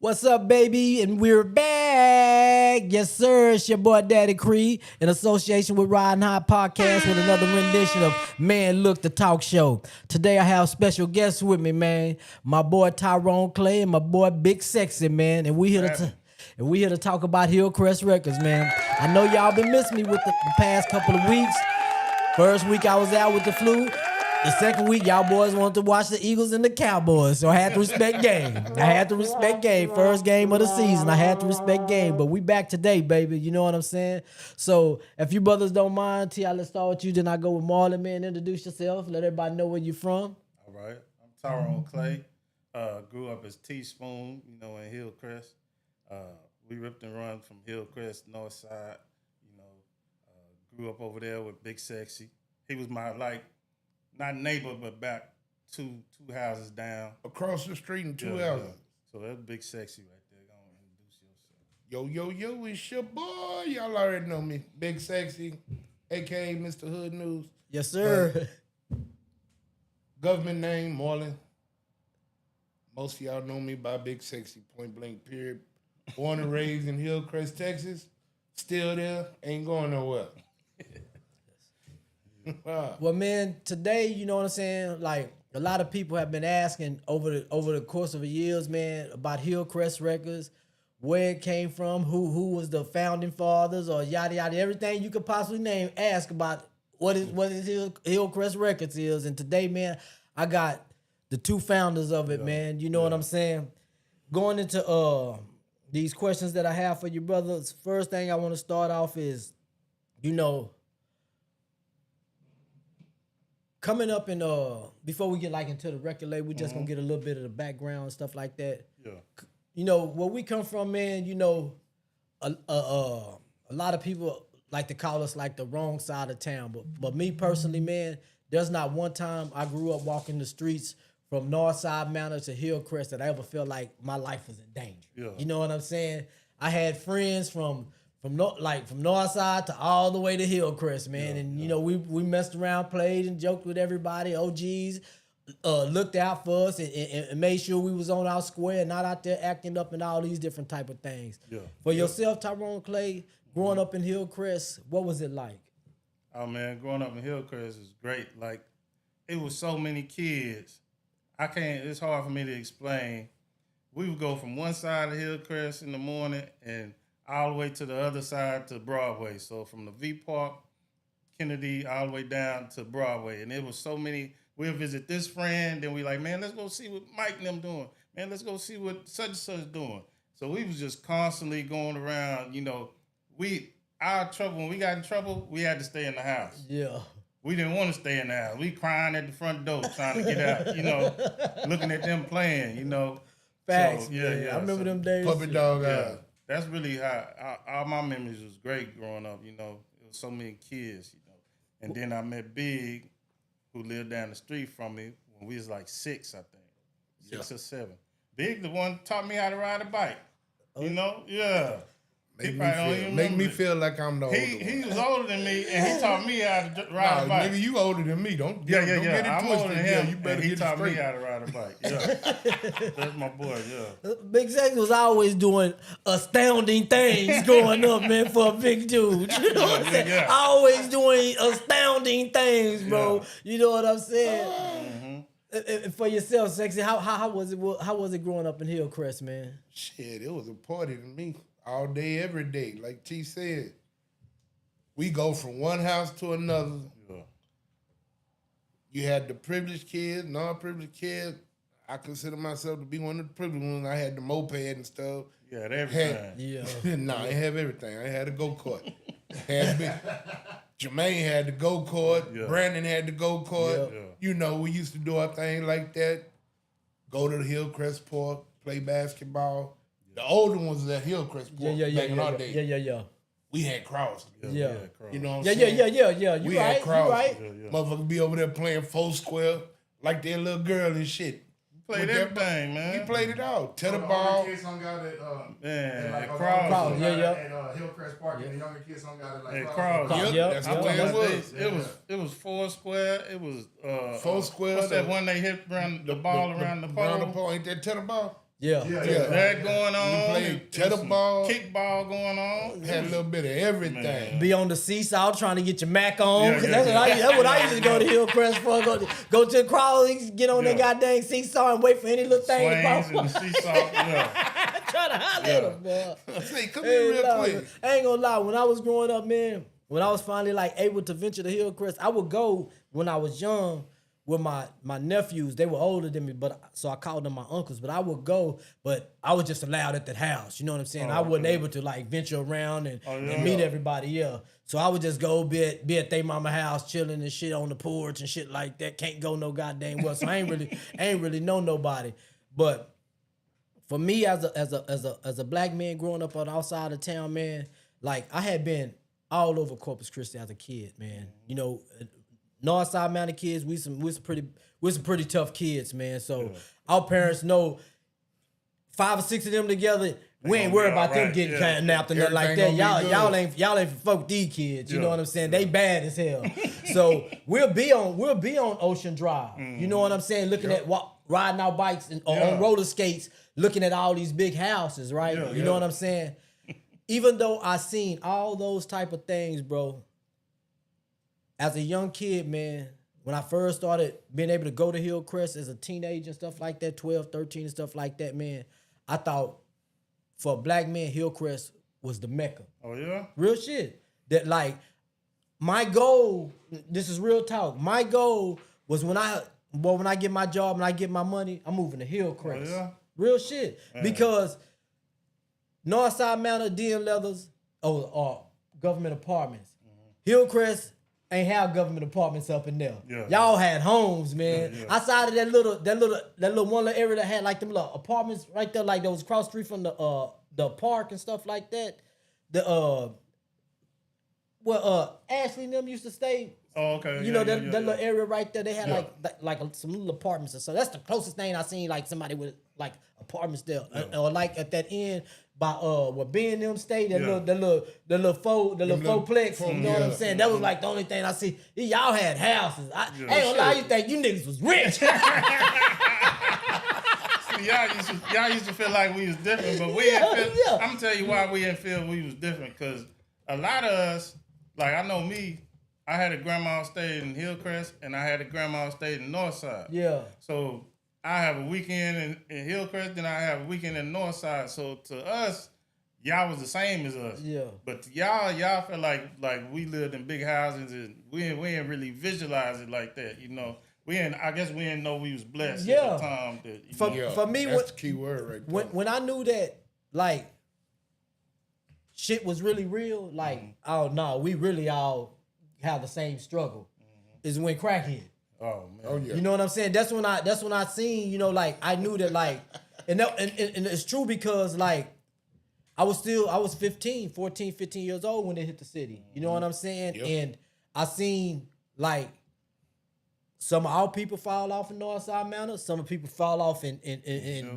What's up, baby? And we're back. Yes, sir. It's your boy, Daddy Cree, in association with Ridin High Podcast with another rendition of Man Look, the Talk Show. Today, I have special guests with me, man. My boy, Tyrone Clay, and my boy, Big Sexy, man. And we here to talk about Hillcrest Records, man. I know y'all been missing me with the past couple of weeks. First week, I was out with the flu. The second week, y'all boys wanted to watch the Eagles and the Cowboys, so I had to respect game. First game of the season, I had to respect game. But we back today, baby. You know what I'm saying? So if you brothers don't mind, T.I., let's start with you. Then I go with Marlon, man. Introduce yourself. Let everybody know where you're from. All right. I'm Tyrone Clay. Grew up as Teaspoon, in Hillcrest. We ripped and run from Hillcrest, North Side. Grew up over there with Big Sexy. He was my, not neighbor, but back two houses down. Across the street in two houses. So that's Big Sexy right there. Go on, introduce yourself. Yo, it's your boy. Y'all already know me. Big Sexy, a.k.a. Mr. Hood News. Yes, sir. Government name, Marlon. Most of y'all know me by Big Sexy, point blank, period. Born and raised in Hillcrest, Texas. Still there, ain't going nowhere. Well, man, today, you know what I'm saying? Like, a lot of people have been asking over the course of the years, man, about Hillcrest Records, where it came from, who was the founding fathers, or yada yada, everything you could possibly name. Ask about what is Hillcrest Records is. And today, man, I got the two founders of it, man. You know what I'm saying? Going into these questions that I have for you, brothers. First thing I want to start off is, coming up in before we get into the record label, we just gonna get a little bit of the background and stuff like that. Yeah. Where we come from, man. A lot of people like to call us like the wrong side of town, but me personally, man, there's not one time I grew up walking the streets from Northside Manor to Hillcrest that I ever felt like my life was in danger. Yeah. You know what I'm saying? I had friends from Northside to all the way to Hillcrest, man. We messed around, played and joked with everybody. OGs looked out for us and made sure we was on our square and not out there acting up and all these different type of things. Yeah. For yourself, Tyrone Clay, growing up in Hillcrest, what was it like? Oh, man, growing up in Hillcrest was great. It was so many kids. It's hard for me to explain. We would go from one side of Hillcrest in the morning and all the way to the other side to Broadway. So from the V Park, Kennedy, all the way down to Broadway. And it was so many. We'll visit this friend, then we man, let's go see what Mike and them doing. Man, let's go see what such and such doing. So we was just constantly going around, when we got in trouble, we had to stay in the house. Yeah. We didn't want to stay in the house. We crying at the front door trying to get out, looking at them playing, Facts. So, yeah. I remember them days. Puppy dog eyes. That's really how all my memories was great growing up. It was so many kids. And then I met Big, who lived down the street from me when we was 6, I think, 6 or 7. Big, the one taught me how to ride a bike. Yeah. Make me feel like I'm the older one. He was older than me, and he taught me how to ride a bike. Nigga, you older than me. Don't get it I'm twisted. older than him, You better and he get it taught straight. me how to ride a bike. Yeah. That's my boy, yeah. Big Sexy was always doing astounding things growing up, man, for a big dude. You know what I'm saying? Yeah. Always doing astounding things, bro. Yeah. You know what I'm saying? And for yourself, Sexy, how was it growing up in Hillcrest, man? Shit, it was a party to me. All day, every day. Like T said, we go from one house to another. Yeah. You had the privileged kids, non-privileged kids. I consider myself to be one of the privileged ones. I had the moped and stuff. Yeah, everything. I ain't have everything. I had a go-kart. Jermaine had the go-kart. Yeah. Brandon had the go-kart. Yeah. We used to do our thing like that. Go to the Hillcrest Park, play basketball. The older ones was at Hillcrest Park back in our day. Yeah. We had crowds. Yeah. You know what I'm saying? Yeah. You right. Motherfucker be over there playing Foursquare like that little girl and shit. Played everything, man. We played it out. Tetherball. All the kids hung out at Crowds. at Hillcrest Park, and the younger kids hung out at Crowds. That's the way it was. It was Foursquare. It was Foursquare. What's that one they hit around the ball around the pole? Ain't that Tetherball? Yeah. That going on. We played tetherball, kickball going on. had a little bit of everything. Be on the seesaw trying to get your Mac on. Yeah, 'Cause yeah, that's what I used to go to Hillcrest for. Go to the crowd, get on that goddamn seesaw and wait for any little thing to pop Swings up. and the seesaw. Yeah. Trying to holler at them, boy. Say, come here real Nah, quick. I ain't gonna lie. When I was growing up, man, when I was finally like able to venture to Hillcrest, I would go when I was young with my nephews. They were older than me, but so I called them my uncles. But I would go, but I was just allowed at that house. You know what I'm saying? I wasn't able to like venture around and meet everybody. Yeah. So I would just go be at their mama house chilling and shit on the porch and shit like that. Can't go no goddamn well. So I ain't really know nobody. But for me as a black man growing up on the outside of town, man, like I had been all over Corpus Christi as a kid, man. You know, Northside Mountain kids, we some pretty tough kids, man. So our parents know 5 or 6 of them together. We ain't worried about them getting kidnapped and nothing like that. Y'all ain't fuck with these kids. You know what I'm saying? They bad as hell. So we'll be on Ocean Drive. You know what I'm saying? Looking at riding our bikes or on roller skates, looking at all these big houses, right? You know what I'm saying? Even though I seen all those type of things, bro, as a young kid, man, when I first started being able to go to Hillcrest as a teenager and stuff like that, 12, 13 and stuff like that, man, I thought for a black man, Hillcrest was the Mecca. Oh, yeah? Real shit. That like, my goal, this is real talk, my goal was when I get my job and I get my money, I'm moving to Hillcrest. Oh, yeah? Real shit. Man. Because Northside Mountain, DM Leathers, or government apartments. Hillcrest ain't have government apartments up in there. Yeah. Y'all had homes, man. Outside of that little one little area that had like them little apartments right there, like those cross street from the park and stuff like that. Ashley and them used to stay. Oh, okay. You know that little area right there. They had like some little apartments or so. That's the closest thing I seen like somebody with like apartments there, or like at that end by where Ben them stayed. That little fourplex. You know what I'm saying? That was like the only thing I see. Y'all had houses. I ain't gonna lie, you think you niggas was rich. Y'all used to feel like we was different, but we didn't feel. I'm gonna tell you why we didn't feel we was different, because a lot of us, like I know me, I had a grandma stayed in Hillcrest and I had a grandma stayed in Northside. Yeah. So I have a weekend in Hillcrest, then I have a weekend in Northside. So to us, y'all was the same as us. Yeah. But to y'all felt like we lived in big houses and we didn't really visualize it like that, you know. I guess we didn't know we was blessed at the time. For me, that's the key word right there. When I knew that, like, shit was really real, like, oh no, we really all have the same struggle, is when crack hit. Oh man. Oh yeah. You know what I'm saying? That's when I seen, you know, like I knew that, like, and it's true because like I was 14, 15 years old when they hit the city. You know what I'm saying? Yep. And I seen like some of our people fall off in Northside Mountain, some of people fall off in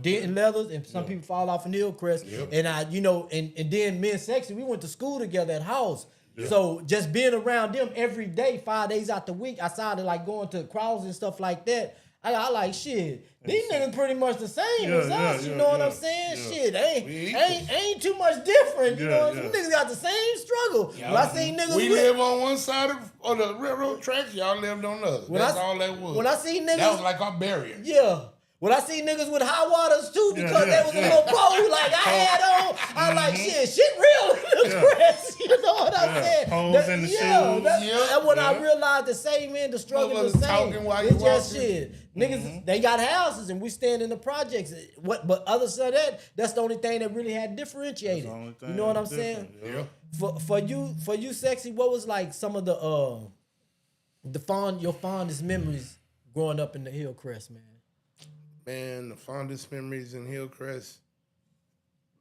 Denton Leathers, and some people fall off in Hillcrest. Yep. And I, you know, and then me and Sexy, we went to school together at house. Yeah. So just being around them every day, 5 days out the week, outside of like going to crowds and stuff like that, I like shit. These niggas pretty much the same as us. You know what I'm saying? Shit, ain't too much different. You know, some niggas got the same struggle. Well, I seen niggas. We live on one side of the railroad tracks. Y'all lived on the other. That's all that was. When I see niggas, that was like our barrier. Yeah. When I see niggas with high waters too, because there was a little pole like I had on, I like shit real in the grass. You know what I'm saying? Holes in the shoes. That's when I realized the same, man, the struggle is the same. It's just shit. Niggas, they got houses and we stand in the projects. But other than that, that's the only thing that really had differentiated. You know what I'm saying? Yeah. For you, Sexy, what was like some of your fondest memories growing up in the Hillcrest, man? Man, the fondest memories in Hillcrest,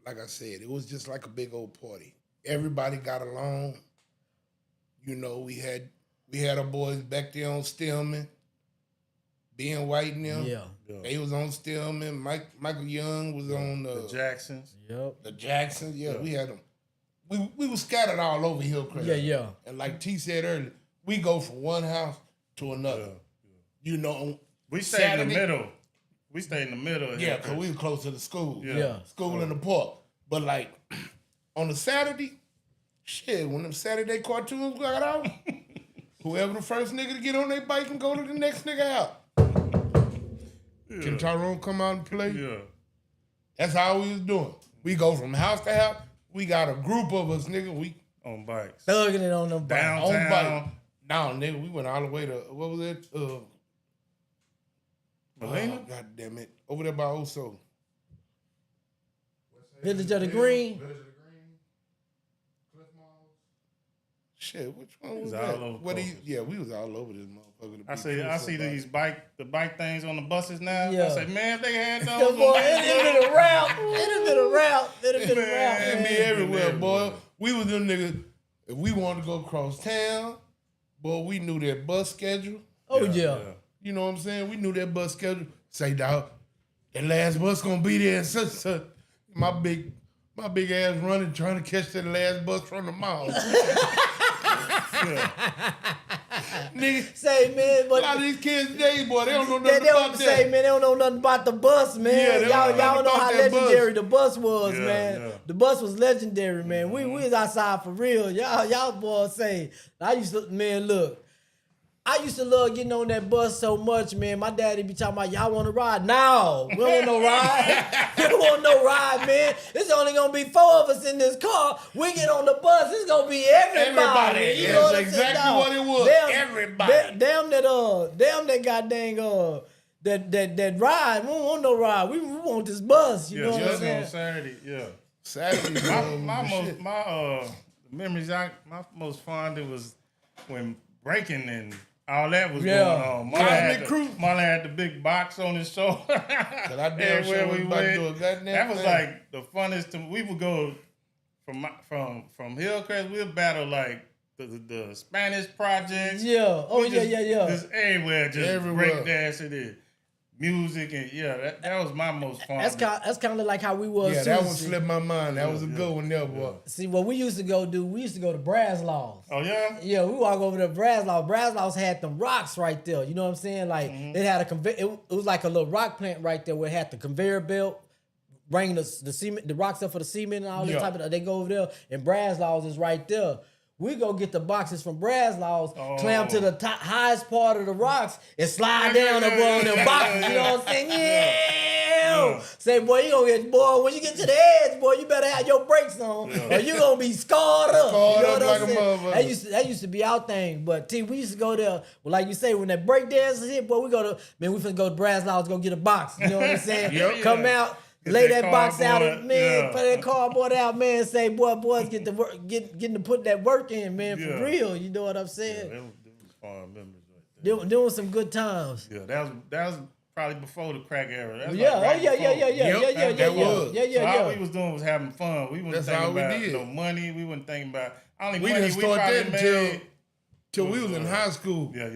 like I said, it was just like a big old party. Everybody got along. You know, we had our boys back there on Stillman, being White and them. Yeah. They was on Stillman. Michael Young was on the Jacksons. Yep. The Jacksons. Yeah, we had them. We were scattered all over Hillcrest. Yeah. And like T said earlier, we go from one house to another. You know, we stayed in the middle. We stayed in the middle. Of Yeah, because we were close to the school. Yeah. School in the park. But like on the Saturday, shit, when them Saturday cartoons got out, whoever the first nigga to get on their bike and go to the next nigga out. Can Tyrone come out and play? Yeah. That's how we was doing. We go from house to house. We got a group of us, nigga. We On bikes. Thugging it on them bikes. Downtown. on bike. Now, nigga, we went all the way to, what was it? Molina? God damn it. Over there by Oso. Village of the Green. Village of the Green. Cliff Mall. Shit, which one was was that? all over What Columbus. yeah, we was all over this motherfucker. I see these the bike things on the buses now. Yeah. I say, man, if they had The those. boy, it'd been a route. It'd been a route. It'd been a route, It be man. everywhere, boy. We was them niggas, if we wanted to go across town, boy, we knew that bus schedule. Oh, yeah. You know what I'm saying? We knew that bus schedule. Say, dog, that last bus gonna be there and such. My big ass running trying to catch that last bus from the mall. Nigga, Say, man, a but lot of these kids today, boy, they don't know they nothing don't about say, that. man, they don't know nothing about the bus, man. Yeah, they y'all don't know know nothing how about that legendary bus. the bus was, Yeah, man. yeah. The bus was legendary, man. We was outside for real. Y'all boys say, I used to love getting on that bus so much, man. My daddy be talking about, y'all want to ride? No, we don't want no ride. We don't want no ride, man. It's only going to be 4 of us in this car. We get on the bus, it's going to be everybody. Everybody. You That's know what I'm saying? exactly Dawg, what it was. Everybody. Damn that goddamn that ride. We don't want no ride. We want this bus. You know what I'm just saying? on Saturday. Yeah. Saturday, My memories, my most fond it was when breaking and all that was Yeah. going on. Marlon had the big box on his shoulder. I damn sure was about to do a goddamn That was thing. like the funnest. We would go from Hillcrest. We'd battle like the Spanish projects. Yeah. Oh, We yeah. Just everywhere, just Everywhere. break dancing and music and that was my most fun. That's kind of like how we was. yeah, too. that one See- slipped my mind. That was a good one there, boy. See, what we used to go do, we used to go to Braslaws. Oh yeah. Yeah, we walk over to Braslaws. Braslaws had them rocks right there. You know what I'm saying? Like it had a it was like a little rock plant right there where it had the conveyor belt, bringing the cement, the rocks up for the cement and all this Yeah. type of. They go over there, and Braslaws is right there. We go get the boxes from Braslaws, climb to the highest part of the rocks, and slide down up on them boxes. You know what I'm saying? Yeah. Say, boy, you gonna get, boy, when you get to the edge, boy, you better have your brakes on, or you gonna be scarred up. Scarred you know up what I'm like a saying? motherfucker. That used to be our thing. But T, we used to go there. Well, like you say, when that break dance is hit, boy, we finna go to Braslaws, go get a box. You know what I'm saying? Yep. Come out. Get Lay that that box out, cardboard, man. yeah. Put that cardboard out, man. Say, boys, get to work, getting to put that work in, man, for Yeah. real. You know what I'm Yeah, saying? that was fun memories right there. Doing some good times. Yeah, that was probably before the crack era. That was Yeah, like right yeah. that was. So all we was doing was having fun. We wasn't That's thinking all we about did. no money. We wasn't thinking about only We money didn't we start probably that made. till we was in high school. Yeah.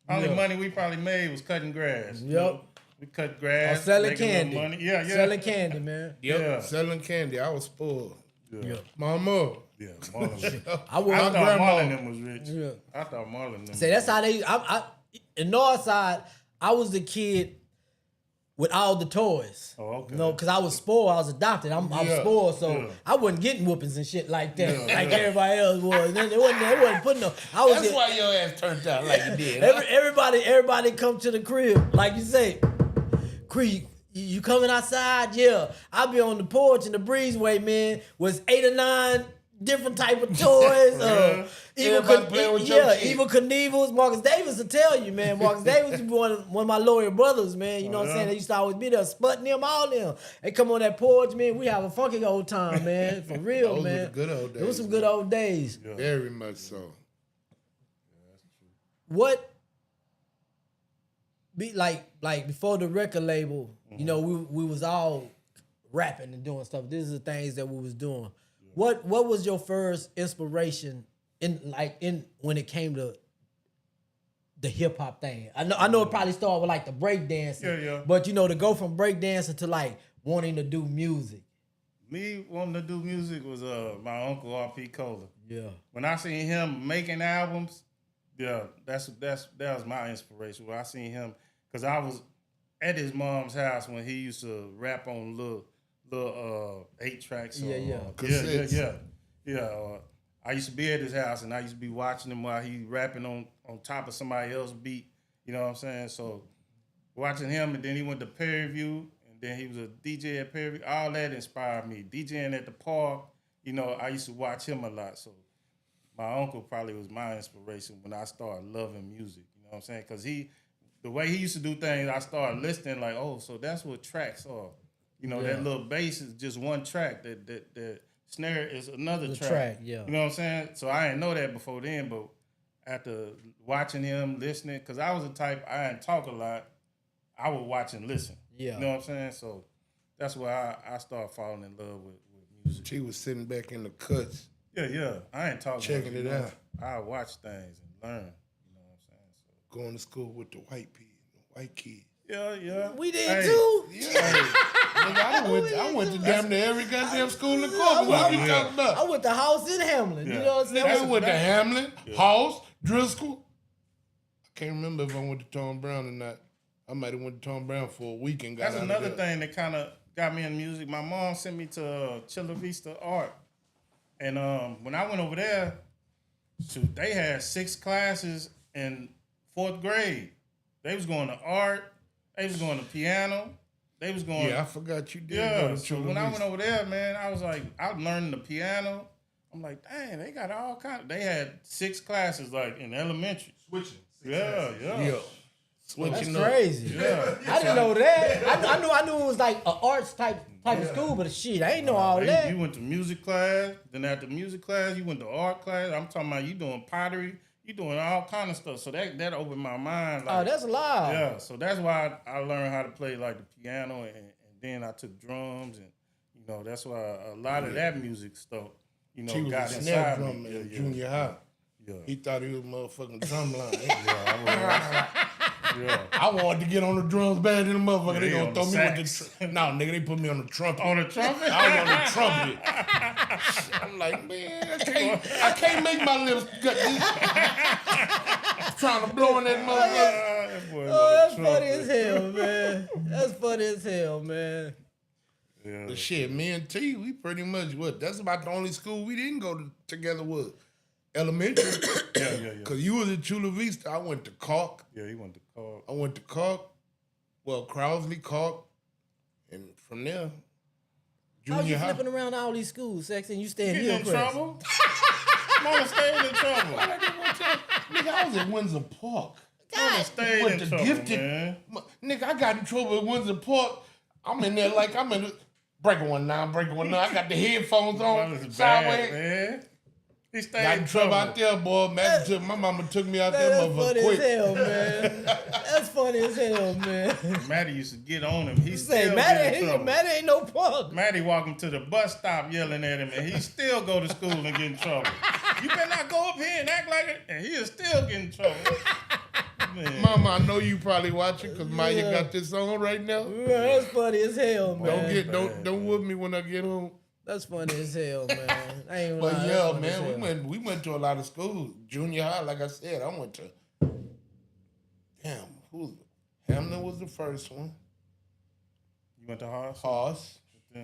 Only Yeah. money we probably made was cutting grass. you Yep. know? We cut grass, Or selling making little candy. money. Yeah. Selling candy, man. Yep, Yeah. selling candy. I was spoiled. Yeah. Mama. Yeah, Marlon. I was. I thought grandma. Marlon them was rich. Yeah. I thought Marlon them. Say that's how they. In North Side, I was the kid with all the toys. Oh, okay. You know, because I was spoiled. I was adopted. I'm Yeah. spoiled, so Yeah. I wasn't getting whoopings and shit like that, like everybody else was. They wasn't putting no. I was. That's why your ass turned out like you did. Everybody come to the crib, like you say. Creed, you coming outside? Yeah. I be on the porch and the breezeway, man, was 8 or 9 different type of toys. Everybody playing with your shit. Evil Knievel's. Marcus Davis will tell you, man. Marcus Davis was one of my loyal brothers, man. You know what I'm saying? They used to always be there, sputting them, all them. They come on that porch, man. We have a funky old time, man. For real, Those man. were the good old days. It was some good old days. Very much so. What be like before the record label, you know, we was all rapping and doing stuff. These are the things that we was doing. What was your first inspiration in when it came to the hip hop thing? I know it probably started with like the break dancing. Yeah. But you know, to go from break dancing to like wanting to do music. Me wanting to do music was my uncle R.P. Cola. Yeah. When I seen him making albums, yeah, that was my inspiration. When I seen him, because at his mom's house when he used to rap on little 8-tracks. Cassettes. Yeah. I used to be at his house and I used to be watching him while he rapping on top of somebody else's beat. You know what I'm saying? So watching him, and then he went to Perry View, and then he was a DJ at Perry View. All that inspired me. DJing at the park, you know, I used to watch him a lot. So my uncle probably was my inspiration when I started loving music. You know what I'm saying? Because the way he used to do things, I started listening like, oh, so that's what tracks are. You know, that little bass is just one track. That snare is another track. Yeah. You know what I'm saying? So I didn't know that before then, but after watching him, listening, because I was the type, I didn't talk a lot. I would watch and listen. Yeah. You know what I'm saying? So that's where I started falling in love with music. She was sitting back in the cuts. Yeah. I ain't talking. Checking much, it out. I watch things and learn. You know what I'm saying? So. Going to school with the white kids. Yeah. We did too. Yeah. Nigga, I went to damn near every goddamn school in Corpus. What you talking about? I went to House in Hamlin. You know what I'm saying? I went to Hamlin, House, Driscoll. I can't remember if I went to Tom Brown or not. I might have went to Tom Brown for a week and got That's out another of there. thing that kind of got me in music. My mom sent me to Chula Vista Art. And when I went over there, shoot, they had 6 classes in 4th grade. They was going to art. They was going to piano. They was going. Yeah, I forgot you did. Yeah. Go to So Chula when I Vista. went over there, man, I was like, I was learning the piano. I'm like, dang, they got all kinds. They had 6 classes like in elementary. Switching. Yeah. Yeah. That's Switching up. crazy. Yeah. I didn't know that. I knew it was like an arts type of school, but shit, I ain't know all that. You went to music class. Then after music class, you went to art class. I'm talking about you doing pottery. You doing all kind of stuff. So that opened my mind. Like, Oh, that's loud. yeah. So that's why I learned how to play like the piano, and then I took drums, and you know that's why a lot of that music stuff, you know, She was got a snare inside drummer me. in junior high. Yeah. He thought he was motherfucking drumline. Yeah. I wanted to get on the drums bad than the motherfucker. Yeah, They he gonna on throw the me with sax. the no, nigga. They put me on the trumpet. On the trumpet. I was on the trumpet. I'm like, man, I can't make my lips gut this. Trying to blow in that motherfucker. Oh, that's funny as hell, man. That's funny as hell, man. Yeah. But shit, me and T, we pretty much that's about the only school we didn't go together with. Elementary. Yeah. Cause you was at Chula Vista. I went to Cork. Yeah, he went to call. I went to Cork. Well, Crowsley, Cork. And from there, How you junior high. flipping around all these schools, Sex, and you stay in Getting in Hillcrest? trouble. Mama stayed in trouble. Nigga, I was at Windsor Park. Mama stayed Went in to trouble, Gifted. man. Nigga, I got in trouble at Windsor Park. I'm in there like I'm in the breaking one now, breaking one now. I got the headphones That on, was bad, sideways. man. He stayed Got in trouble out there, boy. My mama took me out there, That's funny motherfucker, as quick. hell, man. That's funny as hell, man. Matty used to get on him. He You still say, get Matt in trouble. ain't no punk. Matty walk him to the bus stop yelling at him, and he still go to school and get in trouble. You better not go up here and act like it, and he is still getting in trouble. Man. Mama, I know you probably watching because Maya got this on right now. Man, that's funny as hell, man. Don't whoop me when I get home. That's funny as hell, man. I ain't But lying. yeah, That's funny as man, hell. we went to a lot of schools. Junior high, like I said, I went to. Damn, Hamlin was the first one. You went to Haas? Hoss. Yeah.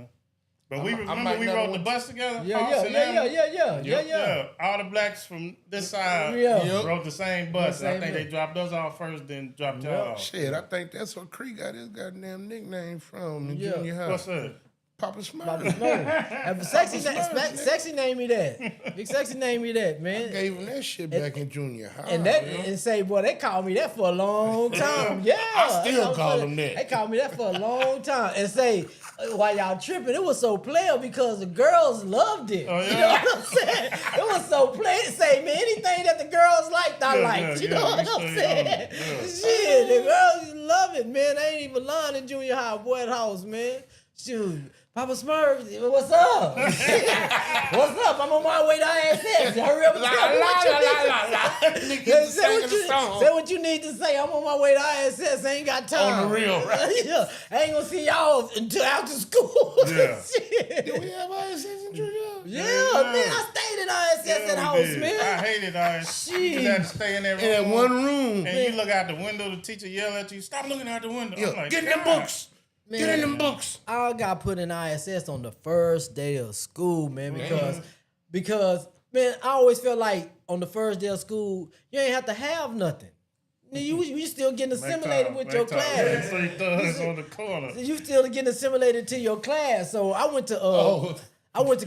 But we I remember might we never rode the went bus together. Yeah. All the blacks from this side Yeah. Yep. rode the same bus. The same I think bus. they dropped us off first, then dropped y'all off. Shit, I think that's where Cree got his goddamn nickname from in Yeah. junior high. What's that? Papa Papa Smurf. Smurf. Sexy named me that. Big Sexy named me that, man. Gave him that shit back in junior high. And that man. and say, boy, they called me that for a long time. Yeah, I still that's call what I'm them saying. that. They called me that for a long time. And say, while y'all tripping, it was so player because the girls loved it. Oh, yeah? You know what I'm saying? It was so player. Say, man, anything that the girls liked, I liked. You know what I'm saying? Shit, the girls love it, man. I ain't even lying in junior high, boy, at house, man. Shoot. Papa Smurf, what's up? What's up, I'm on my way to ISS. Hurry up and tell me what you need to say. Say what you need to say. I'm on my way to ISS. I ain't got time. On the real, right? Yeah. I ain't gonna see y'all until after school. Yeah. Shit. Do we have ISS in Trinidad? Yeah, man. I stayed in ISS at we house, did. man. I hated ISS. You Shit. just had to stay in that room. In that one room. And you look out the window, the teacher yell at you, stop looking out the window. I'm like, Get in them God. books. Get in them books. I got put in ISS on the first day of school, man, because man, I always felt like on the first day of school, you ain't have to have nothing. You still getting assimilated with your class. 3 thugs on the corner. You still getting assimilated to your class. So I went to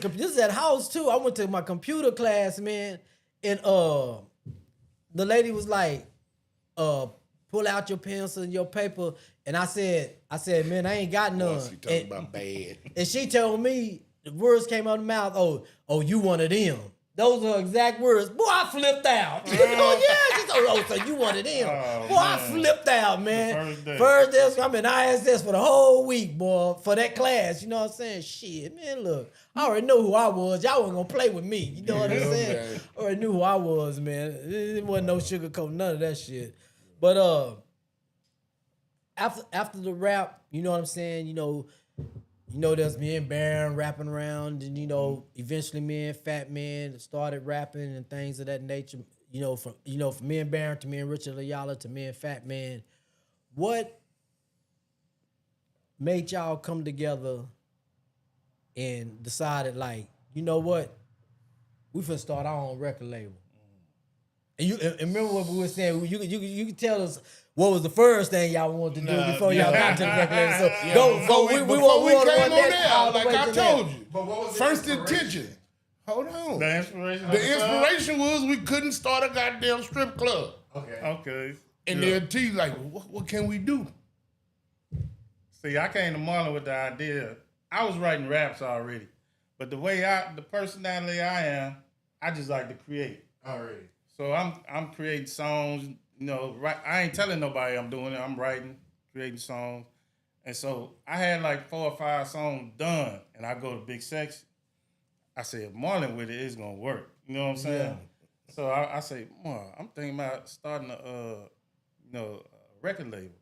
this is at house too. I went to my computer class, man, and the lady was like, pull out your pencil and your paper. And I said, man, I ain't got none. She talking about bad. And she told me, the words came out of the mouth, oh, you one of them. Those are exact words. Boy, I flipped out. You know, yeah. She told, so you one of them. Boy, I flipped out, man. First day, I'm in ISS for the whole week, boy, for that class. You know what I'm saying? Shit, man, look. I already know who I was. Y'all wasn't going to play with me. You know what I'm saying? Man. I already knew who I was, man. It wasn't no sugarcoat, none of that shit. But after the rap, you know what I'm saying? You know, there's me and Baron rapping around, and eventually me and Fat Man started rapping and things of that nature. From me and Baron to me and Richard Ayala to me and Fat Man. What made y'all come together and decided, like, you know what? We finna start our own record label. And remember what we were saying. You can tell us what was the first thing y'all wanted to do before y'all got to the record label. So Before we came on there, like I told you. But what was First the inspiration? intention. Hold on. The inspiration. The inspiration was we couldn't start a goddamn strip club. Okay. And they'll tell you, like, what can we do? See, I came to Marlon with the idea. I was writing raps already, but the personality I am, I just like to create. Already. So I'm creating songs. I ain't telling nobody I'm doing it. I'm writing, creating songs, and so I had like 4 or 5 songs done, and I go to Big Section. I say, if Marlon with it, it's gonna work. You know what I'm saying? Yeah. So I say, Marlon, I'm thinking about starting a record label. And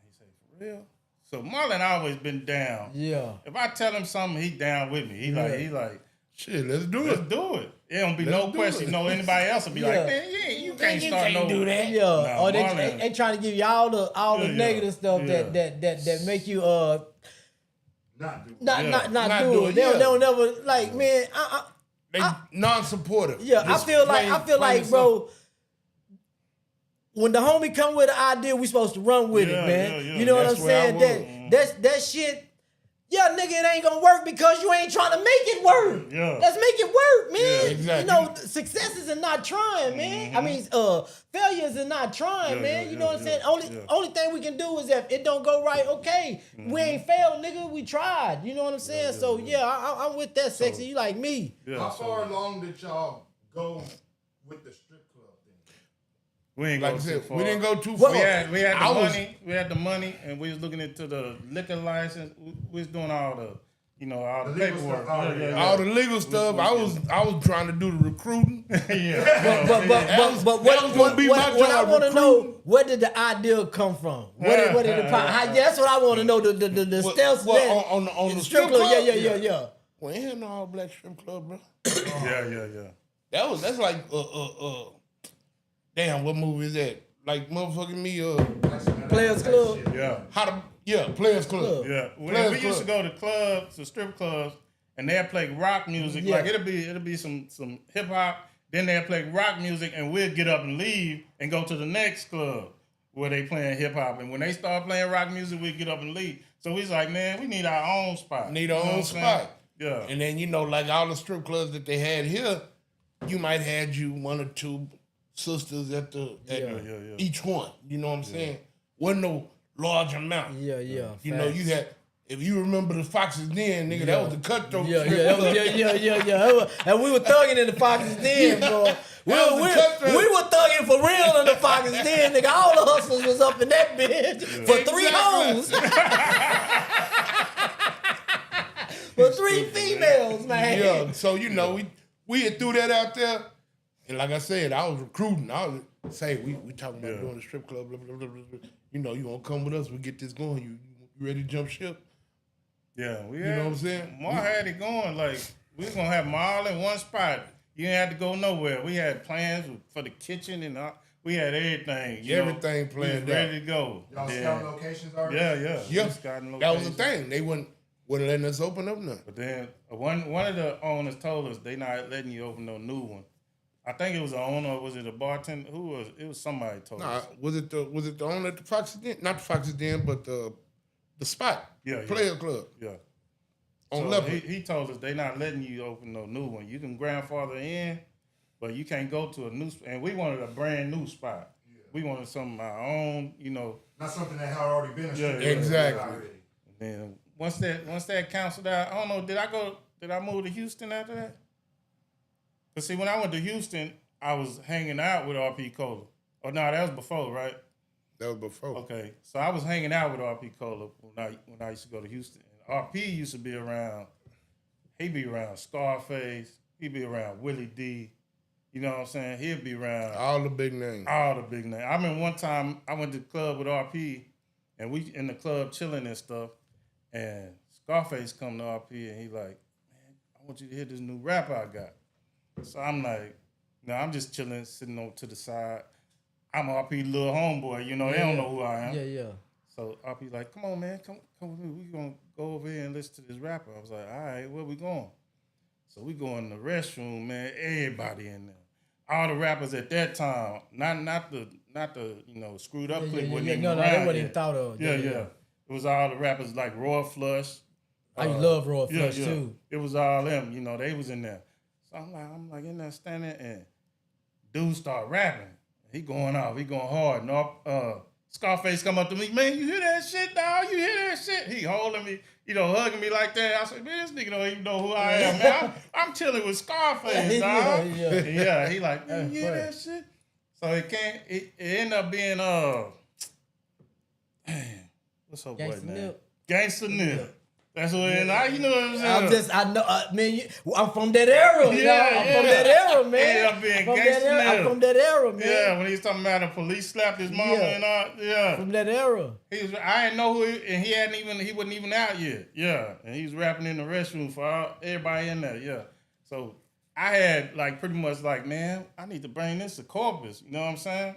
he said, for real? So Marlon always been down. Yeah. If I tell him something, he down with me. He like, shit, let's do let's it. do it. It don't be no question. Anybody else will be like, man, you can't start no. do that. Yeah. Nah, Or Marlon. they trying to give you all the negative stuff that make you Not do. not do it. They'll never like, man. They non-supportive. Yeah, Just I feel like, bro. When the homie come with an idea, we supposed to run with it, man. Yeah. You know That's what I'm where I saying? That shit. Yeah, nigga, it ain't gonna work because you ain't trying to make it work. Yeah. Let's make it work, man. Yeah, exactly. Successes are not trying, man. I mean, failures are not trying, man. You know what I'm saying? Only thing we can do is if it don't go right, okay. We ain't failed, nigga. We tried. You know what I'm saying? I'm with that sexy. You like me. Yeah, How far along did y'all go with the strip club thing? We ain't Like go I too said, far. we didn't go too far. We had the I was- money. We had the money, and we was looking into the liquor license. We was doing all the The legal paperwork. stuff already. All the legal stuff. I was trying to do the recruiting. Yeah. But was gonna be my what I job, want to know, recruiting. where did the idea come from? Where did the that's what I want to know. The steps on the strip club? Yeah. We ain't had no all black strip club, bro. Yeah. That's like damn, what movie is that? Like motherfucking me Players Club. Yeah. Players Club. Yeah. Players We used to Club. go to clubs, to strip clubs, and they'd play rock music. Yeah. Like it'll be some hip hop. Then they'd play rock music, and we'd get up and leave and go to the next club where they playing hip hop. And when they start playing rock music, we'd get up and leave. So we was like, man, we need our own spot. Need our You know own what I'm saying? spot. Yeah. And then, like all the strip clubs that they had here, you might had you 1 or 2 sisters at each one. You know what I'm saying? Wasn't no large amount. Yeah. You know, you had, if you remember the Foxes Den, nigga, that was the cutthroat strip club. Yeah. And we were thugging in the Foxes Den, bro. We were thugging for real in the Foxes Den, nigga. All the hustlers was up in that bitch for 3 hoes. For 3 females, man. Yeah, so we we had threw that out there. And like I said, I was recruiting. I was say, we talking about doing the strip club, blah, blah, blah, blah, blah. You know, you gonna come with us, we get this going. You ready to jump ship? Yeah, You know what I'm saying? Mar had it going. Like, we was going to have them all in one spot. You didn't have to go nowhere. We had plans for the kitchen and we had everything. Everything planned we was ready to go. Y'all scouting locations already? Yeah. Yeah, We scouting that was the locations. thing. They wouldn't letting us open up nothing. But then one of the owners told us they not letting you open no new one. I think it was the owner, or was it a bartender? Who was it? Was somebody told us. Was it the owner at the Foxy Den? Not the Foxy Den, but the spot. Yeah. Player Club. Yeah. On So Leopard. he told us they not letting you open no new one. You can grandfather in, but you can't go to a new spot. And we wanted a brand new spot. Yeah. We wanted something our own, Not something that had already been a strip club. Exactly. Already. And once that canceled out, I don't know, did I move to Houston after that? Because see, when I went to Houston, I was hanging out with RP Cola. Oh, no, that was before, right? That was before. Okay, so I was hanging out with RP Cola when I used to go to Houston. And RP used to be around. He'd be around Scarface. He'd be around Willie D. You know what I'm saying? He'd be around All the big names. all the big names. I remember one time I went to the club with RP, and we in the club chilling and stuff. And Scarface come to RP, and he like, man, I want you to hear this new rapper I got. So I'm like, no, I'm just chilling, sitting on to the side. I'm RP little homeboy, they don't know who I am. Yeah. So RP like, come on, man, come with me. We gonna go over here and listen to this rapper. I was like, all right, where we going? So we go in the restroom, man. Everybody in there, all the rappers at that time, not the screwed up clip. Wasn't even No, around they wasn't yet. even thought of. Yeah. It was all the rappers like Roy Flush. I love Roy Flush too. It was all them, they was in there. So I'm like in there standing, and dude start rapping. He going off. He going hard. And Scarface come up to me, man, you hear that shit, dog? You hear that shit? He holding me, hugging me like that. I said, man, this nigga don't even know who I am, man. I'm chilling with Scarface, dog. Yeah. He like, man, you hear that shit? So it ended up being, what's her boy name? Gangsta Nip. That's what it ended up. You know what I'm saying? I know, man. I'm from that era. I'm from that era, man. I'm being I'm from that Gangsta era. I'm Nip. from that era, man. Yeah, when he was talking about the police slapped his mama and all. Yeah. From that era. I didn't know and he wasn't even out yet. Yeah. And he was rapping in the restroom for everybody in there. Yeah. So I had pretty much man, I need to bring this to Corpus. You know what I'm saying?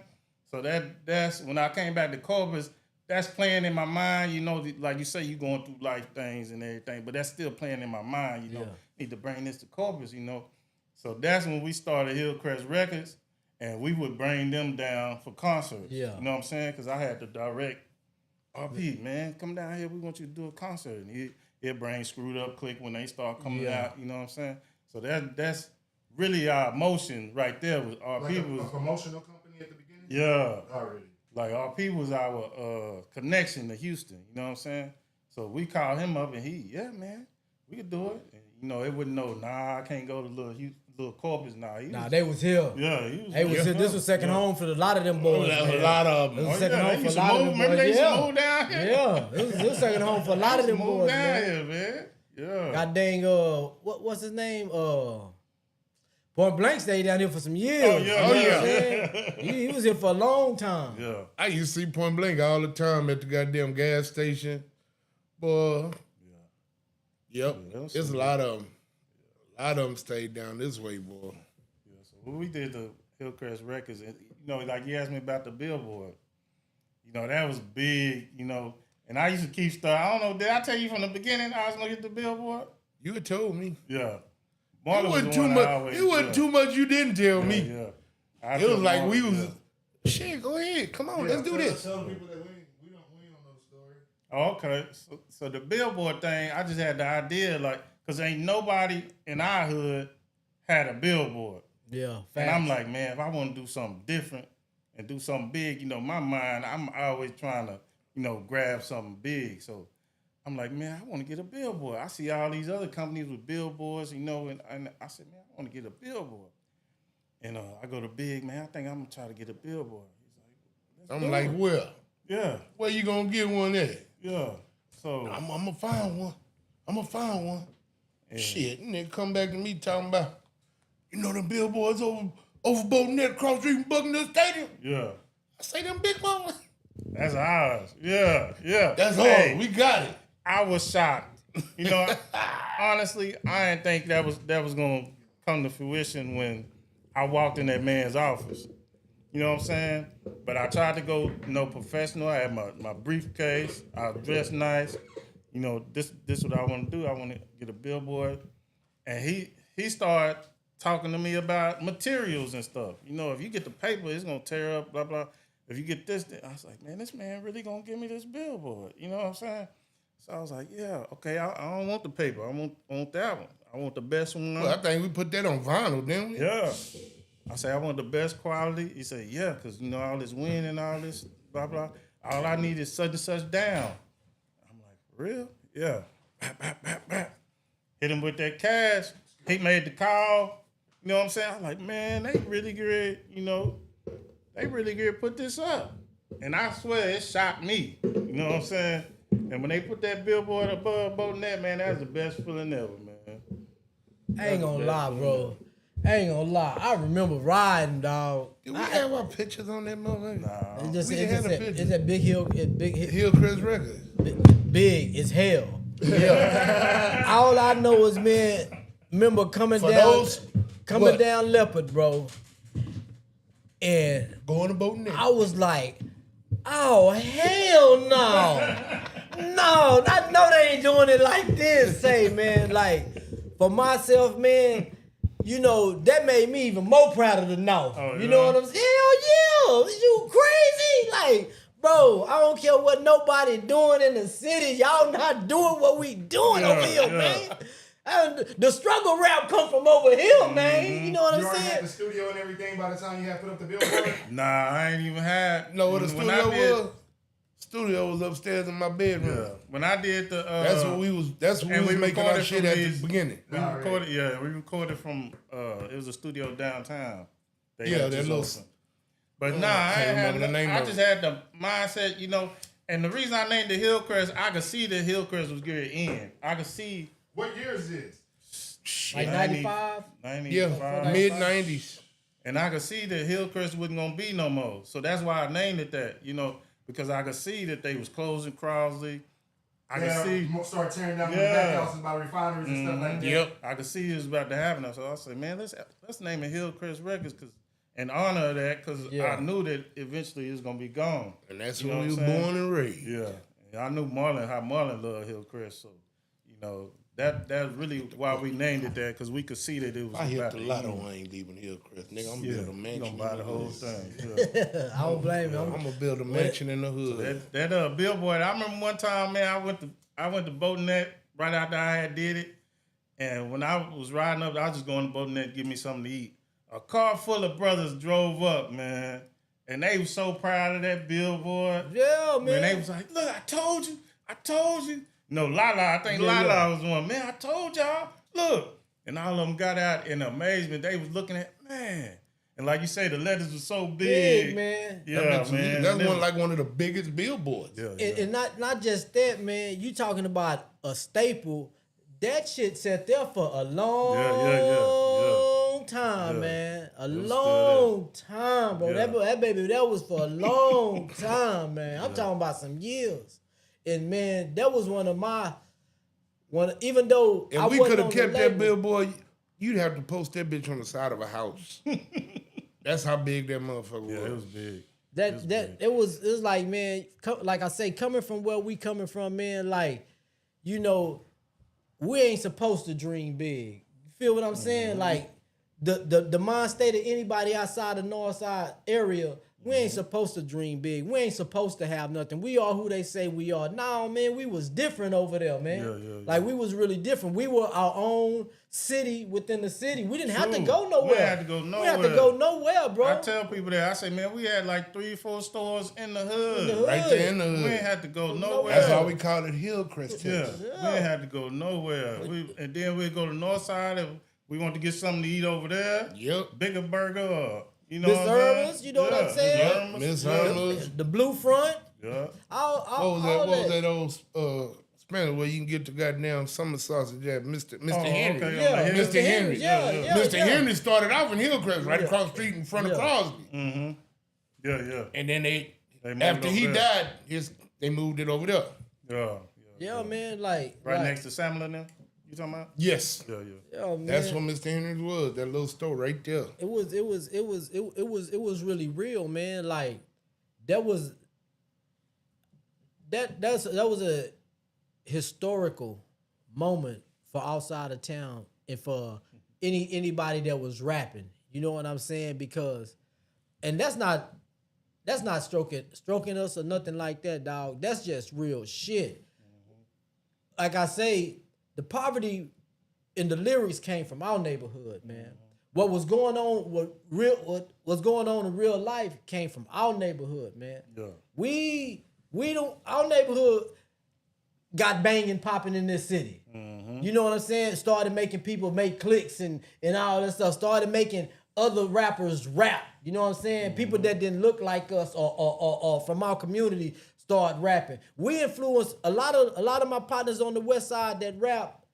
So that's when I came back to Corpus, that's playing in my mind. Like you say, you going through life things and everything, but that's still playing in my mind. Need to bring this to Corpus. So that's when we started Hillcrest Records, and we would bring them down for concerts. Yeah. You know what I'm saying? Because I had to direct RP, man, come down here. We want you to do a concert. And he'll bring Screwed Up Click when they start coming out. You know what I'm saying? So that's really our motion right there with RP. Like a promotional company at the beginning? Yeah. Already. Like RP was our connection to Houston, you know what I'm saying? So we called him up and man, we could do it. And, it wouldn't know, I can't go to little Corpus now. They was here. Yeah, he was. They was here. This was second home for a lot of them boys. A lot of them. This was second home for a lot of them boys. Remember they used to move down here? Yeah, this was second home for a lot of them Move boys, down man. here, man. Yeah. God dang, what's his name? Point Blank stayed down here for some years. Oh, yeah. You know what I'm saying? he was here for a long time. Yeah. I used to see Point Blank all the time at the goddamn gas station. Boy. Yep. There's a lot of them. A lot of them stayed down this way, boy. Yeah. So when we did the Hillcrest Records, and, like you asked me about the billboard, that was big, and I used to keep stuff. I don't know, did I tell you from the beginning I was going to get the billboard? You had told me. Yeah. It wasn't too much. It wasn't too much you didn't tell me. Yeah. It was like we was. Shit, go ahead. Come on, let's do this. Tell people that we don't know the story. Oh, okay. So the billboard thing, I just had the idea, because ain't nobody in our hood had a billboard. Yeah. And I'm like, man, if I want to do something different and do something big, my mind, I'm always trying to, grab something big. So I'm like, man, I want to get a billboard. I see all these other companies with billboards, and I said, man, I want to get a billboard. And I go to Big, man, I think I'm going to try to get a billboard. He's like, I'm like, well, yeah. where you gonna get one at? Yeah. So I'm gonna find one. And shit, and they come back to me talking about, you know them billboards over Bolton Net, across the street from Buccaneer Stadium? Yeah. I say them big mama. That's ours. Yeah. That's Hey, all. We got it. I was shocked. You know, honestly, I didn't think that was gonna come to fruition when I walked in that man's office. You know what I'm saying? But I tried to go, professional. I had my briefcase. I was dressed nice. You know, this is what I want to do. I want to get a billboard. And he started talking to me about materials and stuff. You know, if you get the paper, it's gonna tear up, blah blah. If you get this, I was like, man, this man really gonna give me this billboard. You know what I'm saying? So I was like, yeah, okay, I don't want the paper. I want that one. I want the best one. Well, I think we put that on vinyl, didn't we? Yeah. I said, I want the best quality. He said, yeah, because, all this wind and all this, blah, blah. All I need is such and such down. I'm like, for real? Yeah. Bap, bap, bap, bap. Hit him with that cash. He made the call. You know what I'm saying? I'm like, man, they really good, they really good put this up. And I swear, it shocked me. You know what I'm saying? And when they put that billboard above Bolton Net, man, that was the best feeling ever, man. I ain't gonna lie, bro. I ain't gonna lie. I remember riding, dog. Did we have our pictures on that motherfucker? Nah. It's We had a that, picture. it's that big hill, big hill, Hillcrest Records. big as hell. Yeah. All I know is, man, remember coming down Leopard, bro, and Going to Bolton Net. I was like, oh hell no. No, I know they ain't doing it like this. Say, man, like, for myself, man, that made me even more proud of the North. Oh, you know what I'm saying? Hell yeah. You crazy? Like, bro, I don't care what nobody doing in the city. Y'all not doing what we doing over here, man. The struggle rap come from over here, man. You know what You I'm already had saying? the studio and everything by the time you had put up the billboard? Nah, I ain't even had. No, what the when I studio did- was? Studio was upstairs in my bedroom. Yeah. When I did the. That's what we was. That's what we and was we making our recorded shit from at these- the beginning. We recorded from. It was a studio downtown. They Yeah, had that just little. opened. But nah, I I can't ain't had. remember the name I of just it. had the mindset, And the reason I named it Hillcrest, I could see that Hillcrest was getting in. I could see. What year is this? Like 95? 95. Yeah, mid '90s. And I could see that Hillcrest wasn't gonna be no more. So that's why I named it that, because I could see that they was closing Crosley. I could see. Start tearing down the Yeah. back houses by refineries and stuff like that. Yep. I could see it was about to happen. So I said, man, let's name it Hillcrest Records in honor of that, because Yeah. I knew that eventually it was gonna be gone. And that's You know when we what was I'm saying? born and raised. Yeah, and I knew how Marlon loved Hillcrest. So, that's really why we named it that, because we could see that it was I hit about the to lotto. end. I ain't leaving Hillcrest, nigga. I'm Yeah, building a you mansion. gonna buy in the the whole hood. thing. Yeah. I don't blame you. I'm gonna build a mansion in the hood. That billboard. I remember one time, man. I went to Bolton Net right after I had did it, and when I was riding up, I was just going to Bolton Net to get me something to eat. A car full of brothers drove up, man, and they was so proud of that billboard. Yeah, Man, man. they was like, "Look, I told you." No, Lala. I think Yeah, Lala yeah. was one. Man, I told y'all. Look, and all of them got out in amazement. They was looking at, man, and like you say, the letters were so big, Big, man. Yeah, man. That's And one of the biggest billboards. Yeah, And not just that, man. You talking about a staple. That shit sat there for a long time, Yeah. man. A was long time, bro. Yeah. That baby, that was for a long time, man. I'm talking about some years. And man, that was even though If I we wasn't could have on the kept that label, billboard, you'd have to post that bitch on the side of a house. That's how big that motherfucker Yeah, was. it was big. it was like, man, like I say, coming from where we coming from, man, like, we ain't supposed to dream big. You feel what I'm saying? Like the mind state of anybody outside the north side area, we ain't supposed to dream big. We ain't supposed to have nothing. We are who they say we are. No, man, we was different over there, man. Yeah. Like, we was really different. We were our own city within the city. We didn't have to True. go nowhere. We had to go We had to go nowhere, bro. I tell people that, I say, man, we had like 3-4 stores in the hood. Right there in the We hood. ain't had to go nowhere. That's why we call it Hillcrest. Yeah, Texas. we ain't had to go nowhere. And then we'd go to the north side if we want to get something to eat over there. Yep. Bigger burger, or, Miss what I'm Irma's, saying? you know what I'm saying? Miss Irma's. The blue front. Yeah. What was that old Spanish where you can get the goddamn summer sausage at Mr. Henry. Okay, Yeah, Mr. Henry. Mr. yeah. Henry started off in Hillcrest, right across the street in front of Crosby. Mm-hmm. Yeah. And then they moved after he over died, they moved it over there. Yeah, man, like right like, next to Samler now. You talking about? Yes. Yeah. Yeah, man. That's what Mr. Henry's was. That little store right there. It was really real, man. Like that was a historical moment for outside of town and for anybody that was rapping. You know what I'm saying? Because, and that's not stroking us or nothing like that, dog. That's just real shit. Like I say, the poverty in the lyrics came from our neighborhood, man. What was going on, what's going on in real life came from our neighborhood, man. Yeah. We don't, our neighborhood got banging popping in this city. You know what I'm saying? Started making people make clicks and all that stuff. Started making other rappers rap. You know what I'm saying? People that didn't look like us or from our community start rapping. We influenced a lot of my partners on the west side that rap.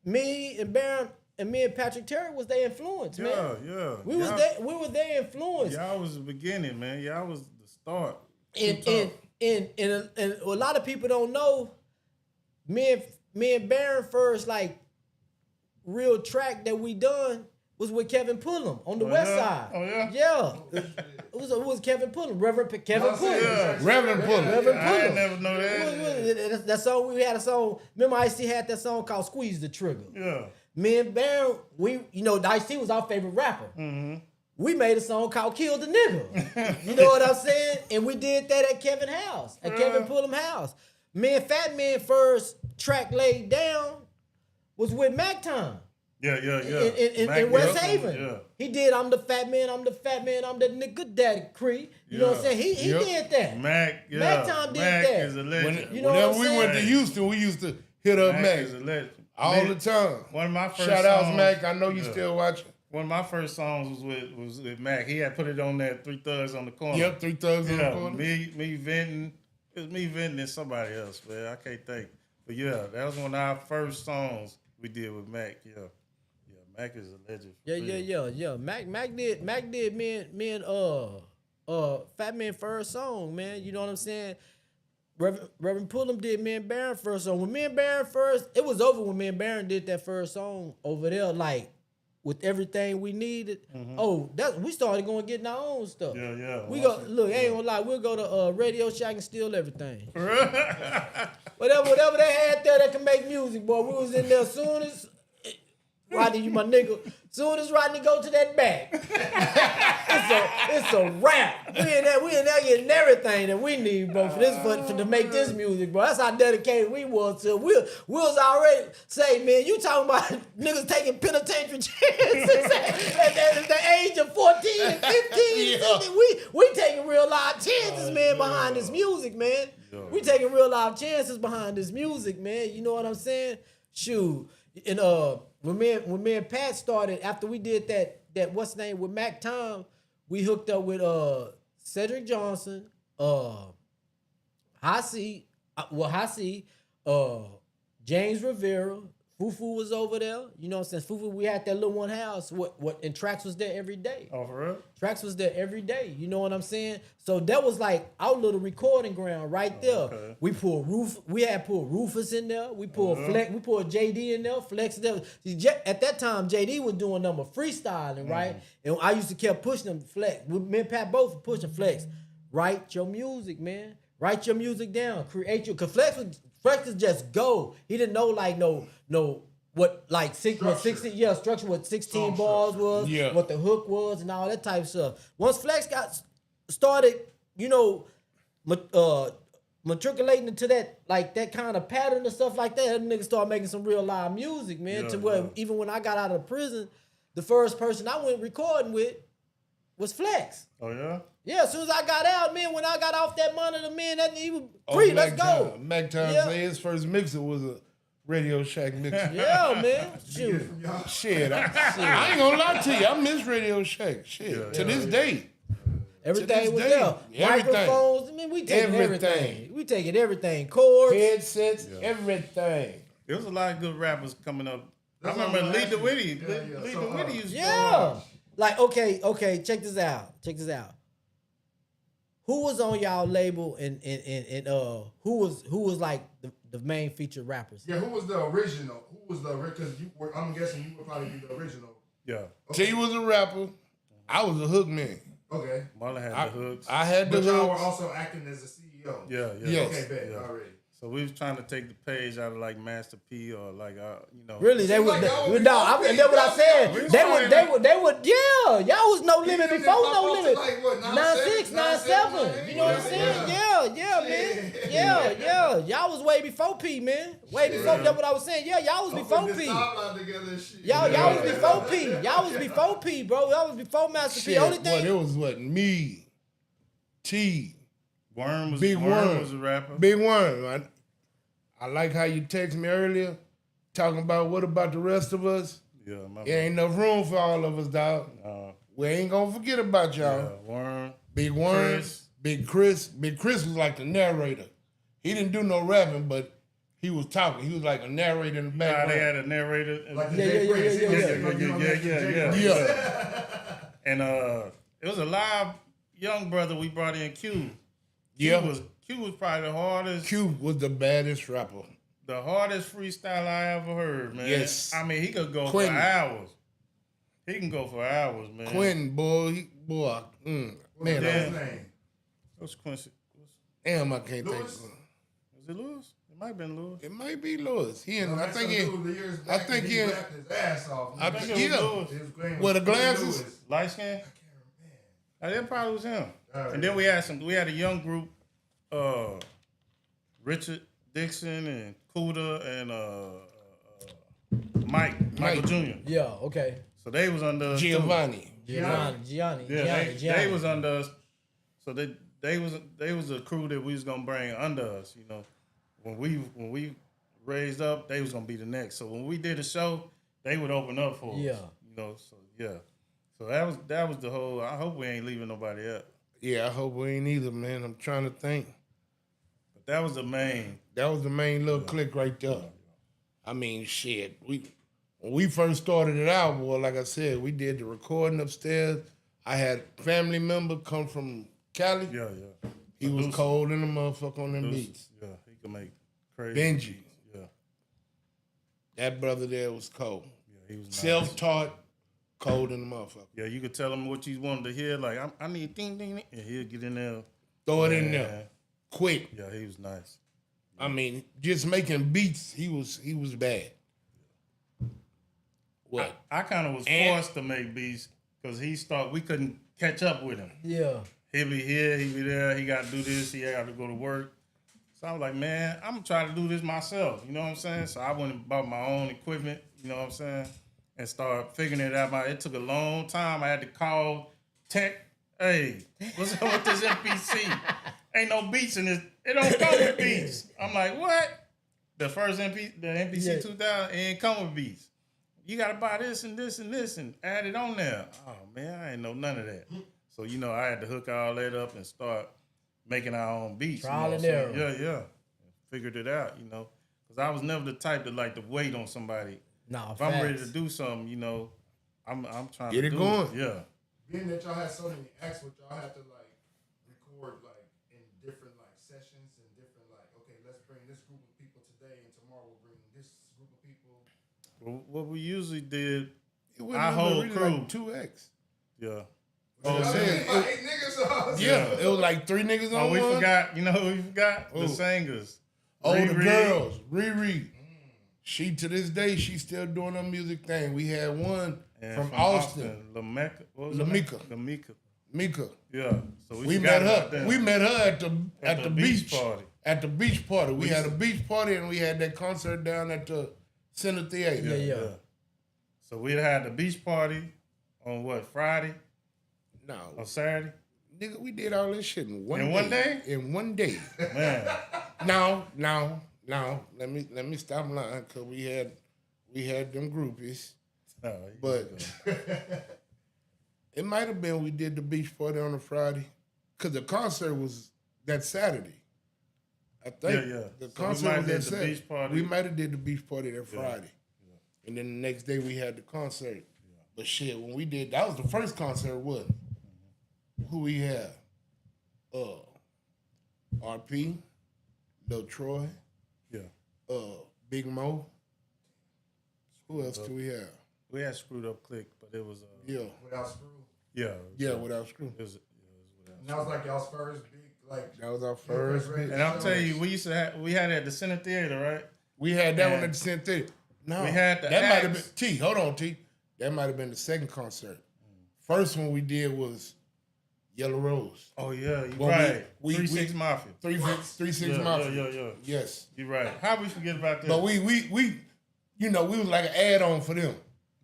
Me and Baron and me and Patrick Terry was their influence, man. Yeah. We were their influence. Y'all was the beginning, man. Y'all was the start. And a lot of people don't know, me and Baron first like real track that we done was with Kevin Pullum on the west side. Oh yeah? Yeah. It was Kevin Pullum, Reverend Kevin Pullum. Yeah. Reverend Pullum. Reverend I ain't Pullum. never know that. That song, we had a song, remember Ice-T had that song called Squeeze the Trigger. Yeah. Me and Baron, Ice-T was our favorite rapper. We made a song called Kill the Nigga. You know what I'm saying? And we did that at Kevin house, at Kevin Pullum house. Me and Fat Man first track laid down was with Mac Time. Yeah. In West Haven. Yeah. He did I'm the Fat Man, I'm the nigga Daddy Cree. You know what I'm saying? He did that. Mac Time did Mac that. is a legend. You know what I'm Whenever we saying? went to Houston, we used to hit up Mac is a legend. all the time. One of my first Shout outs, songs, Mac. I know you still watching. One of my first songs was with Mac. He had put it on there, Three Thugs on the Corner. Yep, 3 thugs on the Yeah, corner. me venting. It was me venting and somebody else, man. I can't think. But yeah, that was one of our first songs we did with Mac. Yeah, Mac is a legend. Yeah. Mac did me and Fat Man first song, man. You know what I'm saying? Reverend Pullum did me and Baron first song. When me and Baron first, it was over when me and Baron did that first song over there, like with everything we needed. Oh, we started going getting our own stuff. Yeah. We go look, I ain't gonna lie, we'll go to Radio Shack and steal everything. whatever they had there that can make music, boy. We was in there soon as Rodney, you my nigga. Soon as Rodney go to that bag, it's a wrap. We in there getting everything that we need, bro, for to make this music, bro. That's how dedicated we was to. We was already say, man, you talking about niggas taking penitentiary chances at the age of 14 and 15. Yeah. We taking real life chances, man, behind this music, man. We taking real life chances behind this music, man. You know what I'm saying? Shoot. And when me and Pat started, after we did that what's the name with Mac Tom, we hooked up with Cedric Johnson, Hassie, James Rivera, Fufu was over there. You know what I'm saying? Fufu, we had that little one house. And Trax was there every day. Oh, for real? Trax was there every day. You know what I'm saying? So that was like our little recording ground right there. Okay. We had pulled Rufus in there. We pulled Flex. We pulled JD in there. Flex there. See, at that time, JD was doing them freestyling, right? And I used to keep pushing them Flex. Me and Pat both were pushing Flex. Write your music, man. Write your music down. Create your. Cause Flex was just go. He didn't know like no what like structure, what 16 bars was, what the hook was, and all that type of stuff. Once Flex got started, matriculating into that kind of pattern and stuff like that nigga started making some real live music, man. Even when I got out of prison, the first person I went recording with was Flex. Oh yeah? Yeah, as soon as I got out, man, when I got off that monitor, man, that he was free. Let's go. Mac Time say his first mixer was a Radio Shack mixer. Yeah, man. Shoot. Shit, I ain't gonna lie to you. I miss Radio Shack. Shit, to this day. Everything was day, there. everything. Microphones. I mean, we taking Everything. everything. We taking everything. Chords. Headsets, everything. There was a lot of good rappers coming up. That's I remember what I'm Lee asking DeWitty. you. Yeah. Lee So, DeWitty used to go Yeah. hard. Like, okay, check this out. Who was on y'all label and who was like the main featured rappers? Yeah, who was the original? Because I'm guessing you would probably be the original. Yeah. T was a rapper. I was a hook man. Okay. Marlon had the hooks. I had the But y'all were hooks. also acting as a CEO. Yeah. Yes. Okay, bet. Yeah. Already. So we was trying to take the page out of like Master P or like Really, they would. like y'all would No, be and that's what I said. We They would. Yeah, y'all was no limit didn't before pop no up to limit. like, what, 9'6", 9'7". You know what I'm saying? Yeah, man. Yeah. Y'all was way before P, man. Way before. That's what I was saying. Yeah, y'all was before P. Y'all was before P. Y'all was before P, bro. Y'all was before Master P. Shit, Only boy, thing. it was me, T, Worm was Big Worm was a rapper. Big Worm. I like how you text me earlier, talking about what about the rest of us? Yeah, my There ain't enough room for all of us, dog. We ain't gonna forget about y'all. yeah, Worm. Big Worm, Chris. Big Chris. Big Chris was like the narrator. He didn't do no rapping, but he was talking. He was like a narrator in the Nah, background. they had a narrator. Like Yeah. And it was a live young brother we brought in, Q. Yeah. Q was probably the hardest. Q was the baddest rapper. The hardest freestyle I ever heard, man. Yes. I mean, he could go Quentin. for hours. He can go for hours, man. Quentin, boy, man. What's his name? What's Quincy? Damn, I can't think. Lewis? Of it. Was it Lewis? It might have been Lewis. It might be Lewis. He and I That's think some he. dude the years I back think and he. rapped his ass off. I think think it was yeah. Lewis. His name With the was glasses? Lewis. Light skin? That probably was him. All right. And then we had a young group, Richard Dixon and Kuda and Michael Jr. Yeah. Okay. So they was under us too. Giovanni. Gianni. They was under us. So they was a crew that we was gonna bring under us. You know, when we raised up, they was gonna be the next. So when we did a show, they would open up for us. Yeah. You know. So yeah. So that was the whole. I hope we ain't leaving nobody up. Yeah, I hope we ain't either, man. I'm trying to think. But that was the main. That was the main little click right there. I mean, shit. When we first started it out, boy, like I said, we did the recording upstairs. I had family member come from Cali. Yeah. He was cold in the motherfucker on them beats. Yeah, he could make crazy. Benji. beats. Yeah. That brother there was cold. Yeah, he was nice. Self-taught, cold in the motherfucker. Yeah, you could tell him what you wanted to hear. Like, I need ding, ding, ding. And he'll get in there. Throw it in Yeah. there. Quick. Yeah, he was nice. I mean, just making beats, he was bad. What? I kind of was And- forced to make beats because we couldn't catch up with him. Yeah. He'll be here, he'll be there, he got to do this, he got to go to work. So I was like, man, I'm going to try to do this myself. You know what I'm saying? So I went and bought my own equipment, you know what I'm saying? And started figuring it out. It took a long time. I had to call tech. Hey, what's up with this MPC? Ain't no beats in this. It don't come with beats. I'm like, what? The first the MPC 2000, it ain't come with beats. You got to buy this and this and this and add it on there. Oh, man, I ain't know none of that. So, I had to hook all that up and start making our own beats. Trial and error. Yeah. Figured it out, Because I was never the type to like to wait on somebody. No, If I'm ready to do something, I'm trying Get to it do going. it. Yeah. Being that y'all had so many acts, would y'all have to like record like in different like sessions and different like, okay, let's bring this group of people today and tomorrow we'll bring this group of people. Well, what we usually did, It wasn't our even whole really crew. like 2X. Yeah. Oh, Saying, yeah. 8 niggas. Yeah, it was like 3 niggas on Oh, we one. forgot. You know who we forgot? Who? The singers. Oh, the Riri. girls. Riri. She, to this day, she's still doing her music thing. We had one And from Austin. Lameka. What was Lamika. her name? Lamika. Mika. Yeah. So We forgot met about her. them. We met her at the beach party. At the beach party. We had a beach party and we had that concert down at the Center Theater. Yeah. So we had the beach party on what, Friday No, or Saturday? nigga, we did all this shit in one day. one day? In one day. Man. Now, let me stop lying because we had them groupies. No, But It might have been we did the beach party on a Friday, because the concert was that Saturday. I think Yeah. the So we concert might was that did the Saturday. beach party. We might have did the beach party that Friday. And then the next day we had the concert. But shit, when we did, that was the first concert, wasn't it? Who we had? RP, Lil Troy, Yeah. Big Mo. Who else do we have? We had Screwed Up Click, but it was Yeah. Without Screw. Yeah, without Screw. It was without. And that was like y'all's first big, like. That was our first. Hillcrest And I'm show. telling you, we had it at the Center Theater, right? We had that one And at the Center Theater. No, we had the that might have been acts. T. Hold on, T. That might have been the second concert. First one we did was Yellow Rose. Oh yeah, you're Well, right. we- 3-6 Mafia. 3-6 Yeah, Mafia. yeah. Yes, You're right. How we forget about that? but we you know, we was like an add-on for them.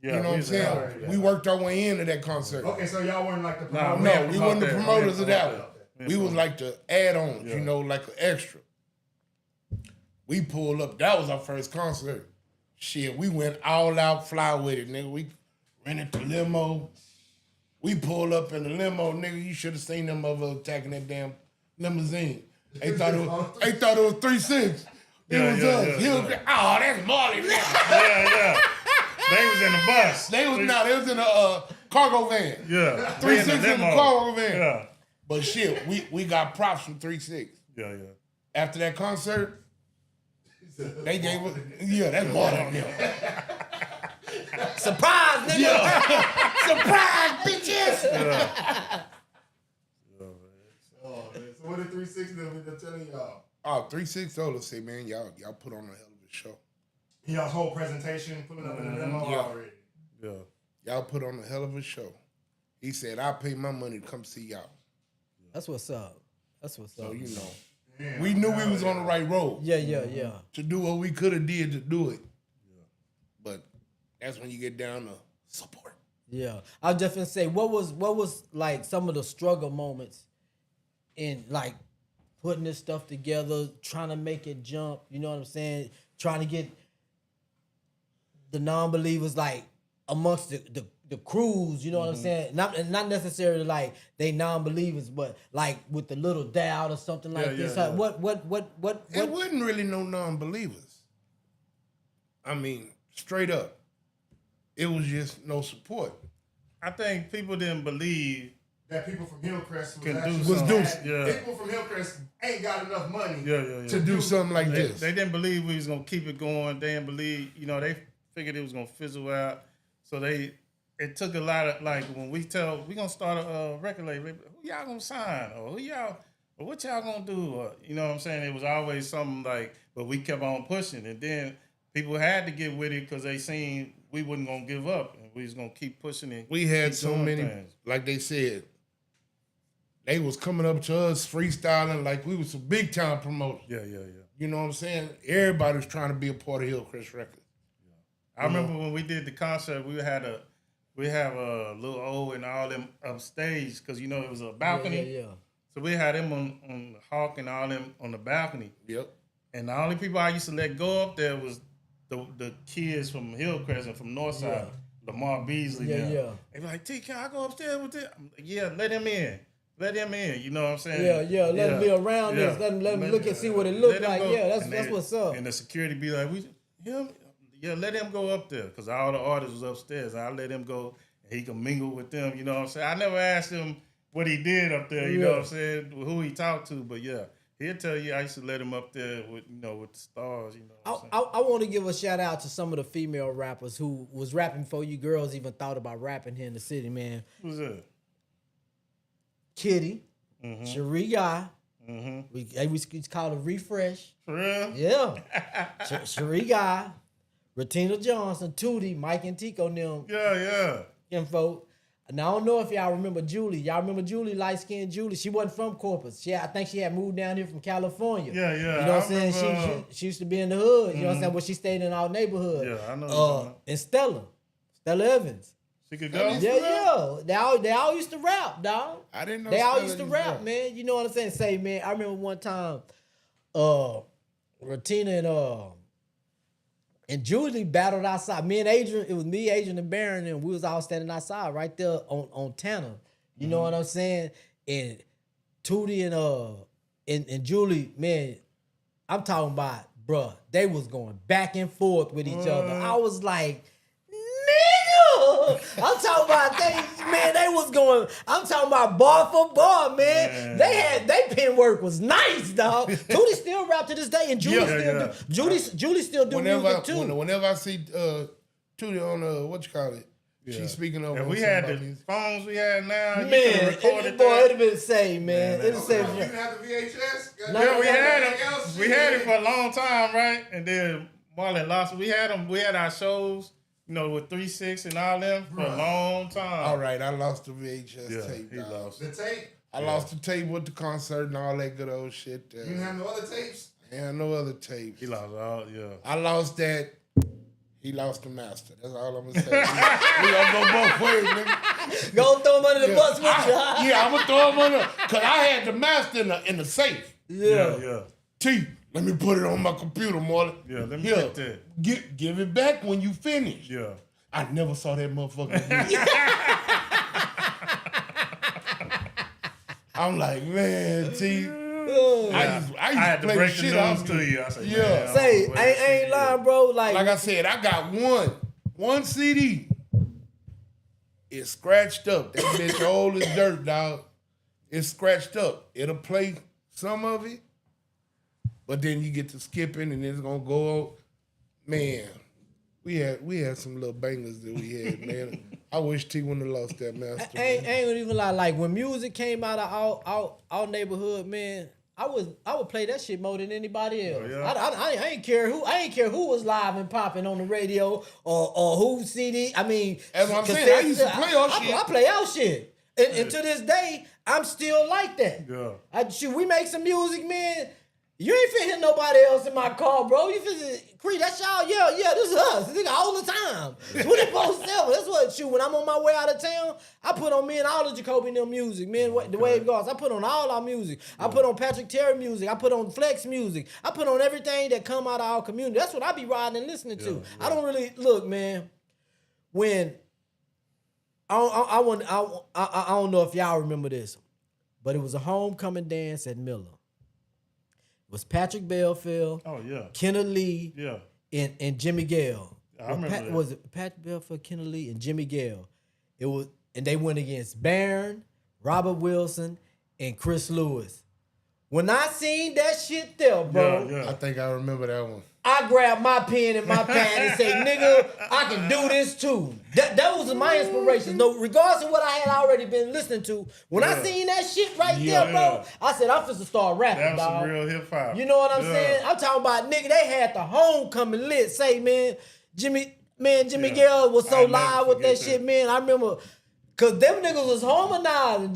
Yeah, You know what I'm we was an saying? add-on, yeah. We worked our way into that concert. Okay, so y'all weren't like the Nah, promoters. No, didn't we promote wasn't the that. promoters We of didn't that promote one. that. We was like the add-ons, Yeah. you know, like an extra. We pulled up. That was our first concert. Shit, we went all out, fly with it, nigga. We rented the limo. We pulled up in the limo, nigga. You should have seen them motherfuckers attacking that damn limousine. They thought it was 3-6. It Yeah, was yeah, us. yeah, Hillcrest. Oh, that's Marley now. Yeah. They was in the bus. They was in a cargo van. Yeah. 3-6 in the limo. cargo van. Yeah. But shit, we got props from 3-6. Yeah. After that concert, they gave us, that's Marley now. Surprise, nigga. Surprise, bitches! Oh, man. So what did 360 them telling y'all? Oh, 3-6 told us, say, man, y'all put on a hell of a show. Y'all's whole presentation, pulling up in the limo Yeah. already. Yeah. Y'all put on a hell of a show. He said, I'll pay my money to come see y'all. That's what's up. That's what's So, up. you know, Damn, we knew we was on the right road Yeah. to do what we could have did to do it. But that's when you get down to support. Yeah, I was just gonna say, what was like some of the struggle moments in like putting this stuff together, trying to make it jump. You know what I'm saying? Trying to get the non-believers like amongst the crews. You know what I'm saying? Not necessarily like they non-believers, but like with the little doubt or something like Yeah, this. yeah, What? It wasn't really no non-believers. I mean, straight up. It was just no support. I think people didn't believe. That people from Hillcrest Can do actually something. had- Yeah. People from Hillcrest ain't got enough money. Yeah. To do something like They this. didn't believe we was gonna keep it going. They didn't believe, they figured it was gonna fizzle out. So it took a lot of like when we gonna start a record label. Who y'all gonna sign or what y'all gonna do? Or, you know what I'm saying? It was always something like, but we kept on pushing, and then people had to get with it because they seen we wasn't gonna give up and we was gonna keep pushing it. We had keep so doing many, things. like they said, they was coming up to us freestyling like we was some big time promoters. Yeah. You know what I'm saying? Everybody was trying to be a part of Hillcrest Records. I remember when we did the concert, we have a little old and all them upstage because it was a balcony. Yeah. So we had them on the Hawk and all them on the balcony. Yep. And the only people I used to let go up there was the kids from Hillcrest and from Northside, Lamar Beasley. Yeah, them. yeah. They be like, T, can I go upstairs with this? I'm like, yeah, let him in. Let him in. You know what I'm saying? Yeah. Let them be around this. Let them look and see what it look Let him like. go. Yeah, And that's what's up. And the security be like, let him go up there because all the artists was upstairs. I let him go and he can mingle with them. You know what I'm saying? I never asked him what he did up there. You know what I'm saying? Who he talked to, but yeah. He'll tell you I used to let him up there with with the stars, I want to give a shout out to some of the female rappers who was rapping before you girls even thought about rapping here in the city, man. Who's that? Kitty, Cherie Guy, we call her Refresh. For real? Yeah. Cherie Guy, Ratina Johnson, Tootie, Mike and Tico and them Yeah. info. And I don't know if y'all remember Julie. Y'all remember Julie, light-skinned Julie? She wasn't from Corpus. I think she had moved down here from California. Yeah. You know what I'm saying? remember, She used to be in the hood. You know what I'm saying? But she stayed in our neighborhood. Yeah, I know what you're talking about. And Stella Evans. She could go? Yeah. They all used to rap, dog. I didn't know They all Stella used to used rap, to rap. man. You know what I'm saying? Say, man, I remember one time, Ratina and And Julie battled outside. Me and Adrian, it was me, Adrian, and Baron, and we was all standing outside right there on Tanner. You know what I'm saying? And Tootie and Julie, man, I'm talking about, bruh, they was going back and forth with each other. I was like, nigga! I'm talking about they was going, I'm talking about bar for bar, man. They pen work was nice, dog. Tootie still rap to this day, and Julie still do music too. Whenever I see Tootie on what you call it, she's speaking over. If we had the phones we had now, Man, it'd have been the same, man. It'd have You said, didn't have the VHS? Yeah, we had it for a long time, right? And then Marlon lost it. We had our shows, with 3-6 and all them for a long time. All right, I lost the VHS tape. He lost The tape? I lost the tape with the concert and all that good old shit. You didn't have no other tapes? Yeah, no other tapes. He lost all, I lost that. He lost the master. That's all I'm gonna say. We gonna go both ways, nigga. go throw him under the bus with you. I'm gonna throw him under, cause I had the master in the safe. Yeah. T, let me put it on my computer, Marlon. Yeah, let me get that. Give it back when you finish. Yeah. I never saw that motherfucker again. I'm like, man, T. I used had to to play break the the shit news out to you. I said, Yeah. Say, I ain't lying, bro. Like I said, I got one CD. It's scratched up. That bitch old as dirt, dog. It's scratched up. It'll play some of it, but then you get to skipping and it's gonna go. Man, we had some little bangers that we had, man. I wish T wouldn't have lost that master. I ain't even lie. Like when music came out of our neighborhood, man, I would play that shit more than anybody else. Oh, yeah. I ain't care who was live and popping on the radio or who CD. I mean, that's what I'm saying. I used to play our shit. I play our shit, and to this day, I'm still like that. Yeah. We make some music, man. You ain't finna hit nobody else in my car, bro. You finna, Creed, that's y'all. Yeah, this is us. This nigga all the time. 24/7. That's what, when I'm on my way out of town, I put on me and all the Jacoby and them music, man. The way it goes. I put on all our music. I put on Patrick Terry music. I put on Flex music. I put on everything that come out of our community. That's what I be riding and listening to. I don't really, look, man, when, I don't know if y'all remember this, but it was a homecoming dance at Miller. It was Patrick Belfield, Kenneth Lee, and Jimmy Gale. I remember that. Was it Patrick Belfield, Kenneth Lee, and Jimmy Gale? It was, and they went against Barron, Robert Wilson, and Chris Lewis. When I seen that shit there, bro, I think I remember that one. I grabbed my pen and my pad and said, nigga, I can do this too. That was my inspiration. No, regardless of what I had already been listening to, when I seen that shit right there, bro, I said, I'm finna start rapping, That was dog. some real hip hop. You know what I'm saying? I'm talking about, nigga, they had the homecoming lit. Say, man, Jimmy Gale was so live with that shit, man. I remember, cause them niggas was harmonizing.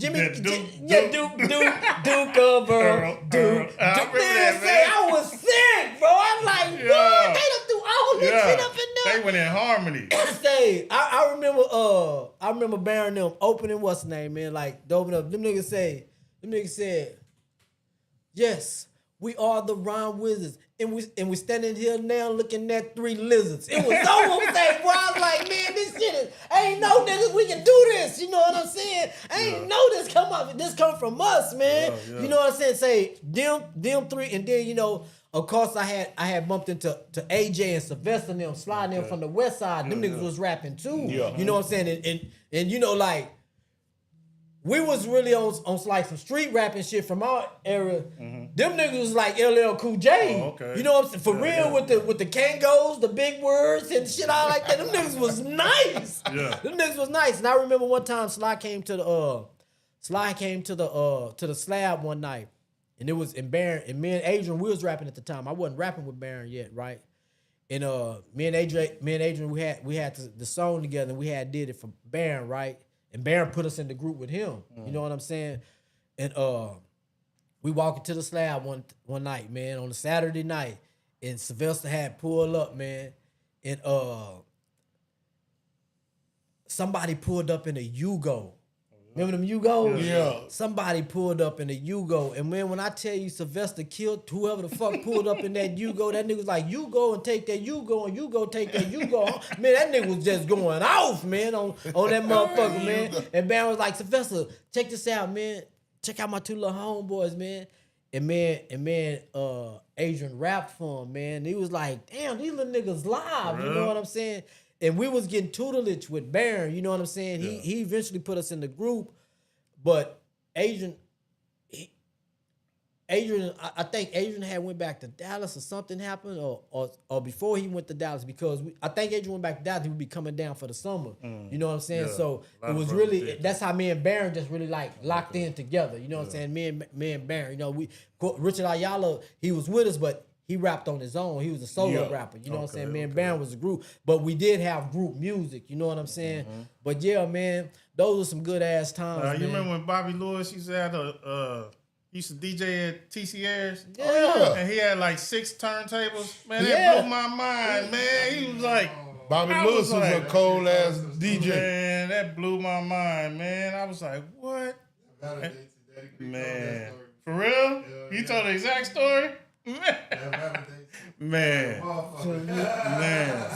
Duke of Earl, Duke. I was sick, bro. I'm like, what? They done threw all this shit up in there. They went in harmony. Say, I remember Baron them opening what's the name, man? Like, to open up. Them niggas said, yes, we are the Rhyme Wizards. And we standing here now looking at 3 lizards. It was over there, boy. I was like, man, this shit is, I ain't know niggas we can do this. You know what I'm saying? I ain't know this come from us, man. You know what I'm saying? Say, them 3, and then, of course I had bumped into AJ and Sylvester and them sliding in from the west side. Them niggas was rapping too. You know what I'm saying? And like, we was really on like some street rapping shit from our era. Them niggas was like LL Cool J. Oh, okay. You know what I'm saying? For real, with the Kangos, the big words and shit all like that. Them niggas was nice. Them niggas was nice. And I remember one time Sly came to the slab one night. And it was in Baron, and me and Adrian, we was rapping at the time. I wasn't rapping with Baron yet, right? And me and Adrian, we had the song together, and we had did it for Baron, right? And Baron put us in the group with him. You know what I'm saying? And we walked into the slab one night, man, on a Saturday night. And Sylvester had pulled up, man. And somebody pulled up in a Yugo. Remember them Yugos? Yeah. Somebody pulled up in a Yugo, and man, when I tell you Sylvester killed whoever the fuck pulled up in that Yugo, that nigga was like, you go and take that Yugo, and you go take that Yugo. Man, that nigga was just going off, man, on that motherfucker, man. And Baron was like, Sylvester, check this out, man. Check out my two little homeboys, man. And Adrian rapped for him, man. He was like, damn, these little niggas live, you know what I'm saying? And we was getting tutelage with Baron, you know what I'm saying? Yeah. He eventually put us in the group, but Adrian, I think Adrian had went back to Dallas or something happened, or before he went to Dallas, because I think Adrian went back to Dallas, he would be coming down for the summer. You know what I'm saying? Yeah. So it was really, that's how me and Baron just really like locked in together. You know what I'm saying? Me and Baron, you know, Richard Ayala, he was with us, but he rapped on his own. He was a solo rapper. You know what I'm saying? Me and Baron was a group, but we did have group music. You know what I'm saying? But yeah, man, those were some good ass times. You remember when Bobby Lewis used to have used to DJ at TCR's? Yeah. And he had like 6 turntables. Man, that blew my mind, man. He was like, Bobby Lewis was a cold ass DJ. Man, that blew my mind, man. I was like, what? Man. For real? You told the exact story? Man.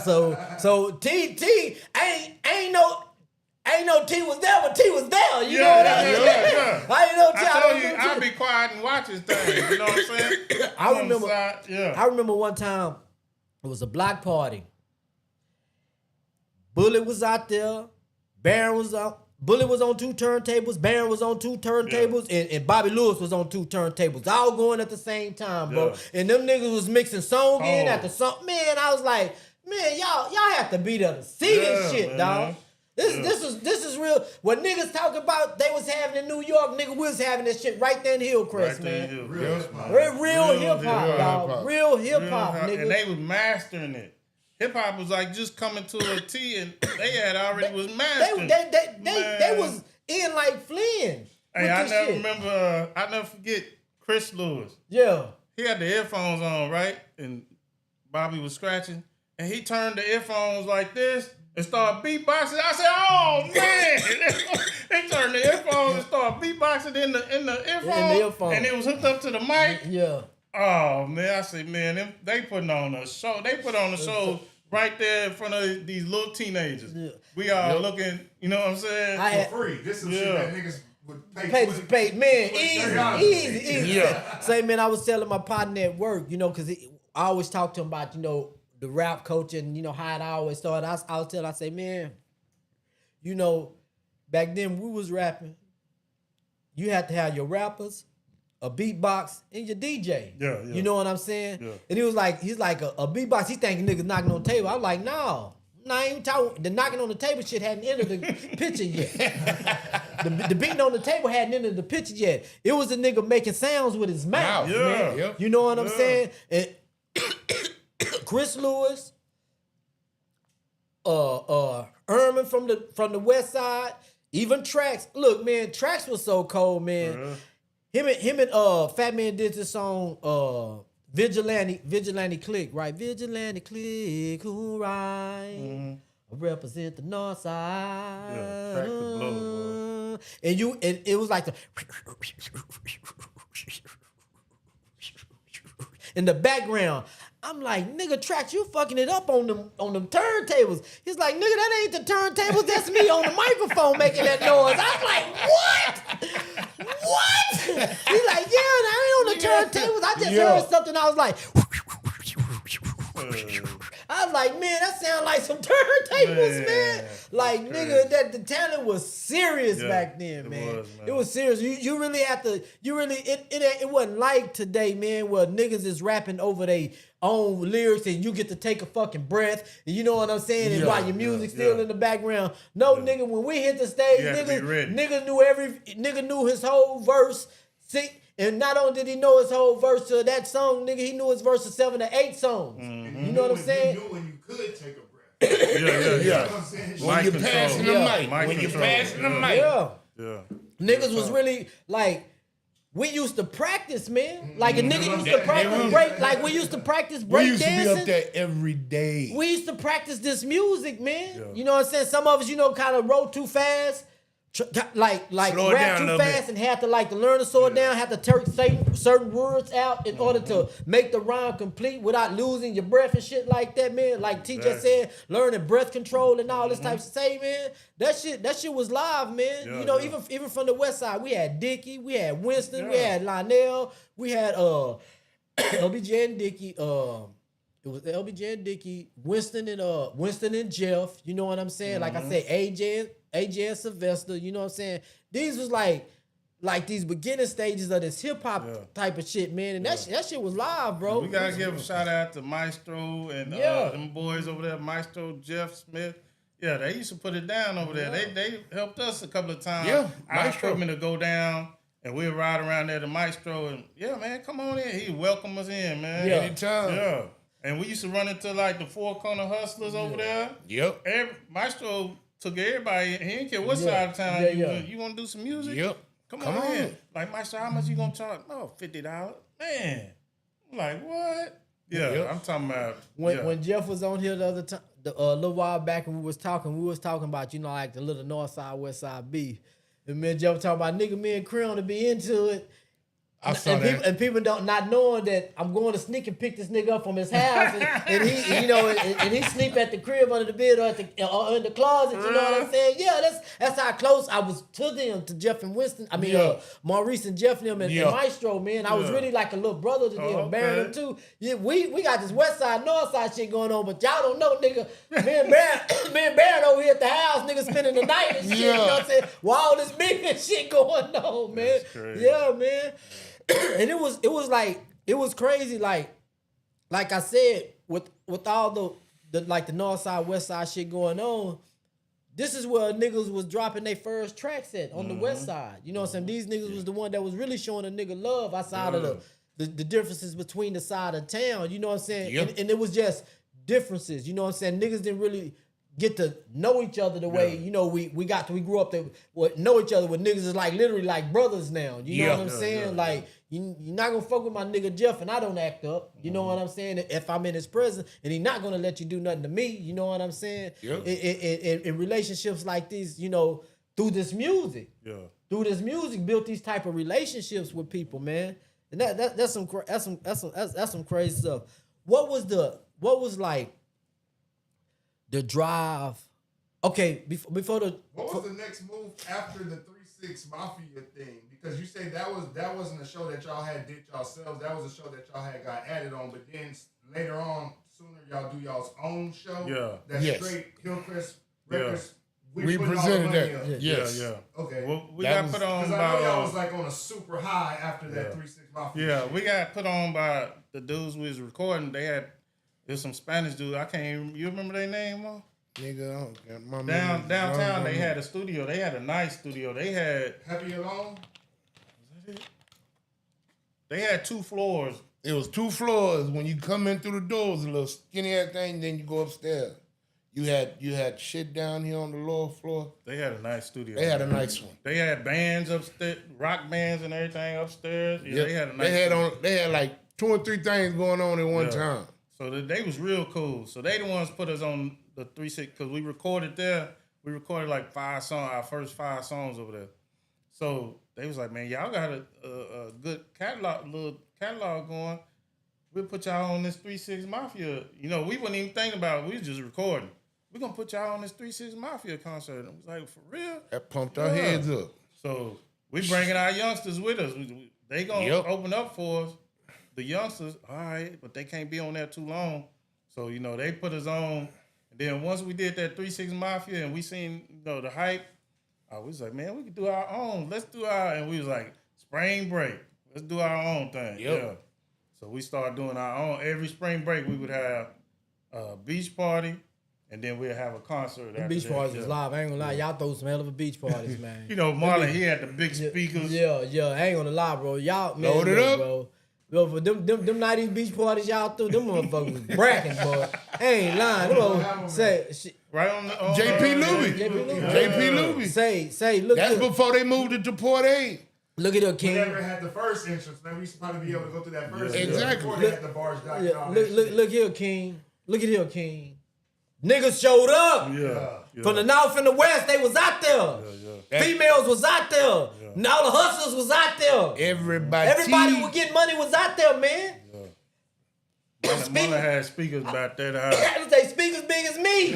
So T ain't no T was there, but T was there. You know what I mean? Yeah. I ain't know T. I told you, I'll be quiet and watch his thing. You know what I'm saying? I remember one time it was a block party. Bullet was out there. Baron was out. Bullet was on 2 turntables, Baron was on 2 turntables, and Bobby Lewis was on 2 turntables. All going at the same time, bro. Yeah. And them niggas was mixing song in after song. Man, I was like, man, y'all have to be there to see this shit, man. Dog. This is real. What niggas talk about, they was having in New York, nigga, we was having this shit right there in Hillcrest, man. Real hip hop, dog. Real hip hop, nigga. And they was mastering it. Hip hop was like just coming to a T, and they had already was mastering. They was in like Flynn. Hey, I never forget Chris Lewis. Yeah, he had the earphones on, right, and Bobby was scratching, and he turned the earphones like this and started beatboxing. I said, "Oh man!" He turned the earphones and started beatboxing in the earphone, and it was hooked up to the mic. Yeah. Oh man, I say, man, they putting on a show. They put on a show right there in front of these little teenagers. Yeah. We are looking, you know what I'm saying? For free. This is shit that niggas would pay. Man, easy. Yeah. Say, man, I was telling my partner at work, you know, because I always talk to him about, you know, the rap culture and, you know, how it always started. I say, man, you know, back then we was rapping. You had to have your rappers, a beatbox, and your DJ. Yeah. You know what I'm saying? Yeah. And he's like a beatbox. He thinking niggas knocking on the table. I'm like, no, I ain't talking. The knocking on the table shit hadn't entered the picture yet. the beating on the table hadn't entered the picture yet. It was a nigga making sounds with his mouth. Yeah. Man. Yep. You know what I'm saying? And Chris Lewis, Herman from the West Side, even Trax. Look, man, Trax was so cold, man. Uh-huh. Him and Fat Man did this song, Vigilante Click, right? Vigilante Click, who right? Mm-hmm. Represent the North Side. Yeah, crack the blow, and it was like the in the background. I'm like, nigga, Trax, you fucking it up on them turntables. He's like, nigga, that ain't the turntables. That's me on the microphone making that noise. I was like, what? He's like, yeah, I ain't on the turntables. I just heard something. I was like, man, that sound like some turntables, man. Like, nigga, that the talent was serious back then, man. It was serious. You really have to. It wasn't like today, man, where niggas is rapping over their own lyrics and you get to take a fucking breath. You know what I'm saying? And while your music's still in the background. No, nigga, when we hit the stage, nigga knew his whole verse. See. And not only did he know his whole verse to that song, nigga, he knew his verse to 7 to 8 songs. Mm-hmm. You know what I'm saying? You knew when you could take a breath. Yeah. You know what I'm saying? When you're passing the mic. When you're passing the mic. Yeah. Niggas was really like, we used to practice, man. Like a nigga used to practice break. Like we used to practice break dancing. We used to be up there every day. We used to practice this music, man. Yeah. You know what I'm saying? Some of us, you know, kind of wrote too fast. like Slow it rap down a too little fast bit. and had to like to learn to slow it down, have to say certain words out in order to make the rhyme complete without losing your breath and shit like that, man. Like T just said, learning breath control and all this type of say, man. That shit was live, man. Yeah, you know, yeah. even from the West Side, we had Dickie, we had Winston, we Yeah. had Lionel, we had LBJ and Dickie, it was LBJ and Dickie, Winston and Jeff, you know what I'm saying? Like I said, AJ and Sylvester, you know what I'm saying? These was like these beginning stages of this hip hop type of shit, man. And that shit was live, bro. We gotta give a shout out to Maestro and them boys over there, Maestro, Jeff Smith. Yeah, they used to put it down over there. They helped us a couple of times. Yeah, Our Maestro. equipment to go down, and we'd ride around there to Maestro, and yeah, man, come on in. He welcomed us in, man. Yeah. Anytime. Yeah. And we used to run into like the Four Corner Hustlers over there. Yep. Maestro took everybody. He didn't care what Yeah. side of town Yeah. you want to do some music. Yep. Come Come on in. on. Like, Maestro, how much you gonna charge? Oh, $50. Man. I'm like, what? Yeah, Yep. I'm talking about When Jeff was on here the other time, a little while back, and we was talking about, you know, like the little North Side, West Side beef. And me and Jeff talking about, nigga, me and Creon to be into it. I saw that. People don't not knowing that I'm going to sneak and pick this nigga up from his house, and he, you know, and he sleep at the crib under the bed or in the closet. You know what I'm saying? Yeah, that's how close I was to them, to Jeff and Winston. I mean, Maurice and Jeff and them and Maestro, man. I was really like a little brother to them, okay. Baron too. Yeah, we got this West Side, North Side shit going on, but y'all don't know, nigga. Me and Baron over here at the house, nigga, spending the night and shit. You know what I'm saying? While all this beef and shit going on, man. That's crazy. Yeah, man. And it was crazy, like I said, with all the like the North Side, West Side shit going on. This is where niggas was dropping their first tracks at on the West Side. You know what I'm saying? These niggas was the one that was really showing a nigga love outside of the differences between the side of town. You know what I'm saying? Yep. And it was just differences. You know what I'm saying? Niggas didn't really get to know each other the way, you know, we grew up to know each other with niggas is like literally like brothers now. You know what I'm saying? Like, you're not gonna fuck with my nigga Jeff and I don't act up. You know what I'm saying? If I'm in his presence and he not gonna let you do nothing to me, you know what I'm saying? Yep. In relationships like this, you know, through this music. Yeah. Through this music, built these type of relationships with people, man. And that's some crazy stuff. What was like the drive? Okay, before the What was the next move after the 3-6 Mafia thing? Because you say that wasn't a show that y'all had did yourselves. That was a show that y'all had got added on. But then later on, sooner y'all do y'all's own show. Yeah. That's Yes. straight Hillcrest Records. We putting all the presented money that. up. Yes. Yeah. Okay. Well, we That got was- put on Because I know y'all was by like on a super high after that 3-6 Mafia. yeah, shit. we got put on by the dudes we was recording. There's some Spanish dudes. I can't even, you remember their name, Mo? Nigga, I don't got my Downtown they had a studio. They had a nice studio. They had Happy Alone. They had 2 floors. It was 2 floors. When you come in through the doors, a little skinny ass thing, then you go upstairs. You had shit down here on the lower floor. They had a nice studio. They had a nice one. They had bands upstairs, rock bands and everything upstairs. Yeah, Yep. they had a nice. They had like 2 or 3 things going on at one time. So they was real cool. So they the ones put us on the 3-6 because we recorded there. We recorded like 5 songs, our first 5 songs over there. So they was like, man, y'all got a good little catalog going. We'll put y'all on this 3-6 Mafia. You know, we wasn't even thinking about it. We was just recording. We're going to put y'all on this 3-6 Mafia concert. And I was like, for real? That pumped our heads up. So we bringing our youngsters with us. They going to open up for us. The youngsters, all right, but they can't be on there too long. So, you know, they put us on. And then once we did that 3-6 Mafia and we seen, you know, the hype, I was like, man, we could do our own. Let's do and we was like, spring break. Let's do our own thing. Yep. Yeah. So we started doing our own. Every spring break, we would have a beach party, and then we'd have a concert. The beach parties was live. I ain't gonna lie, y'all throw some hell of a beach parties, man. You know, Marlon, he had the big speakers. Yeah. I ain't gonna lie, bro. Y'all, man, Load it up. bro. Yo, for them 90s beach parties y'all threw, them motherfuckers was bracking, boy. I ain't lying. Them motherfuckers say, Right on the JP Luby. JP Luby. say, look That's at before they moved it to Port A. look at her, We King. never had the first entrance. Now we used to probably be able to go through that first entrance Exactly. before they had the bars down and Yeah, all that shit. look here, King. Look at here, King. Niggas showed up. Yeah. From the north and the west, they was out there. Females was out there. And all the hustlers was out there. Everybody who get money was out there, man. Mother had speakers about that. They speak as big as me.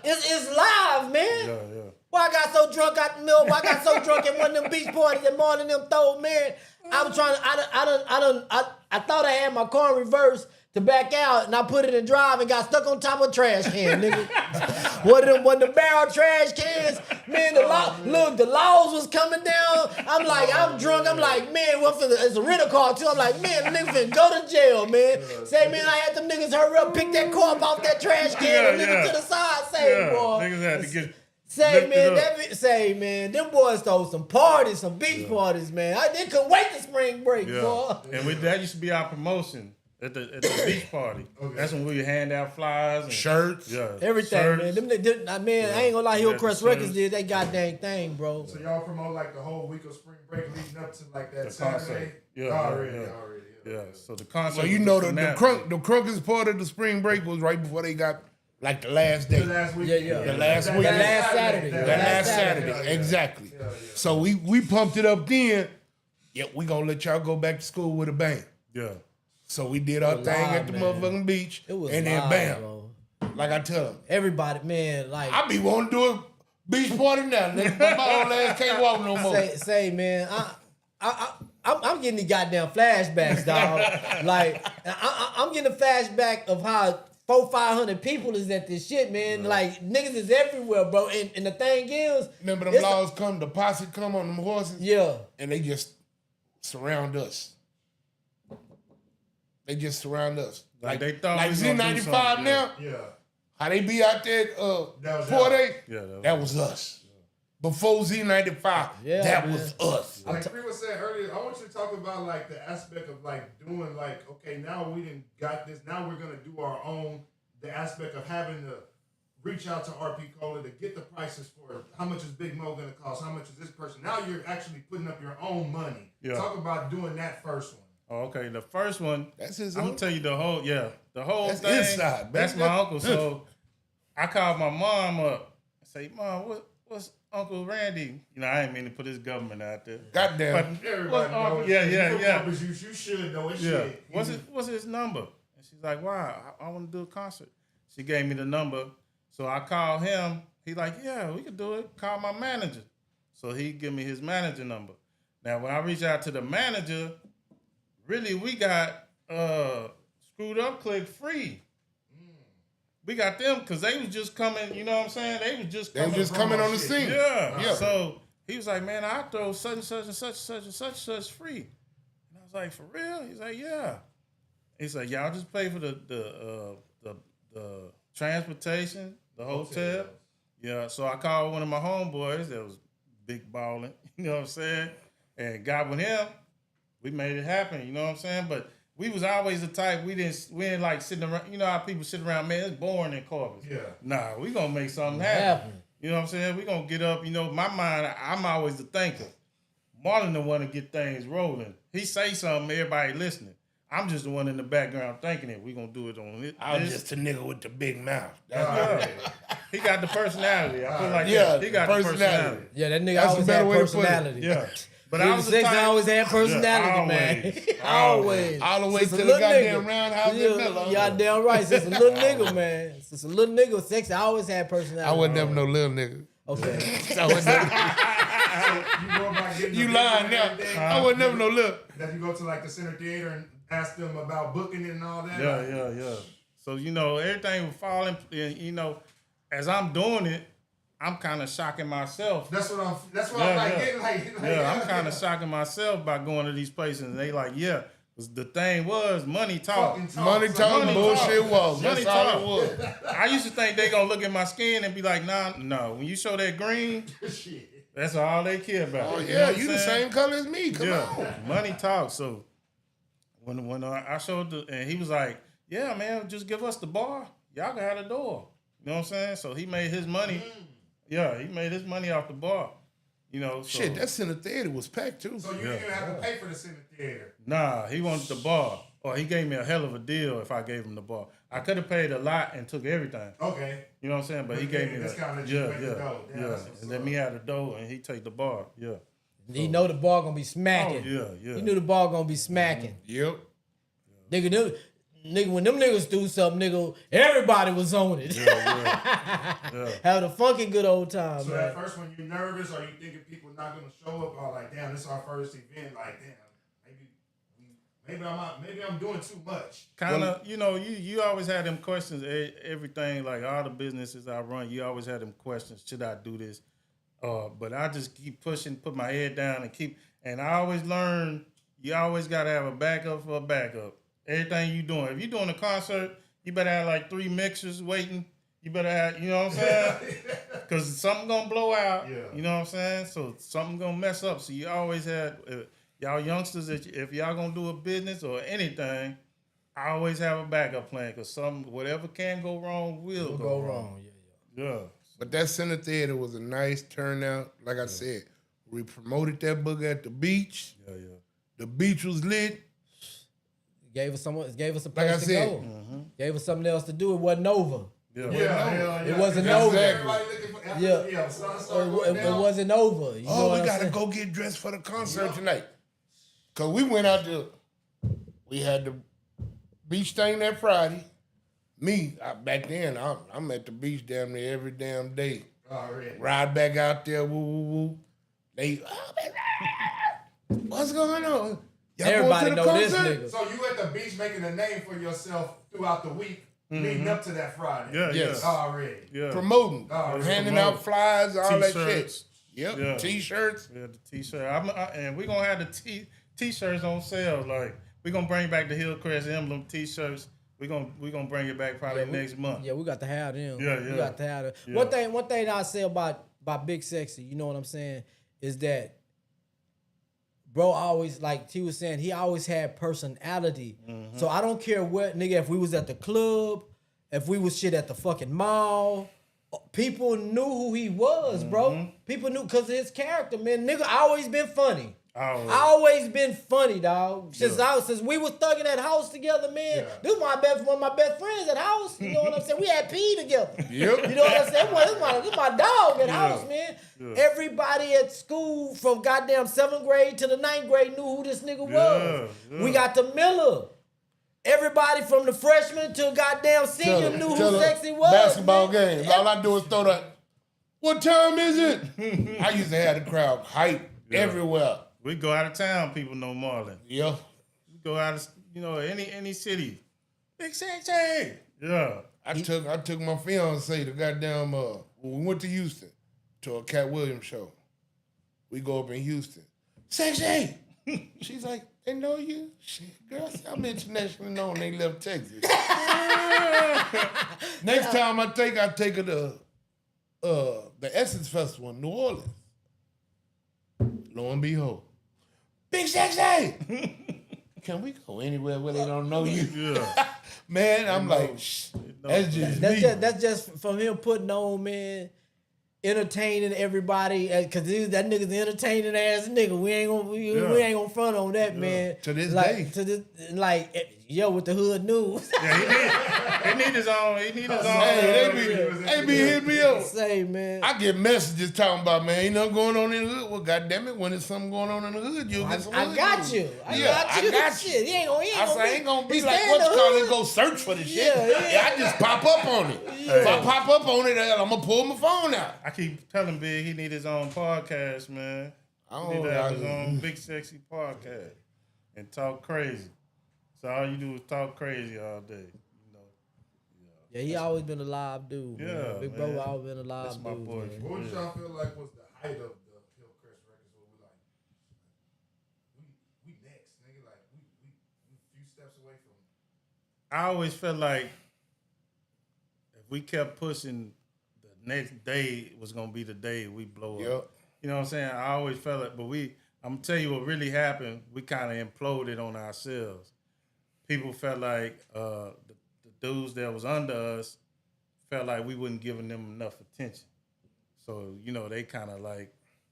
it's live, man. Yeah. Why I got so drunk out the middle? Why I got so drunk at one of them beach parties that morning them throw, man? I was trying to, I thought I had my car in reverse to back out, and I put it in drive and got stuck on top of a trash can, nigga. One of the barrel trash cans, man, the laws was coming down. I'm drunk. I'm like, man, it's a rental car too. I'm like, man, the nigga finna go to jail, man. Say, man, I had them niggas hurry up, pick that car up off that trash can, and nigga to the side. Say, boy. Niggas had to get... Say, man, them boys throw some parties, some beach parties, man. They couldn't wait to spring break, boy. And that used to be our promotion at the beach party. Okay. That's when we would hand out flyers and shirts. Yeah, everything, shirts. man. I ain't gonna lie, Hillcrest Records did that goddamn thing, bro. So y'all promote like the whole week of spring break leading up to like that the Saturday? Concert. Yeah, already. So the concert. Well, you know the crunkest part of the spring break was right before they got like the last day. The last week. The last week. That last Saturday. That last Saturday. Exactly. Yeah. So we pumped it up then. Yeah, we gonna let y'all go back to school with a bang. Yeah. So we did our thing at the motherfucking beach. It was and then live, bam. bro. Like I tell them. Everybody, man, like I be wanting to do a beach party now, nigga, but my old ass can't walk no more. Say, man, I'm getting the goddamn flashbacks, dog. Like I'm getting a flashback of how 400-500 people is at this shit, man. Yeah. Like niggas is everywhere, bro. And the thing is, remember them laws come, the posse come on them horses, yeah, and they just surround us. They just surround us. Like they thought like Z95 now. Yeah. How they be out there Port A? Yeah, that was us. Before Z95, that was us. Like we were saying earlier, I want you to talk about like the aspect of like doing like, okay, now we didn't got this. Now we're gonna do our own. The aspect of having to reach out to RP Cola to get the prices for how much is Big Mo gonna cost, how much is this person. Now you're actually putting up your own money. Yeah. Talk about doing that first one. Oh, okay, the first one. That's his. I'm gonna tell you the whole that's thing. Inside, that's my uncle. So I called my mom up and say, Mom, what's Uncle Randy? You know, I ain't mean to put his government out there. Goddamn. Everybody knows. Yeah. You should know it. Yeah. What's his number? And she's like, why? I want to do a concert. She gave me the number. So I called him. He's like, yeah, we could do it. Call my manager. So he give me his manager number. Now, when I reach out to the manager, really, we got Screwed Up Click free. We got them because they was just coming, you know what I'm saying? They was just coming on the scene. Yeah. So he was like, man, I throw such and such and such and such and such and such free. And I was like, for real? He's like, yeah. He's like, y'all just pay for the transportation, the hotel. Yeah. So I called one of my homeboys that was big balling, you know what I'm saying? And got with him. We made it happen, you know what I'm saying? But we was always the type, we didn't like sitting around, you know how people sit around, man, it's boring in Corpus. Yeah. Nah, we gonna make something happen. You know what I'm saying? We gonna get up, you know, my mind, I'm always the thinker. Marlon the one to get things rolling. He say something, everybody listening. I'm just the one in the background thinking it. We gonna do it on it. I was just a nigga with the big mouth. He got the personality. I feel like that. He got the personality. Yeah, that nigga always had personality. Yeah. But I was the type, always had personality, man. Always. All the way to the goddamn roundhouse. You goddamn right. Since a little nigga, man. Since a little nigga was sexy, I always had personality. I wasn't never no little nigga. Okay. You lying now. I wasn't never no little. That you go to like the Center Theater and ask them about booking it and all that? Yeah. So, you know, everything was falling, and, you know, as I'm doing it, I'm kind of shocking myself. That's what I'm like getting like. I'm kind of shocking myself by going to these places, and they like, yeah. The thing was money talk. Money talk, bullshit was. That's all it was. I used to think they gonna look at my skin and be like, nah, no. When you show that green, that's all they care about. Oh yeah, you the same color as me. Come on. Money talk. So when I showed and he was like, yeah, man, just give us the bar. Y'all can have the door. You know what I'm saying? So he made his money. Yeah, he made his money off the bar. You know, shit, that Center Theater was packed too. So you didn't even have to pay for the Center Theater. Nah, he wanted the bar. or he gave me a hell of a deal if I gave him the bar. I could have paid a lot and took everything. Okay. You know what I'm saying? But he gave me yeah. And let me have the dough and he take the bar. Yeah. He know the ball gonna be smacking. Oh, yeah. He knew the ball gonna be smacking. Yep. Nigga, when them niggas do something, nigga, everybody was on it. Yeah. Having a fucking good old time, So man. at first, when you're nervous, or you thinking people not gonna show up, or like, damn, this is our first event, like, damn, maybe I'm doing too much. Kind of, you always had them questions. Everything, like all the businesses I run, you always had them questions. Should I do this? But I just keep pushing, put my head down, and I always learn. You always gotta have a backup for a backup. Everything you doing. If you're doing a concert, you better have like 3 mixers waiting. You better have, you know what I'm saying? Because something gonna blow out. Yeah. You know what I'm saying? So something gonna mess up. So you always had, y'all youngsters, if y'all gonna do a business or anything, I always have a backup plan. Because whatever can go wrong will go wrong. Yeah. But that Center Theater was a nice turnout. Like I said, we promoted that booger at the beach. Yeah. The beach was lit. Gave us a place Like I to said. go. Gave us something else to do. It wasn't over. Yeah. It wasn't That's over. exactly. It wasn't over. You know Oh, what we I'm gotta saying? go get dressed for the concert tonight. Cause we went out there. We had the beach thing that Friday. Back then, I'm at the beach damn near every damn day. Already. Ride back out there, woo. What's going on? Y'all Everybody going to know the this concert? nigga. So you at the beach making a name for yourself throughout the week, leading up to that Friday. Yeah, Yes. Already. Yeah. Promoting, handing out flyers, all that shit. T-shirts. Yep, Yeah. T-shirts. Yeah, the T-shirt. And we're going to have the T-shirts on sale. Like, we're going to bring back the Hillcrest emblem T-shirts. We're gonna bring it back probably next month. Yeah, we got to have them. Yeah. We got to have them. Yeah. One thing I say about Big Sexy, you know what I'm saying, is that bro always, like T was saying, he always had personality. So I don't care what, nigga, if we was at the club, if we was shit at the fucking mall, people knew who he was, bro. People knew because of his character, man. Nigga always been funny. Always been funny, dog. Since we was thugging that house together, man. This is one of my best friends at house. You know what I'm saying? We had pee together. Yep. You know what I'm saying? This my dog at house, man. Everybody at school from goddamn 7th grade to the 9th grade knew who this nigga was. We got the Miller. Everybody from the freshman to goddamn senior knew who Sexy was. Basketball man. games. All I do is throw that. What time is it? I used to have the crowd hype everywhere. We go out of town, people know Marlon. Yeah. We go out of any city. Big Sexy. Yeah. I took my fiance to goddamn we went to Houston to a Cat Williams show. We go up in Houston. Sexy! She's like, they know you? Girl, I'm internationally known. They left Texas. Next time I take her to the Essence Festival in New Orleans. Lo and behold, Big Sexy! Can we go anywhere where they don't know you? Yeah. Man, I'm like, that's just me. That's just from him putting on, man, entertaining everybody. Cause that nigga's an entertaining ass nigga. We ain't gonna front on that, man. To this like, day. With the hood news. Yeah, he need his own. He need his own. Hey, they be hitting me up. Say, man. I get messages talking about, man, ain't nothing going on in the hood. Well, goddamn it, when there's something going on in the hood, you'll get some hood I got news. you. I got you. Shit, he ain't gonna I ain't gonna be he like, stay in what the you call hood. it, go search for the shit. Yeah. I just pop up on it. If I pop up on it, I'm gonna pull my phone out. I keep telling Big he need his own podcast, man. He need to have his own Big Sexy podcast and talk crazy. So all you do is talk crazy all day. Yeah, he always been a live dude. Yeah, man. Big man. brother always been a live That's dude. my boy. Man. What did y'all feel like was the height of the Hillcrest records? Where we next, nigga, like we a few steps away from. I always felt like if we kept pushing, the next day was gonna be the day we blow up. Yep. You know what I'm saying? I always felt it, but I'm gonna tell you what really happened. We kind of imploded on ourselves. People felt like the dudes that was under us felt like we wasn't giving them enough attention. So, they kind of like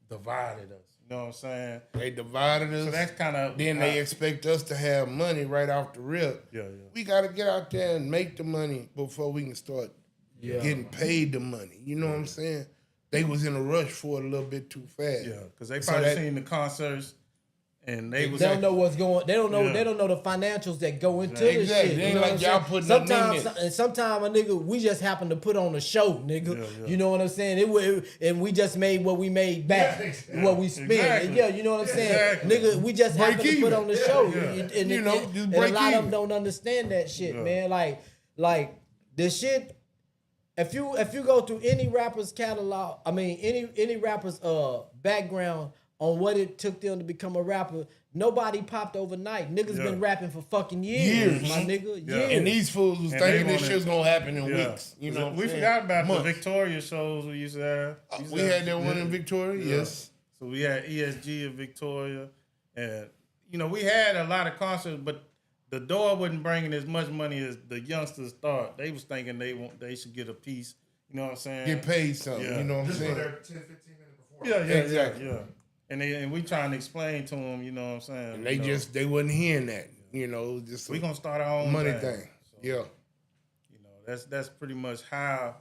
divided us. You know what I'm saying? They divided us. So that's kind of Then they expect us to have money right off the rip. Yeah. We got to get out there and make the money before we can start getting paid the money. You know what I'm saying? They was in a rush for it a little bit too fast. Yeah, because they probably seen the concerts and they don't know what's going. They don't know. Yeah. They don't know the financials that go into this shit. They ain't You know like what y'all I'm putting saying? nothing in Sometimes a nigga, we just happen to put on a show, nigga. You know what I'm saying? And we just made what we made back, what we spent. Exactly. Yeah, you know what I'm saying? Nigga, we just Break happen to put even. on the show. Yeah. And You know, just and break a lot of even. them don't understand that shit, man. Like this shit. If you go through any rapper's catalog, I mean any rapper's background on what it took them to become a rapper, nobody popped overnight. Niggas been rapping for fucking years, my nigga. Yeah. Years. And these fools was thinking this shit's going to happen in weeks. You know what I'm we saying? forgot about Months. the Victoria shows we used to have. We had that one in Victoria, yes. So we had ESG in Victoria. And, you know, we had a lot of concerts, but the door wasn't bringing as much money as the youngsters thought. They was thinking they should get a piece. You know what I'm saying? Get paid something, Yeah. you know what I'm Just go saying? there 10, 15 minutes before. Yeah, Exactly. yeah. And we trying to explain to them, you know what I'm saying? And they you know, they wasn't hearing that, you know, just we gonna start our own money thing. thing. So, Yeah. You know, that's pretty much how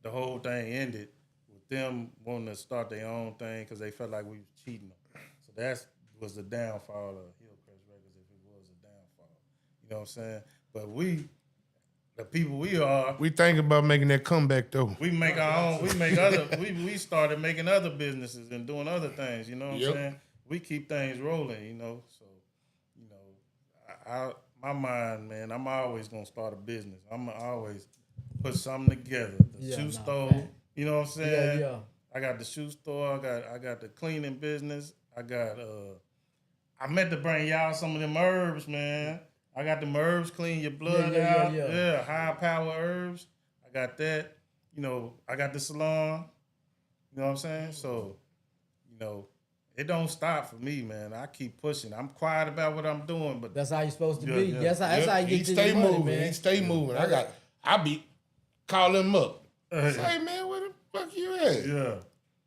the whole thing ended, with them wanting to start their own thing because they felt like we was cheating them. So that was the downfall of Hillcrest Records, if it was a downfall. You know what I'm saying? But the people we are, We think about making that comeback though. we make our own. We make other. We started making other businesses and doing other things. You know what I'm saying? We keep things rolling. You know, so you know, my mind, man. I'm always gonna start a business. I'm gonna always put something together. The shoe store. fact. You know what I'm saying? Yeah. I got the shoe store. I got the cleaning business. I got. I meant to bring y'all some of them herbs, man. I got them herbs, clean your blood out. Yeah, high power herbs. I got that. You know, I got the salon. You know what I'm saying? So, you know, it don't stop for me, man. I keep pushing. I'm quiet about what I'm doing, but That's how you supposed to Yeah, be. yeah. That's how you He get to stay the money, moving. man. He stay moving. I be calling him up. Say, man, where the fuck you at? yeah.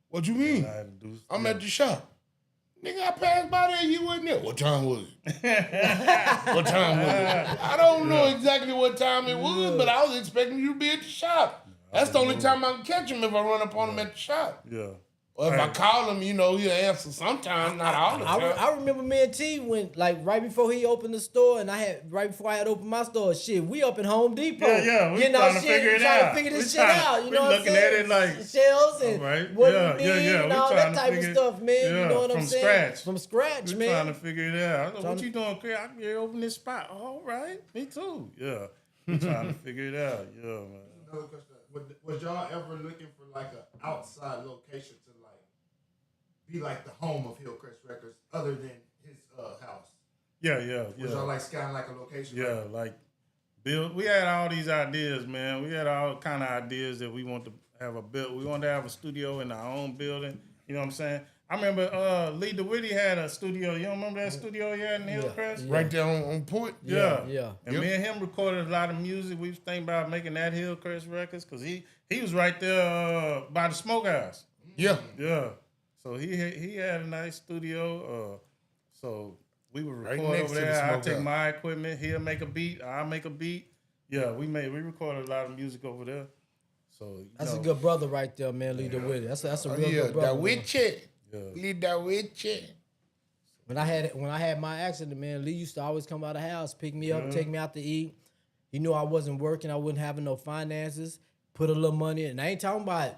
What you mean? I had to do. I'm at the shop. Nigga, I passed by there, you wasn't there. What time was it? What time was it? I don't know exactly what time it was, but I was expecting you to be at the shop. That's the only time I can catch him, if I run up on him at the shop. Yeah. Or if I call him, you know, he'll answer sometimes, not all the time. I remember me and T went like right before he opened the store, and right before I had opened my store. Shit, we up in Home Depot. Yeah, we getting trying our to figure it trying out. to figure this We shit trying to- out. You we know what I'm looking saying? at it like, shells and right. what Yeah, we need yeah. and We all trying that to type of figure- stuff, man. yeah, You know what I'm from saying? scratch. From scratch, We man. trying to figure it out. I was like, Trying what you doing, Chris? I can get open this spot. All right, me too. Yeah, we trying to figure it out. Yeah, man. Another question: was y'all ever looking for like an outside location to like be like the home of Hillcrest Records, other than his house? Yeah. Was y'all like scouting like a location? Yeah, like build. We had all these ideas, man. We had all kind of ideas that we want to have We wanted to have a studio in our own building. You know what I'm saying? I remember Lee DeWitty had a studio. You don't remember that studio he had in Hillcrest? Right there on Port. Yeah. And Yep. me and him recorded a lot of music. We was thinking about making that Hillcrest Records because he was right there by the smokehouse. Yeah. Yeah. So he had a nice studio. So we would Right record next over to the there. I take smokehouse. my equipment. He'll make a beat. I'll make a beat. Yeah, we recorded a lot of music over there. So That's a good brother right there, man. Lee DeWitty. That's a real Yeah, good brother. that man. with it. Yeah. Leave that with it. When I had my accident, man, Lee used to always come out of the house, pick me up, take me out to eat. He knew I wasn't working, I wasn't having no finances. Put a little money in. And I ain't talking about,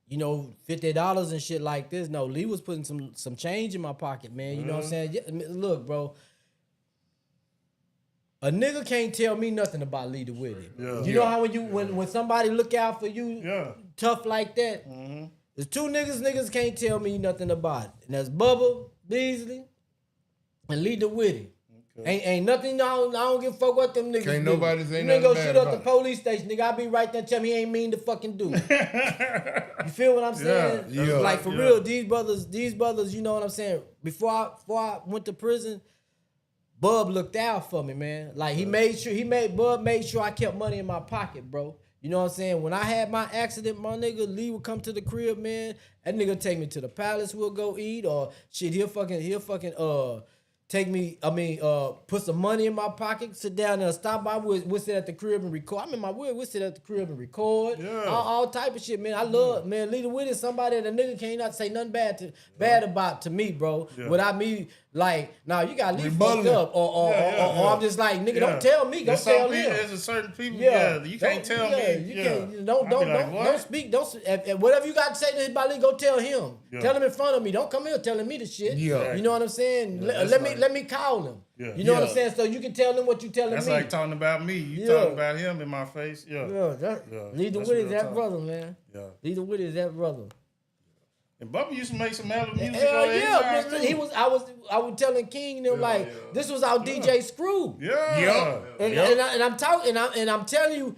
you know, $50 and shit like this. No, Lee was putting some change in my pocket, man. You know what I'm saying? Yeah, look, bro. A nigga can't tell me nothing about Lee DeWitty. Yeah. You know how when somebody look out for you tough like that, there's two niggas can't tell me nothing about it. And that's Bubba Beasley and Lee DeWitty. Ain't nothing, I don't give a fuck what them niggas Can't do. nobody say You nothing go bad shoot up about the it. police station, nigga, I be right there tell me he ain't mean to fucking do it. You feel what I'm saying? Yeah. Like for real, these brothers, you know what I'm saying? Before I went to prison, Bub looked out for me, man. Like Bub made sure I kept money in my pocket, bro. You know what I'm saying? When I had my accident, my nigga Lee would come to the crib, man. That nigga take me to the palace. We'll go eat, or shit. He'll fucking take me. Put some money in my pocket. Sit down there, stop by. We'll sit at the crib and record. We'll sit at the crib and record. Yeah. All type of shit, man. I love, man. Lee the Wit is somebody that a nigga can't not say nothing bad about to me, bro. Yeah. Without me, like, nah, you got Lee Rebuttal. fucked up, or I'm just like, nigga, don't tell me. Go There's some tell people, him. there's a certain people, Yeah, you can't tell me. You can't. Don't What? speak. Whatever you got to say to his body, go tell him. Yeah. Tell him in front of me. Don't come here telling me the shit. Yeah. You know what I'm saying? Yeah, that's Let me call him. Yeah. You know what I'm Yeah. saying? So you can tell him what you telling That's me. like talking about me. You Yeah. talking about him in my face. Yeah. Yeah, Lee the that's Wit is real that talk. brother, man. Yeah. Lee the Wit is that brother. And Bubba used to make some mellow music. Hell on his yeah, eyes, man. too. I was telling King and them like, this was our DJ Screw. Yeah. And I'm talking, and I'm telling you,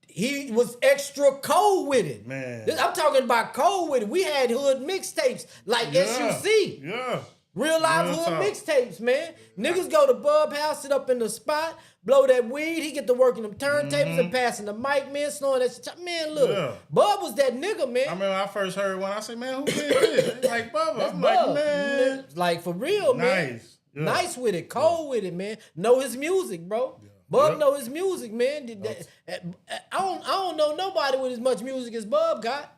he was extra cold with it. Man. I'm talking about cold with it. We had hood mixtapes like SUC. Yeah. Real live Real hood talk. mixtapes, man. Niggas go to Bub House, sit up in the spot, blow that weed. He get to working them turntables and passing the mic, man, slowing that shit. Man, look. Yeah. Bub was that nigga, man. I remember I first heard one. I said, man, who did this? They like Bubba. That's I'm Bub. like, man. Like, for real, man. Nice. Yeah. Nice with it, cold with it, man. Know his music, bro. Bub know his music, man. I don't know nobody with as much music as Bub got.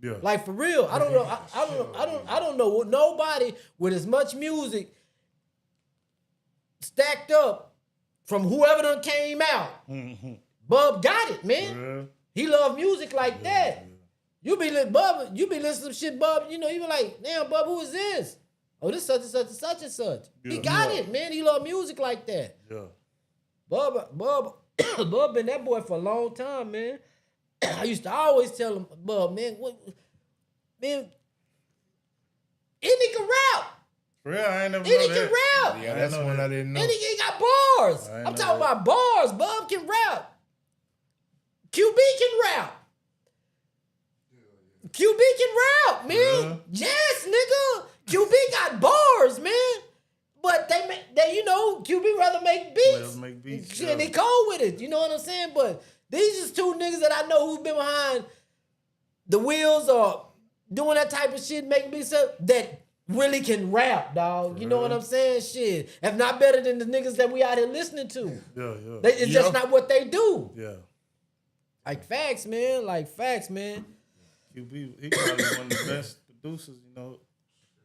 Yeah. Like, for real. I don't know nobody with as much music stacked up from whoever done came out. Bub got it, man. Yeah. He love music like that. You be listening to shit, Bub, you be like, damn, Bub, who is this? Oh, this such and such and such and such. He got it, man. He love music like that. Yeah. Bub been that boy for a long time, man. I used to always tell him, Bub, man, man, Indy can rap. For real, I ain't never Indy know can that. rap. Yeah, that's one I didn't know. Indy he got bars. I ain't I'm know talking that. about bars. Bub can rap. QB can rap. QB can rap, man. Yes, nigga. QB got bars, man. But they QB rather make beats. Rather make beats, And they cold with it. You know what I'm saying? But these is two niggas that I know who've been behind the wheels or doing that type of shit, making beats up, that really can rap, dog. You know what I'm saying? Shit. If not better than the niggas that we out here listening to. Yeah. It's just not what they do. Yeah. Like facts, man. Like facts, man. QB, he probably one of the best producers,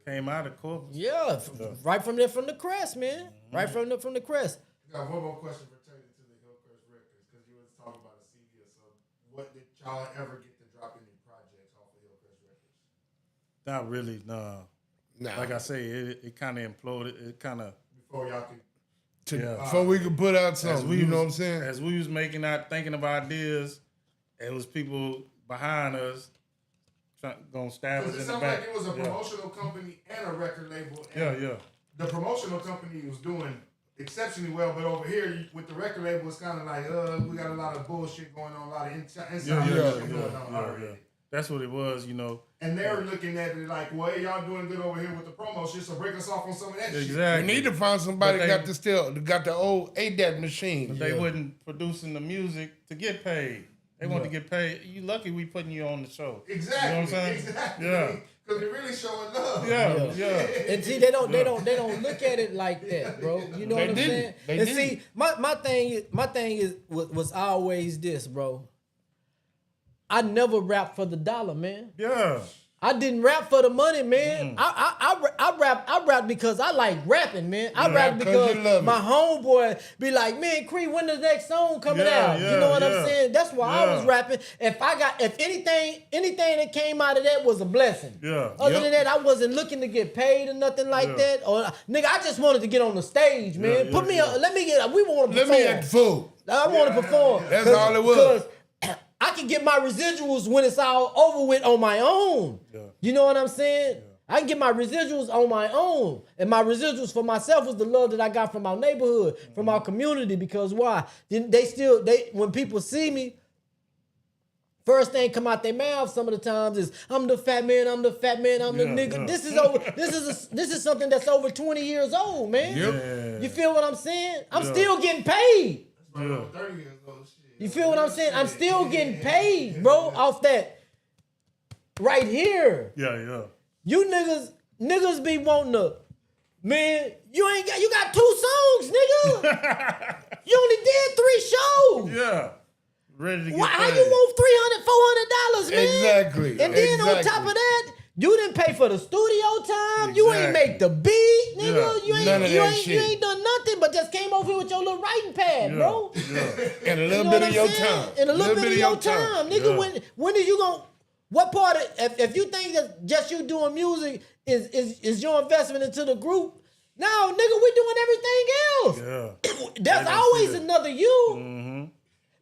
came out of Corpus. Yeah, right from the crest, man. Right from the crest. I got one more question pertaining to the Hillcrest records, because you was talking about a CD. So, what did y'all ever get to drop any projects off of Hillcrest records? Not really, no. Nah. Like I say, it kind of imploded. It kind of, Before y'all could. Before we could put out something, you know what I'm saying? as we was thinking of ideas, it was people behind us gonna stab us Because it in the sounds back. like it was a promotional company and a record label. And Yeah. the promotional company was doing exceptionally well, but over here with the record label, it's kind of like, we got a lot of bullshit going on, a lot of inside bullshit going on already. That's what it was, And they're looking at it like, well, hey, y'all doing good over here with the promo shit, so break us off on some of that shit. Exactly. We need to find somebody But that got the old ADAT machine. But they wasn't producing the music to get paid. They want to get paid. You lucky we putting you on the show. Exactly. You know what I'm saying? Exactly. Yeah. Because they're really showing love. Yeah. And see, they don't look at it like that, bro. You know what I'm saying? And see, my thing was always this, bro. I never rap for the dollar, man. Yeah. I didn't rap for the money, man. I rap because I like rapping, man. I rap because you love my it. homeboy be like, man, Creed, when the next song coming out? You know what I'm saying? That's why I was rapping. If anything that came out of that was a blessing. Yeah. Other than that, I wasn't looking to get paid or nothing like that. Or nigga, I just wanted to get on the stage, man. Put me on. We want to Let perform. me get the food. I want to perform. That's all it was. Because I can get my residuals when it's all over with on my own. Yeah. You know what I'm saying? I can get my residuals on my own. And my residuals for myself was the love that I got from our neighborhood, from our community. Because why? When people see me, first thing come out their mouth some of the times is, I'm the fat man, I'm the nigga. Yeah. This is something that's over 20 years old, man. Yep. You feel what I'm saying? I'm still getting paid. That's about 30 years old shit. You feel what I'm saying? I'm still getting paid, bro, off that right here. Yeah. You niggas be wanting to, man, you got 2 songs, nigga. You only did 3 shows. Yeah. Ready to get How paid. you want $300, $400, man? Exactly. And then on top of that, you didn't pay for the studio time. You ain't make the beat, nigga. Yeah. You ain't done nothing but just came over here with your little writing pad, bro. Yeah. And a You little know bit what of I'm your saying? time. And a little bit of your time, nigga. Yeah. When is you gonna? What part of if you think that just you doing music is your investment into the group? No, nigga, we doing everything else. Yeah. There's don't always see that. another you, Mm-hmm.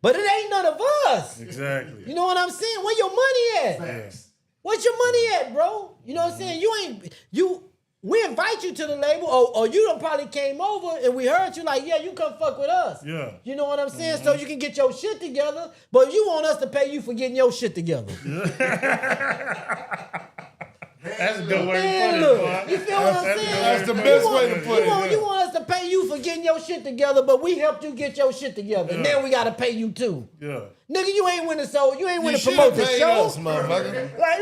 but it ain't none of us. Exactly. You know what I'm saying? Where your money at? Facts. What's your money at, bro? You know what I'm saying? We invite you to the label, or you done probably came over and we heard you like, yeah, you come fuck with us. Yeah. You know what I'm saying? So you can get your shit together, but you want us to pay you for getting your shit together. That's a good way Man, to put look, it, boy. you feel what I'm saying? That's the best way to put it. You want us to pay you for getting your shit together, but we helped you get your shit together. And Yeah. then we gotta pay you too. Yeah. Nigga, you ain't winning you ain't You winning should promote have the paid show. us, motherfucker. Like,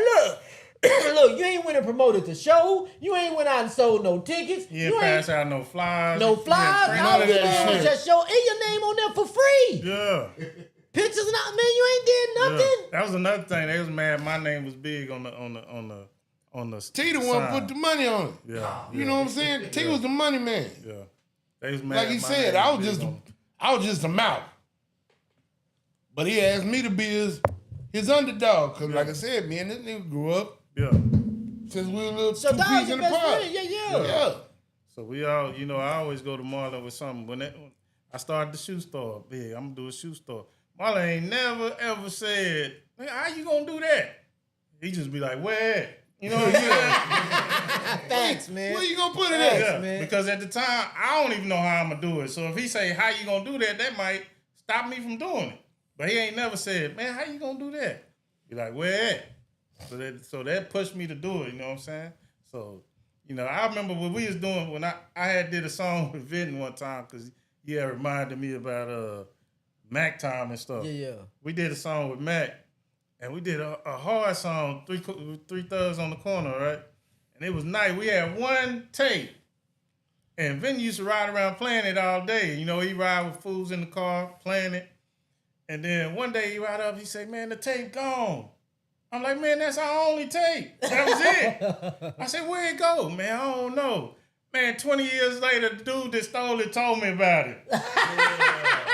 look, you ain't went and promoted the show. You ain't went out and sold no tickets. You ain't pass out no flyers. no You flyers. ain't All none you of that did was shit. just show and your name on there for free. Yeah. Pictures and all, man, you ain't did nothing. Yeah. That was another thing. They was mad. My name was big on the T the one sign. put the money on it. Yeah. You know what I'm saying? T was the money man. Yeah. They was mad. Like he my said, name I was big just a mouth. But he asked me to be his underdog. Cause like I said, me and this nigga grew up Yeah. since we were little So two that peas was your in the best pod. friend. Yeah. Yeah. So we all, I always go to Marlon with something. When I started the shoe store, big, I'm gonna do a shoe store. Marlon ain't never ever said, "Man, how you gonna do that?" He just be like, "Where at?" You know what I'm saying? Facts, man. Where you gonna put it Facts, at? Yeah, man. because at the time, I don't even know how I'm gonna do it. So if he say, "How you gonna do that?" that might stop me from doing it. But he ain't never said, "Man, how you gonna do that?" Be like, "Where at?" So that pushed me to do it. You know what I'm saying? So I remember what we was doing when I had did a song with Ridin one time because he had reminded me about Mac time and stuff. Yeah. We did a song with Mac, and we did a hard song, three thugs on the corner, right? And it was nice. We had one tape, and Vin used to ride around playing it all day. He ride with fools in the car playing it, and then one day he ride up, he say, "Man, the tape gone." I'm like, "Man, that's our only tape. That was it." I said, "Where it go?" "Man, I don't know." Man, 20 years later, the dude that stole it told me about it.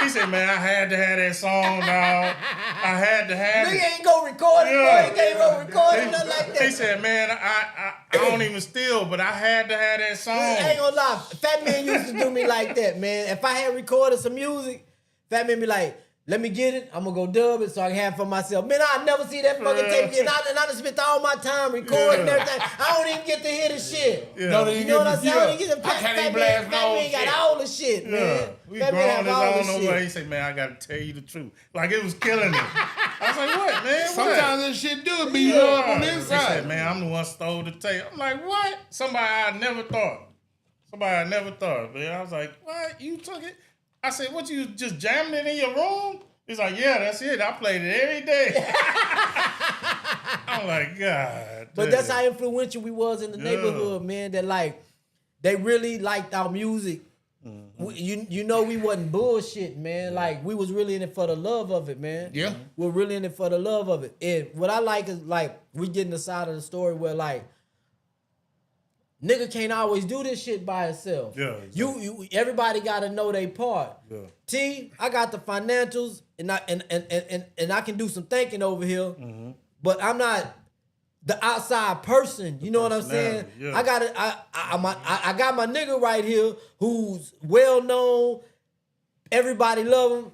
He said, "Man, I had to have that song, dog. I had to have it." Nigga ain't go record it, Yeah. boy. He can't go record it, nothing like that. He said, "Man, I don't even steal, but I had to have that I song." ain't gonna lie, Fat Man used to do me like that, man. If I had recorded some music, Fat Man be like, "Let me get it. I'm gonna go dub it so I can have it for myself." Man, I never see that fucking tape again. And I done spent all my time recording and everything. I don't even get to hear the shit. Yeah. Don't You even know what get I'm the- saying? I don't even get the I can't even blast Fat no Man got shit. all the shit, Yeah, man. we Fat Man grown have his all own the way. He shit. said, "Man, I gotta tell you the truth." Like it was killing him. I was like, "What, man? Sometimes what?" this shit do be up on the He inside. said, "Man, I'm the one stole the tape." I'm like, "What?" Somebody I never thought. Man, I was like, "What? You took it?" I said, "What? You just jammed it in your room?" He's like, "Yeah, that's it. I played it every day." I'm like, "God." But damn." that's how influential we was in the neighborhood, man. That like, they really liked our music. We wasn't bullshit, man. Like we was really in it for the love of it, man. Yeah. We're really in it for the love of it. And what I like is like we getting the side of the story where like nigga can't always do this shit by itself. Yeah, exactly. You everybody gotta know their part. Yeah. T, I got the financials and I can do some thinking over here, Mm-hmm. but I'm not the outside person. You know what I'm saying? personality, yeah. I got my nigga right here who's well known. Everybody love him.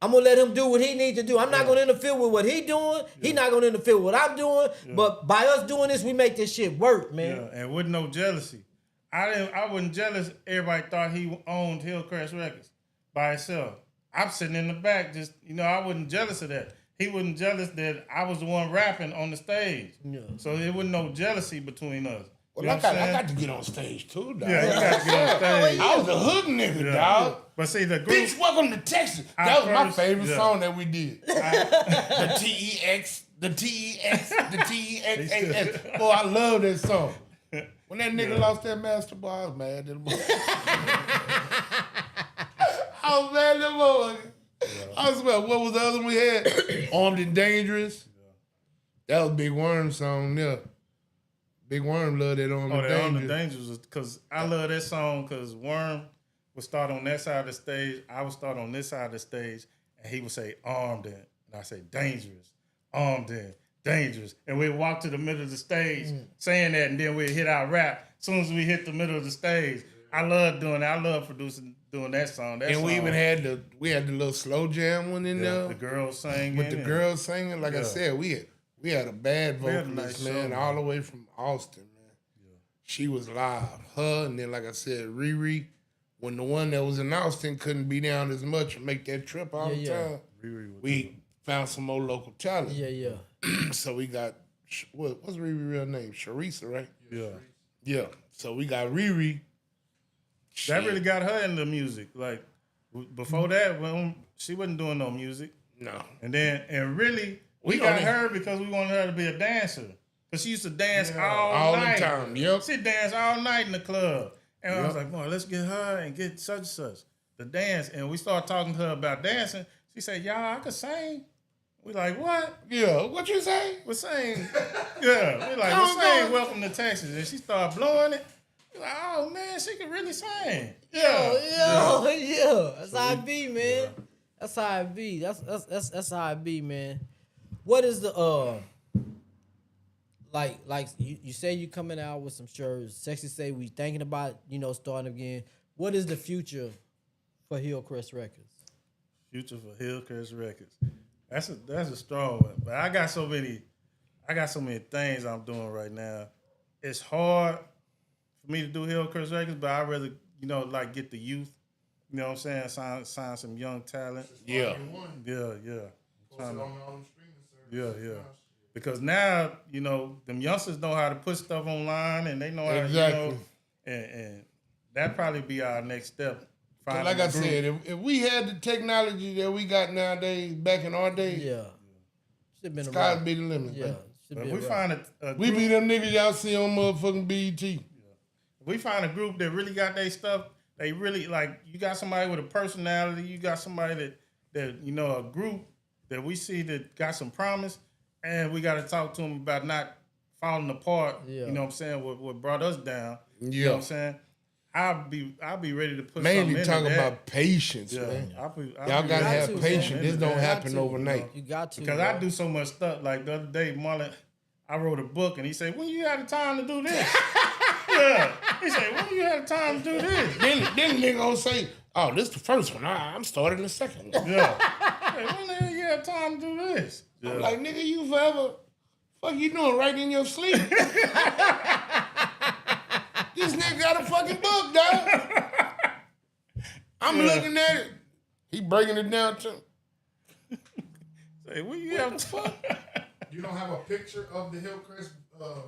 I'm gonna let him do what he needs to do. I'm not gonna interfere with what he doing. He not gonna interfere with what I'm doing. But by us doing this, we make this shit work, man. Yeah, and with no jealousy. I wasn't jealous. Everybody thought he owned Hillcrest Records by himself. I'm sitting in the back, just I wasn't jealous of that. He wasn't jealous that I was the one rapping on the stage. Yeah. So there wasn't no jealousy between us. Well, You know I what I'm saying? got to get on stage too, dog. Yeah, you got to get on stage. I was a hood nigga, dog. But see, the group. Bitch, welcome to Texas. That was my first- favorite yeah. song that we did. The T-E-X, the T-E-X, the T-E-X-A-S. Boy, I love that song. When that nigga lost that master ball, I was mad at him. I was mad at him. I swear, what was the other one we had? Armed and Dangerous. That was Big Worm song, yeah. Big Worm loved that Armed and that Dangerous. On the Dangerous, because I love that song because Worm would start on that side of the stage, I would start on this side of the stage, and he would say armed and I say dangerous, armed and dangerous. And we'd walk to the middle of the stage saying that, and then we'd hit our rap as soon as we hit the middle of the stage. I love doing that. I love doing that song. That And song, we even had the little slow jam one in there. the girls singing. With the girls singing, like I said, we had a bad We had a vocalist, nice man, show, all the way from Austin, man. Yeah. She was live. Her, and then, like I said, Riri, when the one that was in Austin couldn't be down as much and make that trip all the time, we found some more local talent. Yeah. So we got, what's Riri's real name? Sharisa, right? Yeah. Yeah. So we got Riri. That really got her into music. Like, before that, she wasn't doing no music. No. And really, we got her because we wanted her to be a dancer. Because she used to dance all night. the time, yep. She'd dance all night in the club. And I was like, boy, let's get her and get such and such to dance. And we started talking to her about dancing. She said, y'all, I could sing. We like, what? Yeah, what you say? We're saying, yeah. We like, we're saying Welcome to Texas. And she started blowing it. We're like, oh, man, she can really sing. Yeah. That's how it be, man. That's how it be. That's how it be, man. What is the like you say you coming out with some shirts. Sexy say we thinking about, starting again. What is the future for Hillcrest Records? Future for Hillcrest Records. That's a strong one. But I got so many things I'm doing right now. It's hard for me to do Hillcrest Records, but I'd rather, like get the youth, you know what I'm saying, sign some young talent. Yeah. Yeah. Because now, them youngsters know how to put stuff online and they know how to, and that probably be our next step. Like I said, if we had the technology that we got nowadays, back in our day, should been sky's be the limit. Yeah, but we find a we group, be them niggas y'all see on motherfucking BET. we find a group that really got their stuff. They really you got somebody with a personality. You got somebody that a group that we see that got some promise, and we got to talk to them about not falling apart. Yeah. You know what I'm saying? What brought us down? Yeah. You know what I'm saying? I'll be ready to put Mainly something into talking that. about patience, Yeah, man. I'll be Y'all gotta ready have to put patience. something This into don't that. happen overnight. You got to. Because I do so much stuff. Like the other day, Marlon, I wrote a book, and he said, "When you had the time to do this?" Yeah, he said, "When you had the time to do this?" Then nigga gonna say, "Oh, this the first one. I'm starting the second one." Yeah. Hey, when the hell you have time to do this? Yeah. I'm like, nigga, you forever. Fuck you doing right in your sleep. This nigga got a fucking book, dog. I'm looking at it. He breaking it down to me. Say, when you have time? You don't have a picture of the Hillcrest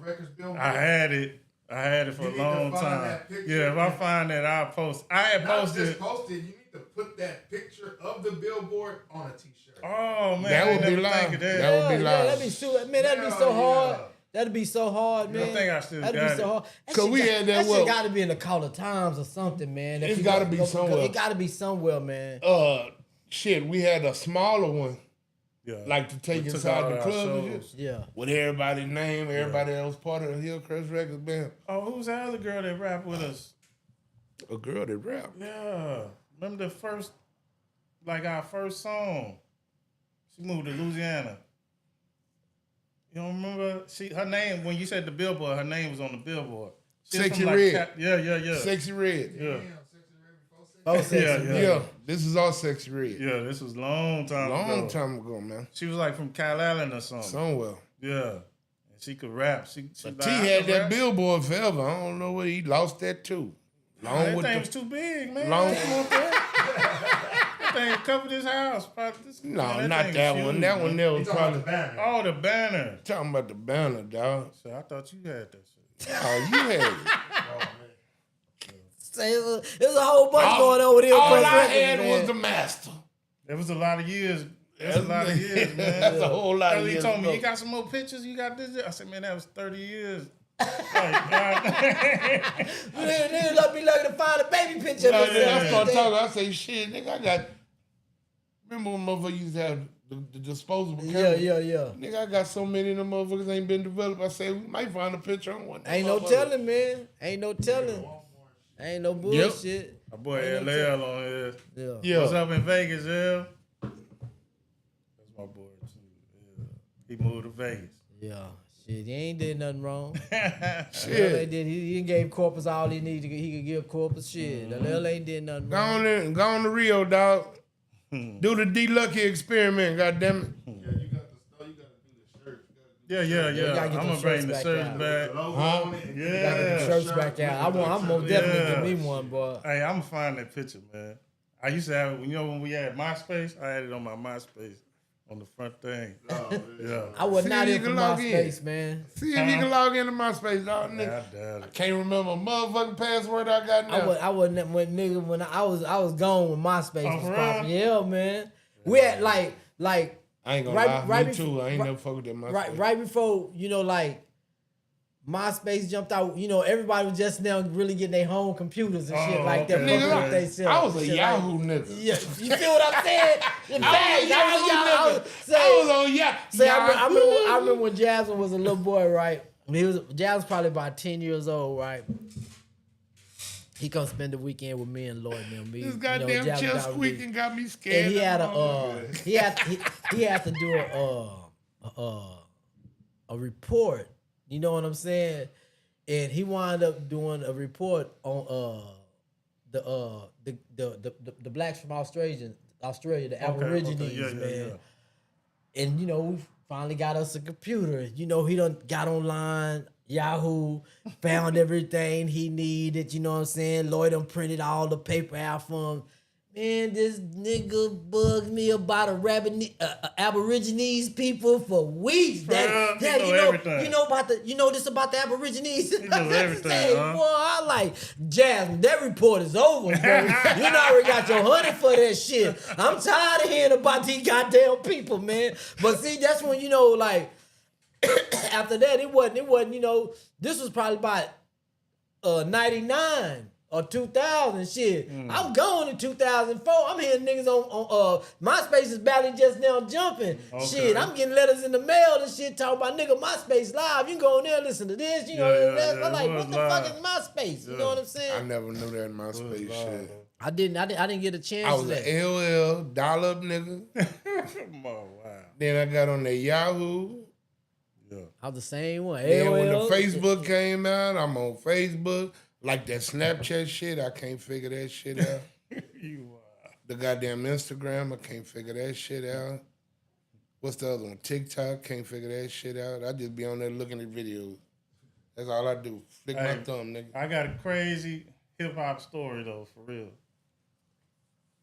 Records billboard? I had it for You a need to long find time. that picture. Yeah, if I find that, I'll post. I had Not posted. just post it. You need to put that picture of the billboard on a T-shirt. Oh man, That I would be never live. think of that. That would be live. That'd be so, man. That'd be so hard. That'd be so hard, man. I think I still That'd got be so it. hard. Cause we had that. That shit got to be in the Call of Times or something, man. It's gotta be somewhere. It got to be somewhere, man. Shit, we had a smaller one, Yeah, like to take We took inside all the our club and shows. shit. Yeah. With everybody's name, everybody that was part of the Hillcrest Records band. Oh, who's that other girl that rapped with us? A girl that rap. Yeah, remember our first song? She moved to Louisiana. You don't remember? Her name, when you said the billboard, her name was on the billboard. She was Sexy from, Red. Yeah. Sexy Red. Yeah. Oh, sexy. Yeah, this is all Sexy Red. Yeah, this was a long time ago. Long time ago, man. She was like from Cal Allen or something. Somewhere. Yeah. And she could rap. She But like, T I had could that rap. billboard forever. I don't know where he lost that too. That Long thing with was too big, man. long- That thing covered his house. No, not that one. That one there was He's talking about probably the banner. Oh, the banner. talking about the banner, dog. So I thought you had that shit. Oh, you had it. Say there's a whole bunch going on with Hillcrest All I Records, had man. was the master. There was a lot of years. That's a lot of years, man. That's a whole lot of He years. told me, ago. you got some more pictures? You got this? I said, man, that was 30 years. Like, Niggas let me lucky to find a baby picture. I of this. start talking. I say, shit, nigga, I got. Remember when motherfuckers used to have the disposable camera? Yeah. Nigga, I got so many of them motherfuckers ain't been developed. I say, we might find a picture on one. Ain't no telling, man. Ain't no telling. Ain't no bullshit. my boy Ain't no LL on here. Yeah. What's up in Vegas, L? That's my boy, too. Yeah. He moved to Vegas. Yeah. Shit, he ain't did nothing wrong. Shit. LL did. He gave Corpus all he needed. He could give Corpus shit. LL ain't did nothing Go wrong. on there, go on to Rio, dog. Do the D Lucky experiment, goddamn it. Yeah, you got the you gotta do the shirt. Yeah. You gotta get I'm them going to bring shirts the back shirts out. back. Logo Huh? on it. and Yeah. you Gotta get the shirts back out. I'm most definitely Yeah. give me one, boy. Hey, I'm going to find that picture, man. I used to have it, when we had MySpace, I had it on my MySpace on the front thing. Oh, Yeah. I was See not if you in for can log in. MySpace, man. See if you can log into my space, dog. Yeah, Nigga. I doubt it. Can't remember a motherfucking password I got now. I wasn't when I was gone when MySpace Oh, was for popping. real? Yeah, man. We had like I ain't gonna right- lie. right Me too. before- I ain't right- never fuck with that MySpace. right before, like MySpace jumped out, everybody was just now really getting their home computers and shit Oh, like that. okay. fucking Nigga, with theyself I was a and shit Yahoo like- nigga. Yeah, you feel what I'm saying? In fact, I was on Yahoo. I remember when Jasmine was a little boy, right? Jasmine's probably about 10 years old, right? He come spend the weekend with me and Lloyd and them. This goddamn Jasmine chest got squeaking got me scared. and he had he had to do a report. You know what I'm saying? And he wound up doing a report on the blacks from Australia, the Aborigines, Yeah. man. And we finally got us a computer. He done got online, Yahoo, found everything he needed. You know what I'm saying? Lloyd done printed all the paper out for him. Man, this nigga bugged me about Aborigines people for weeks. Dad, he know everything. you know this about the Aborigines. He know everything, huh? Boy, I like Jasmine. That report is over, bro. You already got your honey for that shit. I'm tired of hearing about these goddamn people, man. But see, that's when after that, it wasn't. This was probably about 99. Or 2000 shit. I'm going in 2004. I'm hearing niggas on MySpace is barely just now jumping. Okay. Shit, I'm getting letters in the mail and shit talking about nigga MySpace live. You can go in there and listen to this. Yeah, I'm like, it what was the fuck is live. MySpace? You Yeah. know what I'm I saying? never knew that in my space shit. I didn't get a chance I to was that. an LL dial-up nigga. Oh, wow. Then I got on the Yahoo. Yeah. I was the same one. Then when the AOL. Facebook came out, I'm on Facebook. Like that Snapchat shit, I can't figure that shit out. You The goddamn Instagram, I can't figure that shit out. What's the other one? TikTok, can't figure that shit out. I just be on there looking at videos. That's all I do. Flick my Hey, thumb, nigga. I got a crazy hip hop story though, for real.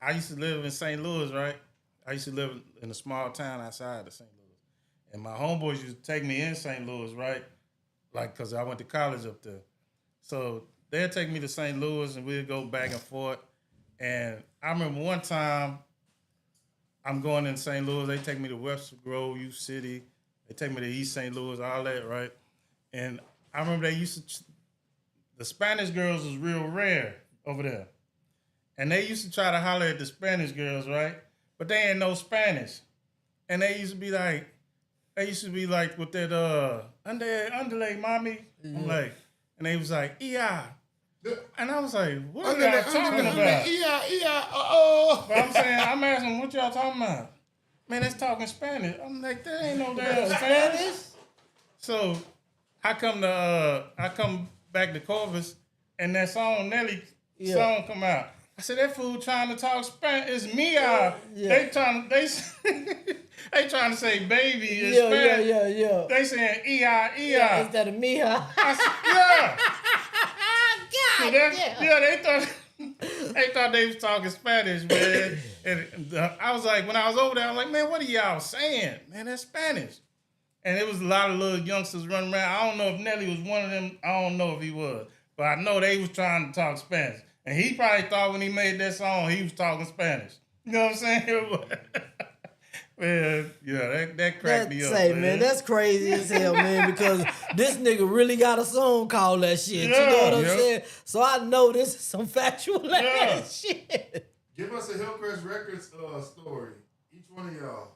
I used to live in St. Louis, right? I used to live in a small town outside of St. Louis. And my homeboys used to take me in St. Louis, right? Like, cause I went to college up there. So they'd take me to St. Louis and we'd go back and forth. And I remember one time I'm going in St. Louis, they take me to Webster Grove, U City. They take me to East St. Louis, all that, right? And I remember they used to, the Spanish girls was real rare over there. And they used to try to holler at the Spanish girls, right? But they ain't no Spanish. And they used to be like with that, underlay, mommy. I'm like, and they was like, yeah. And I was like, what are y'all talking about? But I'm saying, I'm asking, what y'all talking about? Man, that's talking Spanish. I'm like, that ain't no damn Spanish. So I come back to Corvus, and that song Nelly song come out. I said, that fool trying to talk Spanish. It's me. They trying to say baby in Spanish. Yeah. They saying E-I. Instead of me, huh? I said, yeah. So they thought they was talking Spanish, man. And I was like, when I was over there, I was like, man, what are y'all saying? Man, that's Spanish. and it was a lot of little youngsters running around. I don't know if Nelly was one of them. I don't know if he was, but I know they was trying to talk Spanish, and he probably thought when he made that song he was talking Spanish. You know what I'm saying? Man, yeah, that cracked me up. Man, that's crazy as hell, man, because this nigga really got a song called that shit. Yeah, you know what I'm saying? So I know this is some factual ass shit. Give us a Hillcrest Records story. Each one of y'all.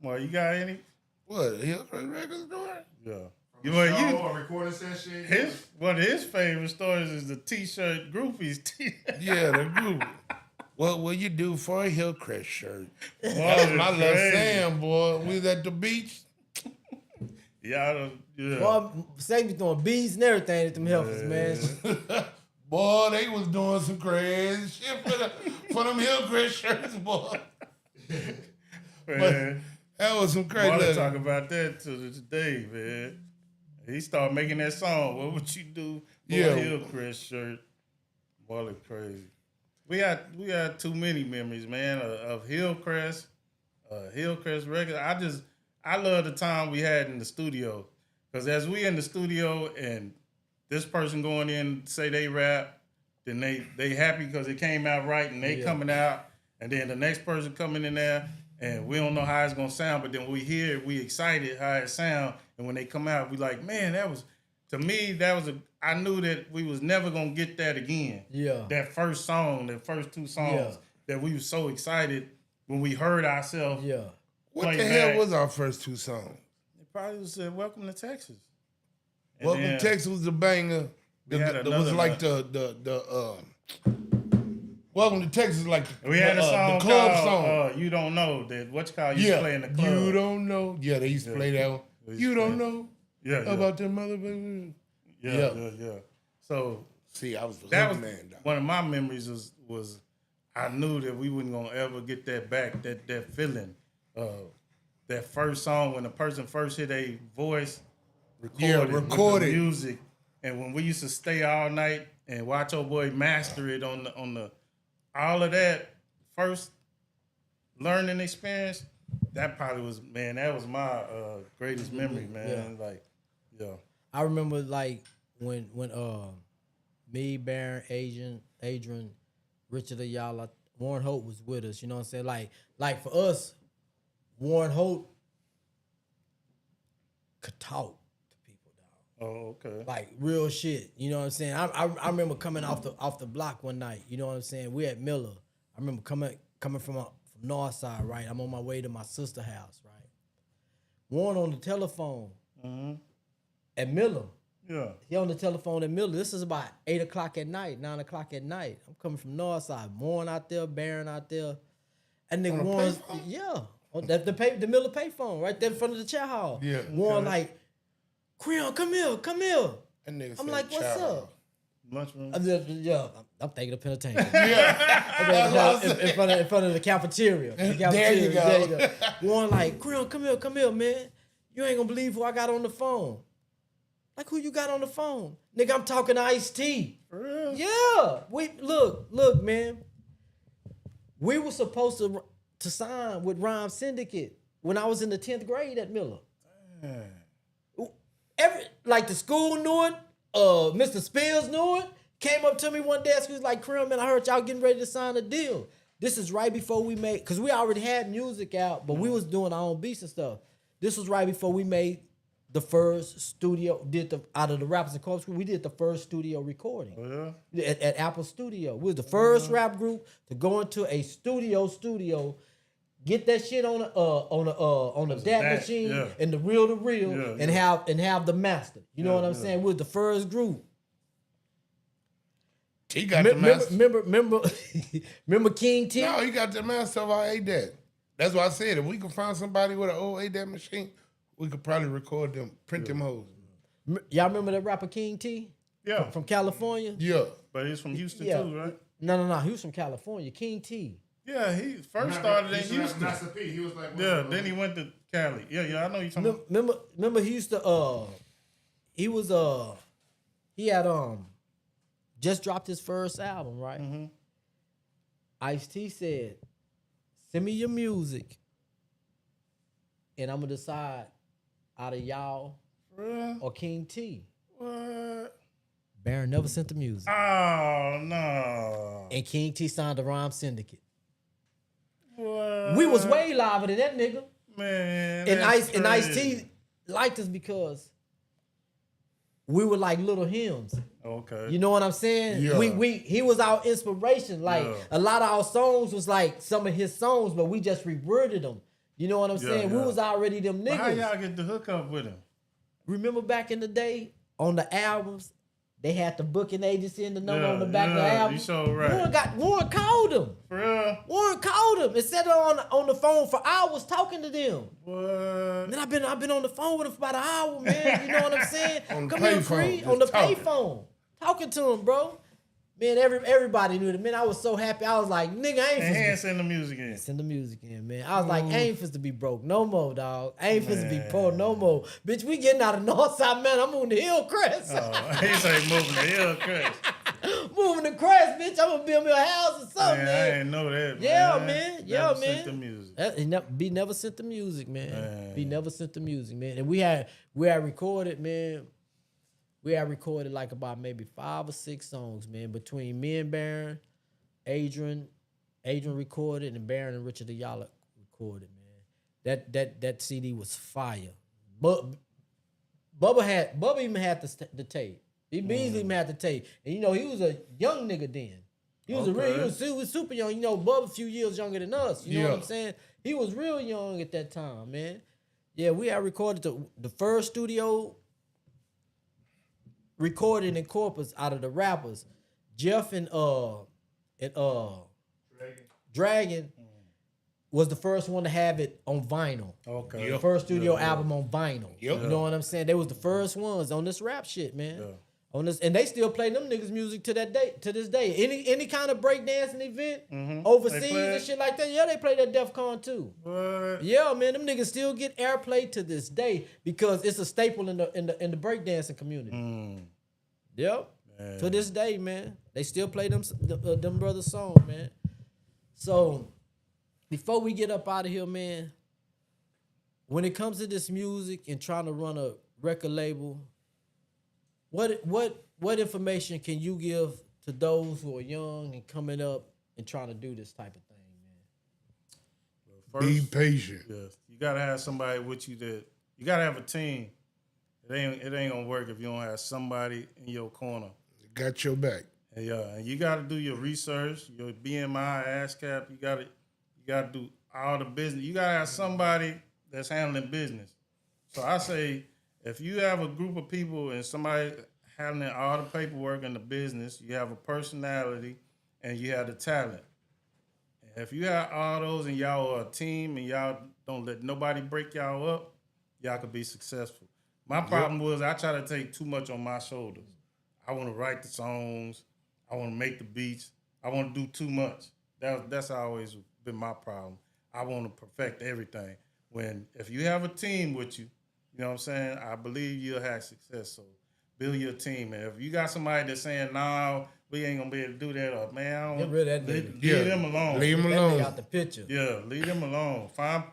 Well, you got any? What, Hillcrest Records doing? Yeah. Show or recording session. One of his favorite stories is the T-shirt groupies. Yeah, the group. What will you do for a Hillcrest shirt? That was my little saying, boy. We was at the beach. Yeah. Boy, say me throwing beads and everything at them helpers, man. Boy, they was doing some crazy shit for them Hillcrest shirts, boy. Man, That was some crazy. Marlon talk about that to today, man. He started making that song. What would you do for a Hillcrest shirt? Marlon crazy. We had too many memories, man, of Hillcrest, Hillcrest Records. I love the time we had in the studio, because as we in the studio and this person going in say they rap, then they happy because it came out right and they coming out, and then the next person coming in there and we don't know how it's gonna sound, but then when we hear it, we excited how it sound, and when they come out, we like, man, I knew that we was never gonna get that again. Yeah. That first song, that first two songs, that we was so excited when we heard ourselves. Yeah. What the hell was our first two songs? It probably was Welcome to Texas. Welcome to Texas was the banger. It was like Welcome to Texas, like we had a song the club called, song. You Don't Know, that what you call you play in the club. You don't know. Yeah, they used to play that one. You don't know. About their motherfucker. Yeah. So see, I was the that man. One of my memories was I knew that we wasn't gonna ever get that back. That feeling, that first song when the person first hit a voice, recorded with the music, and when we used to stay all night and watch old boy master it on the all of that first learning experience. That probably was, man. That was my greatest memory, man. I remember like when me, Baron, Adrian, Richard Ayala, Warren Hope was with us. You know what I'm saying? Like for us, Warren Hope could talk to people, dog. Oh, okay. Like real shit. You know what I'm saying? I remember coming off the block one night. You know what I'm saying? We at Miller. I remember coming from North Side, right? I'm on my way to my sister's house, right? Warren on the telephone at Miller. Yeah. He on the telephone at Miller. This is about 8 o'clock at night, 9 o'clock at night. I'm coming from North Side. Warren out there, Baron out there. And nigga Warren, the Miller payphone right there in front of the chow hall. Yeah. Warren like, Creon, come here. I'm like, what's up? Lunchroom. I'm thinking of penitentiary. in front of the cafeteria. There you go. Warren like, Creon, come here, man. You ain't gonna believe who I got on the phone. Like, who you got on the phone? Nigga, I'm talking to Ice-T. For real? Yeah. Look, man. We were supposed to sign with Rhyme Syndicate when I was in the 10th grade at Miller. The school knew it. Mr. Spears knew it. Came up to me one day. He was like, Cream, man, I heard y'all getting ready to sign a deal. This is right before we made, because we already had music out, but we was doing our own beats and stuff. This was right before we made the first studio, out of the Rappers and Corpse, we did the first studio recording. Oh, yeah? At Apple Studio. We was the first rap group to go into a studio, get that shit on a DAT machine and the reel to reel and have the master. You know what I'm saying? We was the first group. He got the master. Remember King T? No, he got the master of our ADAT. That's why I said if we could find somebody with an old ADAT machine, we could probably record them, print them hoes. Y'all remember that rapper King T? Yeah. From California? Yeah. But he's from Houston too, right? No. He was from California. King T. Yeah, he first started in Houston. Master P. He was like, then he went to Cali. Yeah, I know you talking about. Remember he used to he had just dropped his first album, right? Mm-hmm. Ice-T said, "Send me your music, and I'm gonna decide out of y'all Bruh. or King T? What? Baron never sent the music. Oh no. And King T signed the Rhyme Syndicate. What? We was way liver than that nigga. Man. And that's Ice crazy. T liked us because we were like little hymns. Okay. You know what I'm saying? Yeah. He was our inspiration. Like Yeah. a lot of our songs was like some of his songs, but we just reworded them. You know what I'm saying? We yeah. was already them But how niggas. y'all get the hookup with him? Remember back in the day on the albums, they had the booking agency in the number on the back of the yeah, album. you so right. Warren called him. For real? Warren called him and sat on the phone for hours talking to them. What? And then I've been on the phone with him for about an hour, man. You know what I'm saying? On the Come here, payphone, Creed. just On the talking. payphone. Talking to him, bro. Man, everybody knew it. Man, I was so happy. I was like, nigga, I ain't And he ain't finna send the music in. send the music in, man. I was like, I ain't finna be broke no more, dog. I ain't finna be poor no more. Bitch, we getting out of Northside, man. I'm moving to Hillcrest. Oh, he say moving to Hillcrest. Moving to Crest, bitch. I'm gonna build me a house or something, Man, I man. ain't know that, man. Yeah, man. Yeah, Never man. sent the music. B never sent the music, man. Man. B never sent the music, man. And we had recorded, man. We had recorded like about maybe 5 or 6 songs, man, between me and Baron, Adrian recorded, and Baron and Richard Ayala recorded, man. That CD was fire. But Bubba even had the tape. He Beasley even had the tape, and you know he was a young nigga then. He was he was super young. You know, Bubba a few years younger than us. You know what I'm saying? He was real young at that time, man. Yeah, we had recorded the first studio recording in Corpus out of the rappers. Jeff and Dragon was the first one to have it on vinyl. Okay. The first studio album on vinyl. Yep. You know what I'm saying? They was the first ones on this rap shit, man. Yeah. On this, and they still play them niggas music to this day. Any kind of breakdancing event overseas They play and it? shit like that, yeah, they play that Def Con too. What? Yeah, man, them niggas still get airplay to this day because it's a staple in the breakdancing community. Yep. Man. To this day, man, they still play them brothers' songs, man. So before we get up out of here, man, when it comes to this music and trying to run a record label, what information can you give to those who are young and coming up and trying to do this type of thing, man? Be First, patient. yes, you gotta have somebody with you that you gotta have a team. It ain't gonna work if you don't have somebody in your corner. Got your back. And yeah, and you gotta do your research, your BMI, ASCAP. You gotta do all the business. You gotta have somebody that's handling business. So I say, if you have a group of people and somebody handling all the paperwork and the business, you have a personality and you have the talent. If you have all those and y'all are a team and y'all don't let nobody break y'all up, y'all could be successful. My problem was I try to take too much on my shoulders. I want to write the songs. I want to make the beats. I want to do too much. That's always been my problem. I want to perfect everything. If you have a team with you, you know what I'm saying, I believe you'll have success. So build your team. And if you got somebody that's saying, no, we ain't going to be able to do that, or man, I Get don't rid of that nigga. leave them alone. Leave them That nigga alone. out the picture. Yeah, leave them alone. Find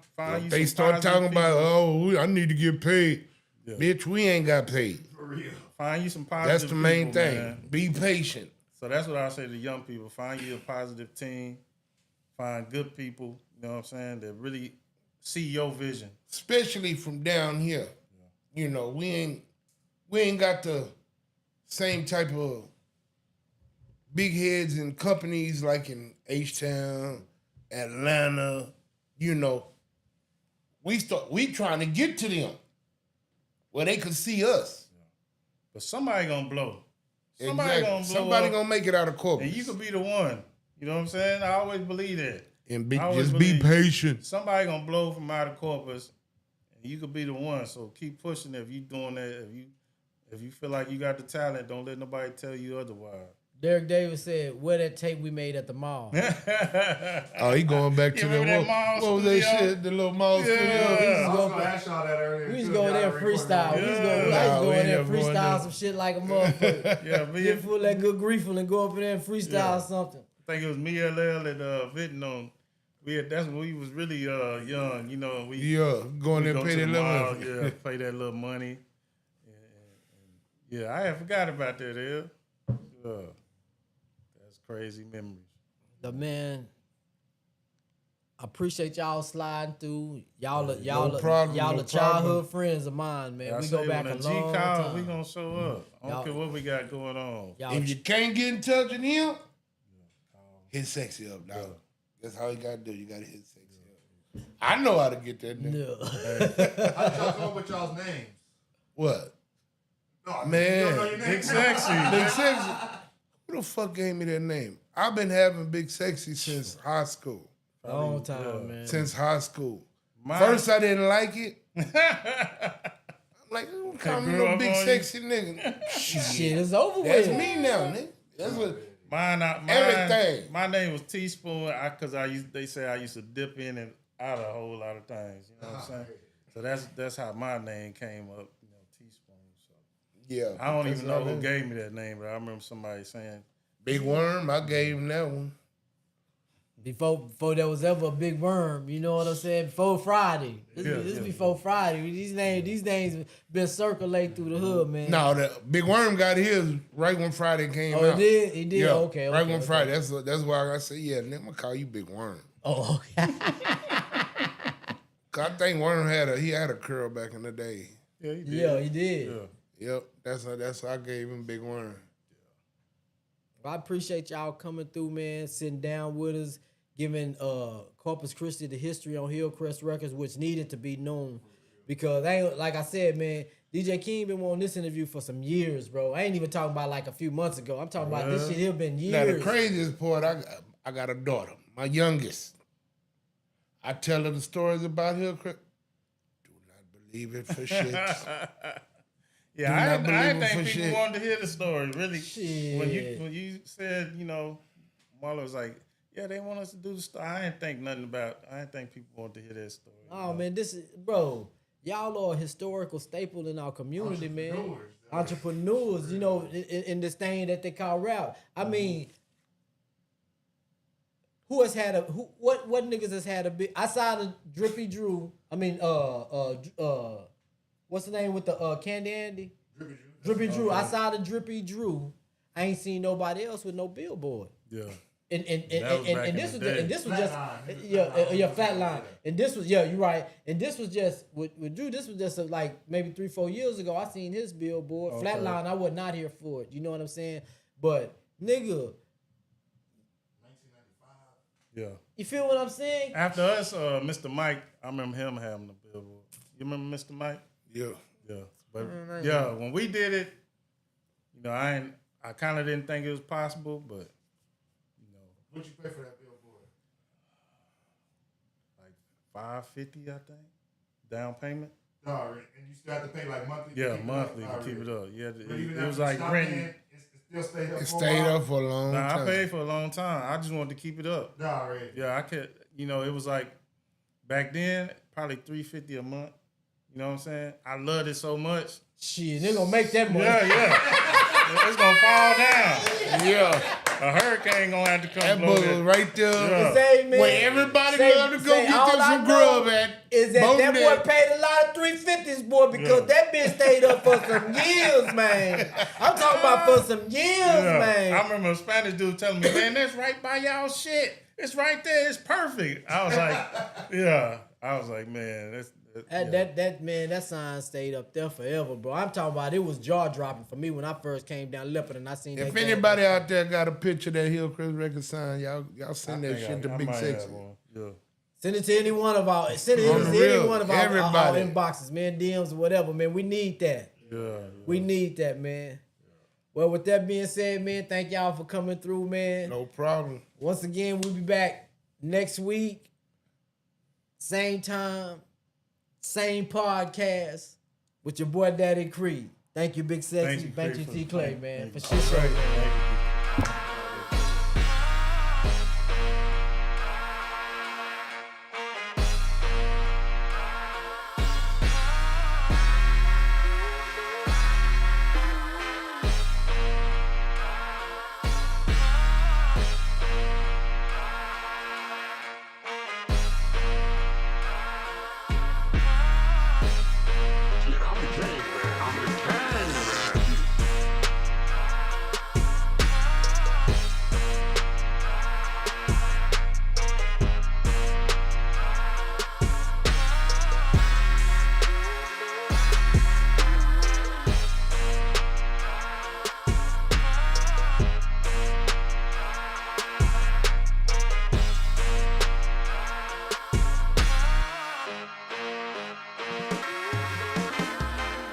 you They some start positive talking about, people. I need to get paid. Yeah. Bitch, we ain't got paid. For real. Find you some positive That's the main people, thing. man. Be patient. So that's what I say to young people. Find you a positive team. Find good people, you know what I'm saying, that really see your vision. Especially from down here. You know, we ain't got the same type of big heads and companies like in H-Town, Atlanta, you know. We trying to get to them where they could see us. But somebody gonna blow. Somebody Exactly. gonna blow Somebody up, gonna make it out of corporate. and you could be the one. You know what I'm saying? I always believe that. And I always just be believe patient. Somebody gonna blow from out of corpus, and you could be the one. So keep pushing. If you doing that, if you feel like you got the talent, don't let nobody tell you otherwise. Derek Davis said, "Where that tape we made at the mall." Oh, he going back to You the remember that mall what was that studio? shit? The little mall studio. I was go gonna ask y'all that earlier. We was too, going y'all there and recording freestyle. on- We was Yeah. going Nah, we there ain't and never going freestyle there. some shit like a motherfucker. Yeah, me Get and, full of that good grief and go up in there and freestyle Yeah. something. I think it was me, LL, and Ridin on. That's when we was really young, you know. Going there go and pay to that the little mall, money. pay that little money. Yeah, I had forgot about that. That's crazy memories. The man. I appreciate y'all sliding through. Y'all are problem. childhood friends of mine, man. I We say go back when a the G long call, time. we gonna show up. I don't Y'all- care what we got going on. Y'all If you can't get in touch with him, hit sexy up, dog. That's how you gotta do. You gotta hit sexy up. I know how to get that nigga. no. How did y'all come up with y'all's names? What? No, Man. you don't know your name? Big Sexy. Big Sexy. Who the fuck gave me that name? I've been having Big Sexy since high school. Long time, man. Since high school. Mine- First, I didn't like it. I'm like, don't call me grew no up big on you. sexy nigga. Shit is over That's with. me now, nigga. That's what. Mine, Everything. My name was Teaspoon because they say I used to dip in and out a whole lot of things. You know what I'm saying? So that's how my name came up. You know, Teaspoon. So Yeah. I don't that's even know all who that- gave me that name, but I remember somebody saying, Big Worm, I gave him that one. Before there was ever a big worm, you know what I'm saying? Before Friday. This before Friday. These names been circulating through the hood, man. No, the Big Worm got his right when Friday came Oh, out. it did? He did? Yeah, Okay. right when Friday. That's why I said, yeah, nigga, I'm gonna call you Big Worm. Oh, okay. 'Cause I think Worm had a curl back in the day. yeah, he did. Yeah, he did. Yeah. Yep, that's how I gave him Big Worm. I appreciate y'all coming through, man, sitting down with us, giving Corpus Christi the history on Hillcrest Records, which needed to be known. Because like I said, man, DJ King been wanting this interview for some years, bro. I ain't even talking about like a few months ago. I'm talking about this shit here been years. Now the craziest part, I got a daughter, my youngest. I tell her the stories about Hillcrest. Do not believe it for shit. Yeah, I didn't think people wanted to hear the story. Really, Shit. when you said, you know, Marlon was like, yeah, they want us to do the story. I didn't think people wanted to hear that story. Oh, man, this is, bro, y'all are a historical staple in our community, man. Entrepreneurs, you know, in this thing that they call rap. I mean, who has had what niggas has had a big, outside of Drippy Drew, I mean, what's the name with the Candy Andy? Drippy Drew. Outside of Drippy Drew, I ain't seen nobody else with no billboard. Yeah. And this was Flatline. Flatline. And this was you're right. And this was just with Drew. This was just like maybe 3-4 years ago. I seen his billboard. Okay. Flatline. I was not here for it. You know what I'm saying? But nigga, 1995. Yeah. you feel what I'm saying? After us, Mr. Mike, I remember him having the billboard. You remember Mr. Mike? Yeah. Yeah. But yeah, when we did it, you know, I kind of didn't think it was possible, but you know, What'd you pay for that billboard? like $550, I think, down payment. No, and you still have to pay like monthly. Yeah, monthly to keep it up. Yeah, But even it was after you like stopped renting. paying, it still stayed up. It for a stayed while? up for a long Nah, time. I paid for a long time. I just wanted to keep it up. No, already. Yeah, I could. You know, it was like back then, probably $350 a month. You know what I'm saying? I loved it so much. Shit, they gonna make that money. Yeah. It's gonna fall down. Yeah. A hurricane gonna have to come That blow book was right there. Yeah. Say, man, Where everybody say- love to go say get all them I some know grub at. Is that Both that days. boy paid a lot of 350s, boy, because Yeah. that bitch stayed up for some years, man. I'm talking about for some years, Yeah. man. I remember a Spanish dude telling me, man, that's right by y'all shit. It's right there. It's perfect. I was like, yeah. I was like, man, that's That sign stayed up there forever, bro. I'm talking about it was jaw dropping for me when I first came down Leopard and I seen that. If anybody out there got a picture of that Hillcrest record sign, y'all send that shit to Big might Sexy. have one. Yeah. Send it to any one of our On the any real, one of our everybody. inboxes, man, DMs or whatever, man. We need that. Yeah. We need that, man. Well, with that being said, man, thank y'all for coming through, man. No problem. Once again, we'll be back next week. Same time, same podcast with your boy Daddy Creed. Thank you, Big Sexy. Thank you, Thank Creed, you, for T the Clay, time. man. Thank For you. shit show, man.